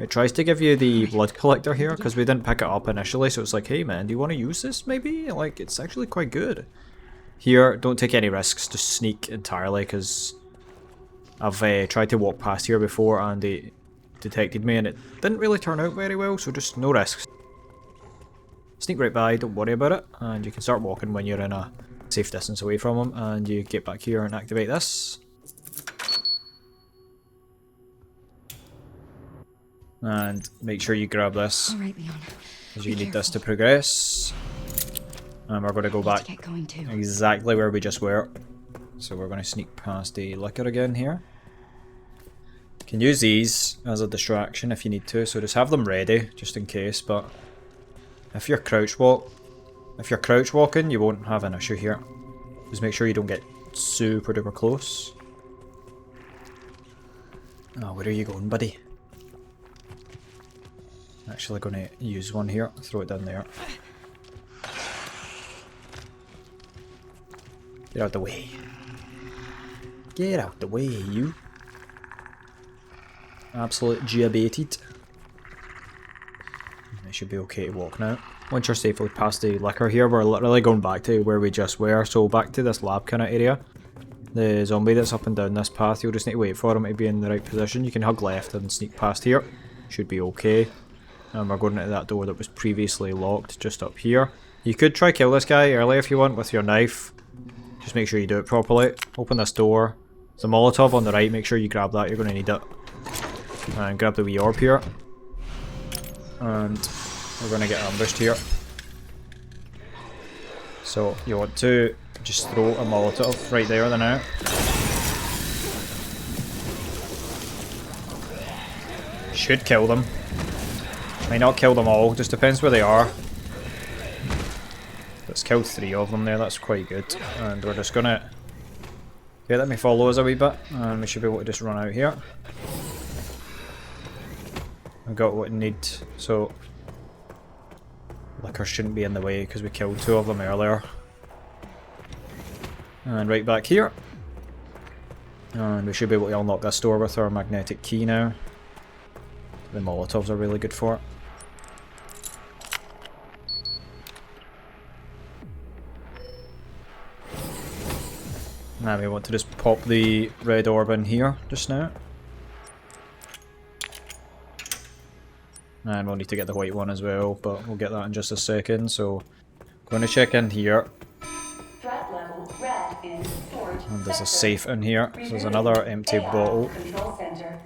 It tries to give you the blood collector here, because we didn't pick it up initially, so it's like, hey man, do you want to use this maybe? Like, it's actually quite good. Here, don't take any risks, just sneak entirely, because I've tried to walk past here before and they detected me and it didn't really turn out very well, so just no risks. Sneak right by, don't worry about it, and you can start walking when you're in a safe distance away from them, and you get back here and activate this. And make sure you grab this, Alright, Leon. because you need this to progress. And we're going to go back Get going too. exactly where we just were. So we're going to sneak past the liquor again here. You can use these as a distraction if you need to, so just have them ready, just in case, but if you're crouch walking, you won't have an issue here. Just make sure you don't get super duper close. Oh, where are you going, buddy? Actually going to use one here, throw it down there. Get out the way. Get out the way, you. Absolute giabated. It should be okay to walk now. Once you're safely past the liquor here, we're literally going back to where we just were. So back to this lab kind of area. The zombie that's up and down this path, you'll just need to wait for him to be in the right position. You can hug left and sneak past here. Should be okay. And we're going into that door that was previously locked, just up here. You could try kill this guy early if you want with your knife. Just make sure you do it properly. Open this door. There's a Molotov on the right, make sure you grab that, you're going to need it. And grab the wee orb here. And we're going to get ambushed here. So you want to just throw a Molotov right there then now. Should kill them. Might not kill them all, just depends where they are. Let's kill 3 of them there, that's quite good. And we're just gonna let me follow us a wee bit, and we should be able to just run out here. I've got what we need, so liquor shouldn't be in the way because we killed 2 of them earlier. And right back here. And we should be able to unlock this door with our magnetic key now. The Molotovs are really good for it. Now we want to just pop the red orb in here just now. And we'll need to get the white one as well, but we'll get that in just a second. So, going to check in here. Threat level red in storage. And there's a safe in here. So there's another empty bottle. Control center.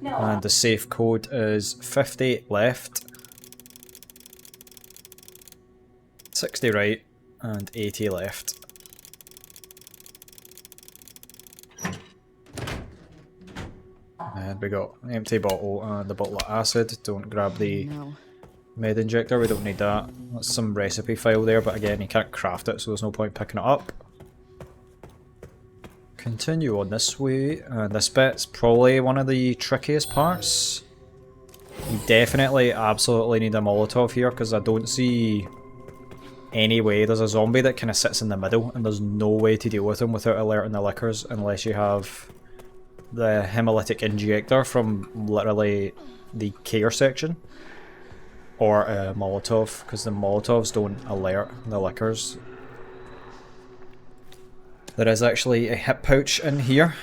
No. And the safe code is 50 left, 60 right, and 80 left. And we got an empty bottle and the bottle of acid. Don't grab the med injector, we don't need that. That's some recipe file there, but again, you can't craft it, so there's no point picking it up. Continue on this way, and this bit's probably one of the trickiest parts. You definitely absolutely need a Molotov here, because I don't see any way. There's a zombie that kind of sits in the middle, and there's no way to deal with him without alerting the lickers, unless you have the hemolytic injector from literally the care section, or a Molotov, because the Molotovs don't alert the lickers. There is actually a hip pouch in here,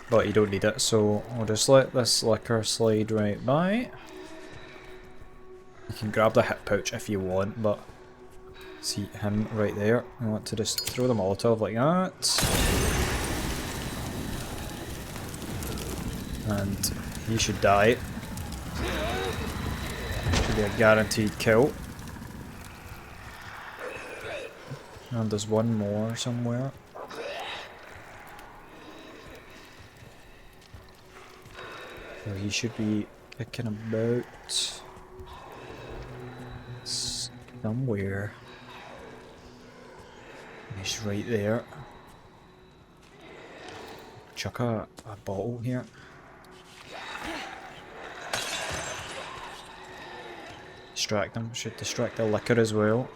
but you don't need it, so we'll just let this liquor slide right by. You can grab the hip pouch if you want, but see him right there. I want to just throw the Molotov like that. And he should die. Should be a guaranteed kill. And there's one more somewhere. So he should be kicking about somewhere. He's right there. Chuck a bottle here. Distract them. Should distract the liquor as well.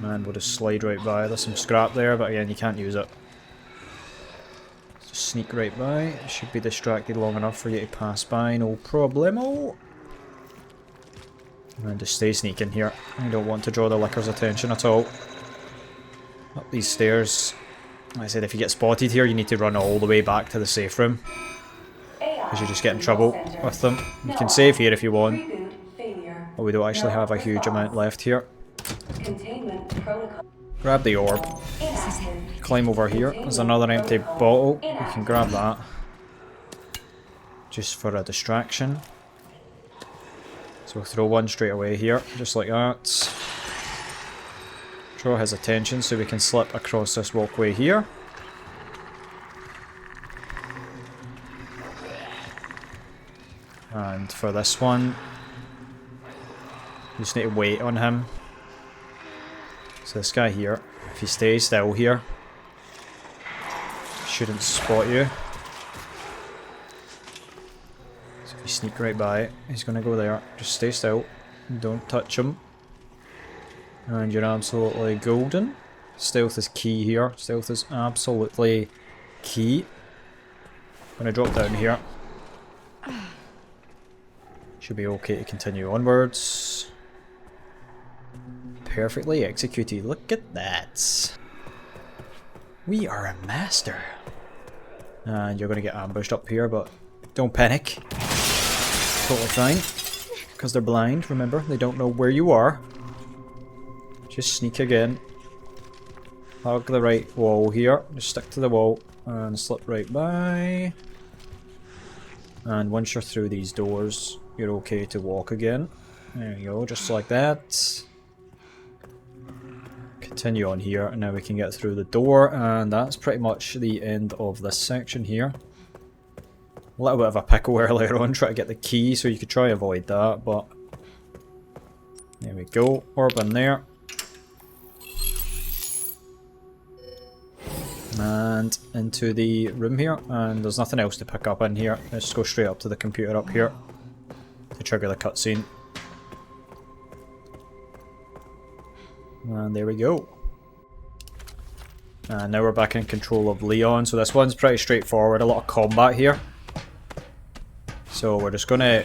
And we'll just slide right by. There's some scrap there, but again, you can't use it. Just sneak right by. Should be distracted long enough for you to pass by, no problemo. And just stay sneaking here. You don't want to draw the liquor's attention at all. Up these stairs. Like I said, if you get spotted here, you need to run all the way back to the safe room. Because you just get in trouble with them. You can save here if you want. But we don't actually have a huge amount left here. Grab the orb. Climb over here. There's another empty bottle. You can grab that. Just for a distraction. So we'll throw one straight away here. Just like that. Draw his attention so we can slip across this walkway here. And for this one, you just need to wait on him. So this guy here, if he stays still here, shouldn't spot you. So if you sneak right by it, he's going to go there. Just stay still. Don't touch him. And you're absolutely golden. Stealth is key here. Stealth is absolutely key. I'm going to drop down here. Should be okay to continue onwards. Perfectly executed. Look at that. We are a master. And you're going to get ambushed up here, but don't panic. Totally fine. Because they're blind, remember? They don't know where you are. Just sneak again. Hug the right wall here. Just stick to the wall and slip right by. And once you're through these doors, you're okay to walk again. There you go, just like that. Continue on here, and now we can get through the door, and that's pretty much the end of this section here. A little bit of a pickle earlier on, try to get the key, so you could try avoid that, but there we go, orb in there. And into the room here, and there's nothing else to pick up in here. Let's just go straight up to the computer up here to trigger the cutscene. And there we go. And now we're back in control of Leon. So this one's pretty straightforward, a lot of combat here. So we're just gonna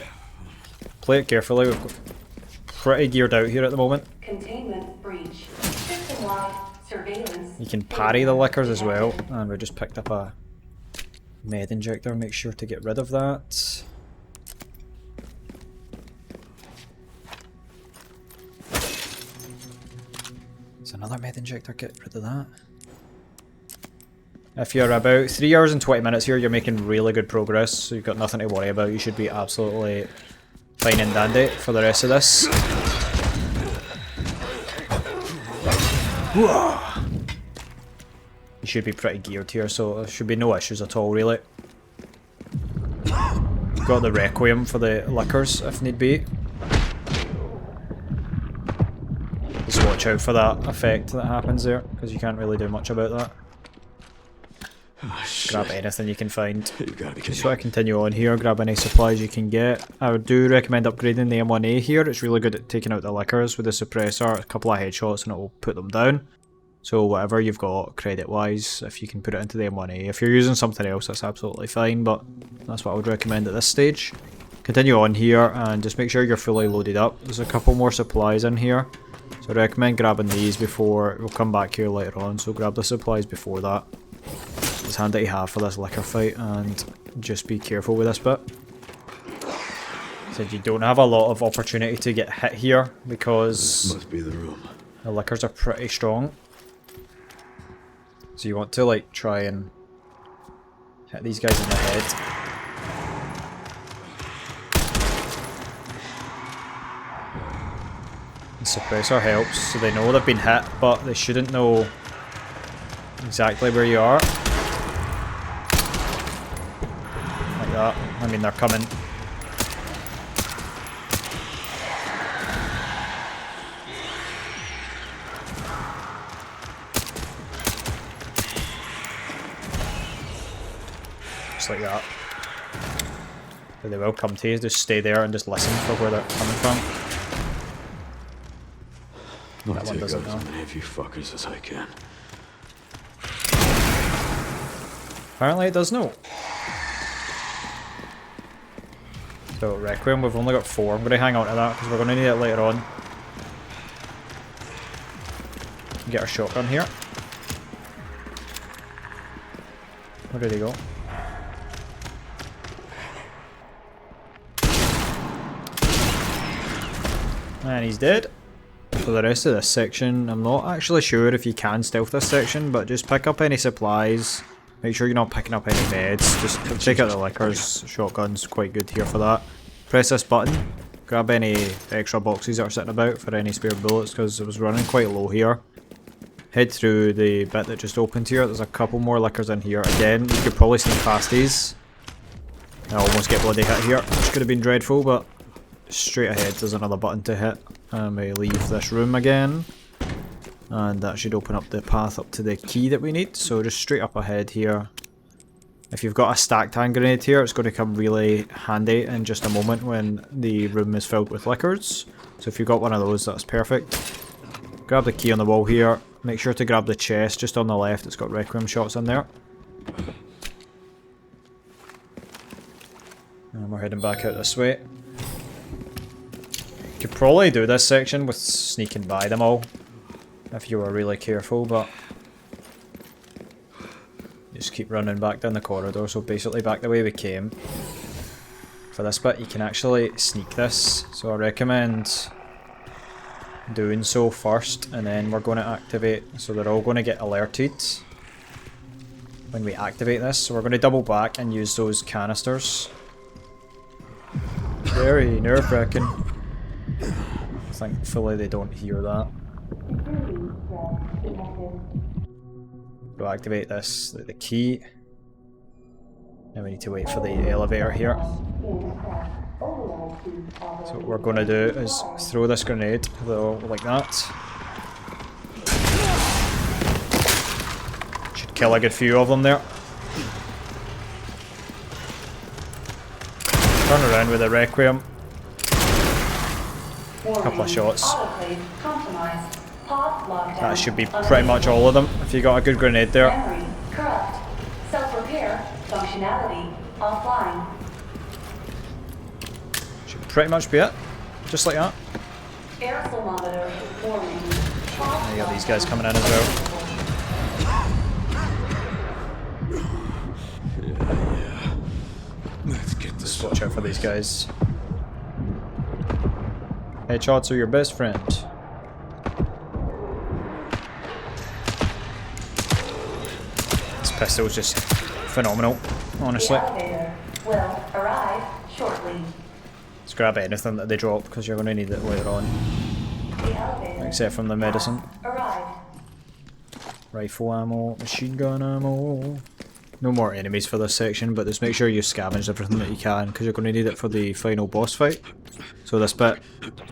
play it carefully. We've got pretty geared out here at the moment. Containment breach. System-wide surveillance. You can parry the liquors as well, and we just picked up a med injector. Make sure to get rid of that. There's another med injector, get rid of that. If you're about 3 hours and 20 minutes here, you're making really good progress, so you've got nothing to worry about. You should be absolutely fine and dandy for the rest of this. You should be pretty geared here, so there should be no issues at all, really. Got the Requiem for the liquors, if need be. Just watch out for that effect that happens there, because you can't really do much about that. Oh, Grab anything you can find. You gotta be Just so I continue on here, grab any supplies you can get. I do recommend upgrading the M1A here. It's really good at taking out the liquors with the suppressor. A couple of headshots and it will put them down. So whatever you've got credit wise, if you can put it into the M1A. If you're using something else, that's absolutely fine, but that's what I would recommend at this stage. Continue on here and just make sure you're fully loaded up. There's a couple more supplies in here. So I recommend grabbing these before, we'll come back here later on, so grab the supplies before that. It's handy to have for this liquor fight, and just be careful with this bit. Said you don't have a lot of opportunity to get hit here because This must be the room. the liquors are pretty strong. So you want to like try and hit these guys in the head. suppressor helps, so they know they've been hit, but they shouldn't know exactly where you are. Like that. I mean, they're coming. Just like that. But they will come to you, just stay there and just listen for where they're coming from. I'll That one take doesn't out as know. many of you fuckers as I can. Apparently it does know. So Requiem, we've only got 4. I'm going to hang on to that because we're going to need it later on. Get our shotgun here. Where did he go? And he's dead. For the rest of this section, I'm not actually sure if you can stealth this section, but just pick up any supplies. Make sure you're not picking up any meds. Just check out the liquors. Shotgun's quite good here for that. Press this button. Grab any extra boxes that are sitting about for any spare bullets, because it was running quite low here. Head through the bit that just opened here. There's a couple more liquors in here. Again, you could probably sneak past these. I almost get bloody hit here, which could have been dreadful, but straight ahead there's another button to hit. And we leave this room again. And that should open up the path up to the key that we need. So just straight up ahead here. If you've got a stacked hand grenade here, it's going to come really handy in just a moment when the room is filled with liquors. So if you've got one of those, that's perfect. Grab the key on the wall here. Make sure to grab the chest just on the left. It's got Requiem shots in there. And we're heading back out this way. You could probably do this section with sneaking by them all if you were really careful, but just keep running back down the corridor, so basically back the way we came. For this bit you can actually sneak this, so I recommend doing so first, and then we're going to activate, so they're all going to get alerted when we activate this. So we're going to double back and use those canisters. Very nerve-wracking. Thankfully they don't hear that. We'll activate this, the key. Now we need to wait for the elevator here. So what we're going to do is throw this grenade though, like that. Should kill a good few of them there. Turn around with a Requiem. Couple of shots. That should be pretty much all of them if you got a good grenade there. Memory corrupt. Self-repair functionality offline. Should pretty much be it. Just like that. Air thermometer warning. Now you got these guys coming in as well. Let's get this. Just watch out for these guys. Headshots are your best friend. This pistol's just phenomenal, honestly. The elevator will arrive shortly. Let's grab anything that they drop because you're going to need it later on. The elevator Except from the medicine. arrived. Rifle ammo, machine gun ammo. No more enemies for this section, but just make sure you scavenge everything that you can because you're going to need it for the final boss fight. So this bit,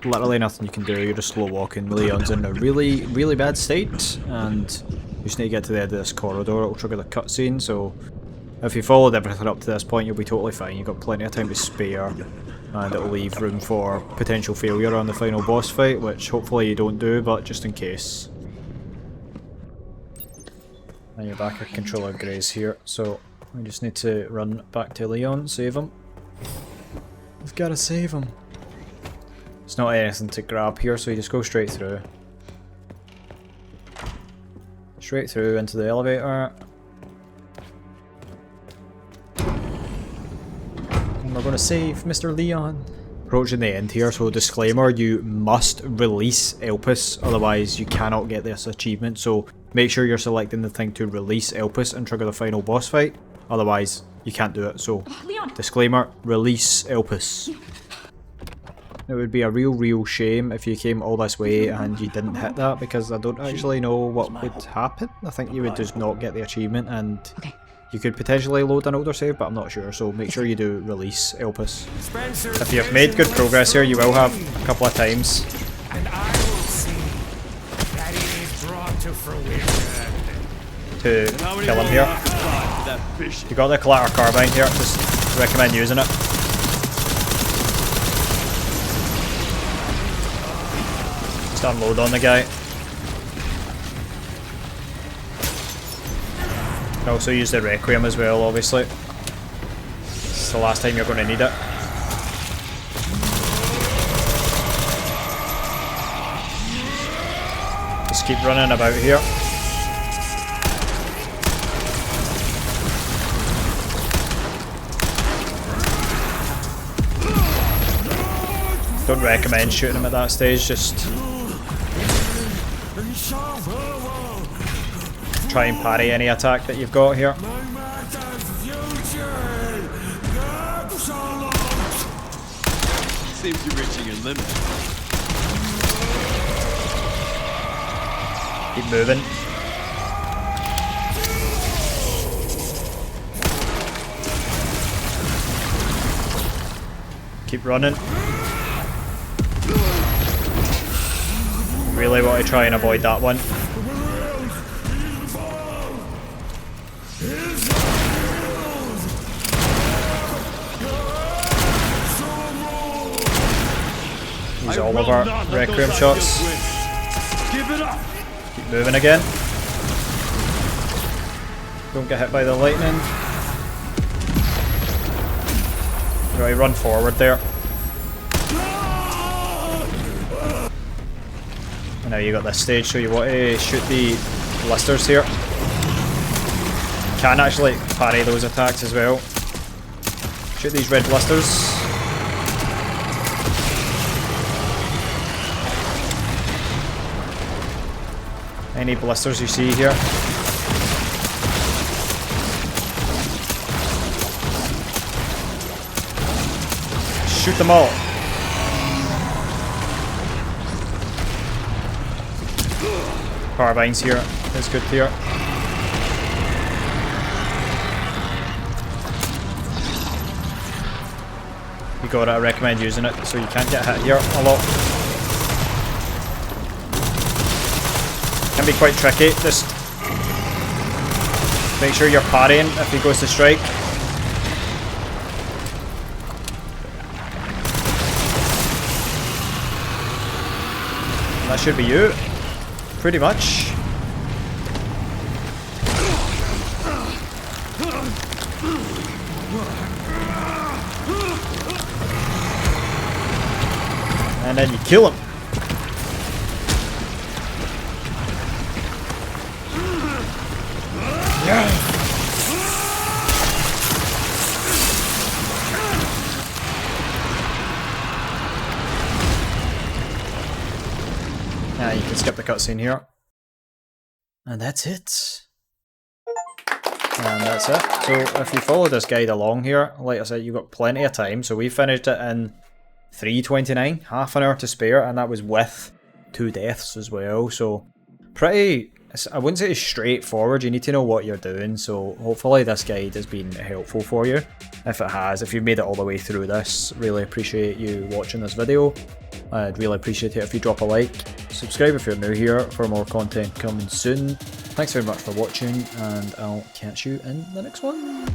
literally nothing you can do, you're just slow walking. Leon's in a really, really bad state, and you just need to get to the end of this corridor, it'll trigger the cutscene, so if you followed everything up to this point you'll be totally fine, you've got plenty of time to spare, and it'll leave room for potential failure on the final boss fight, which hopefully you don't do, but just in case. And you're back at Controller Grace here, so we just need to run back to Leon, save him. We've got to save him. There's not anything to grab here, so you just go straight through. Straight through into the elevator. And we're going to save Mr. Leon. Approaching the end here, so disclaimer, you must release Elpis, otherwise you cannot get this achievement, so make sure you're selecting the thing to release Elpis and trigger the final boss fight, otherwise you can't do it, so Leon! disclaimer, release Elpis. It would be a real shame if you came all this way and you didn't hit that, because I don't actually know what would happen. I think you would just not get the achievement, and you could potentially load an older save, but I'm not sure, so make sure you do release Elpis. If you've made good progress here, you will have a couple of times And I will see that it is brought to fruition. to kill him here. You got the Clatter Carbine here, just recommend using it. Just unload on the guy. You can also use the Requiem as well, obviously. It's the last time you're going to need it. Just keep running about here. Don't recommend shooting him at that stage, just try and parry any attack that you've got here. Seems you're reaching your limit. Keep moving. Keep running. Really want to try and avoid that one. Use all of our Requiem shots. Keep moving again. Don't get hit by the lightning. Right, run forward there. And now you got this stage, so you want to shoot the blisters here. You can actually parry those attacks as well. Shoot these red blisters. Any blisters you see here. Shoot them all. Carbines here is good here. You got it, I recommend using it so you can't get hit here a lot. Can be quite tricky, just make sure you're parrying if he goes to strike. And that should be you. Pretty much. And then you kill him. Now you can skip the cutscene here. And that's it. And that's it. So if you follow this guide along here, like I said, you've got plenty of time. So we finished it in 3:29, half an hour to spare, and that was with 2 deaths as well. So pretty, I wouldn't say it's straightforward, you need to know what you're doing. So hopefully this guide has been helpful for you. If it has, if you've made it all the way through this, really appreciate you watching this video. I'd really appreciate it if you drop a like. Subscribe if you're new here for more content coming soon. Thanks very much for watching, and I'll catch you in the next one.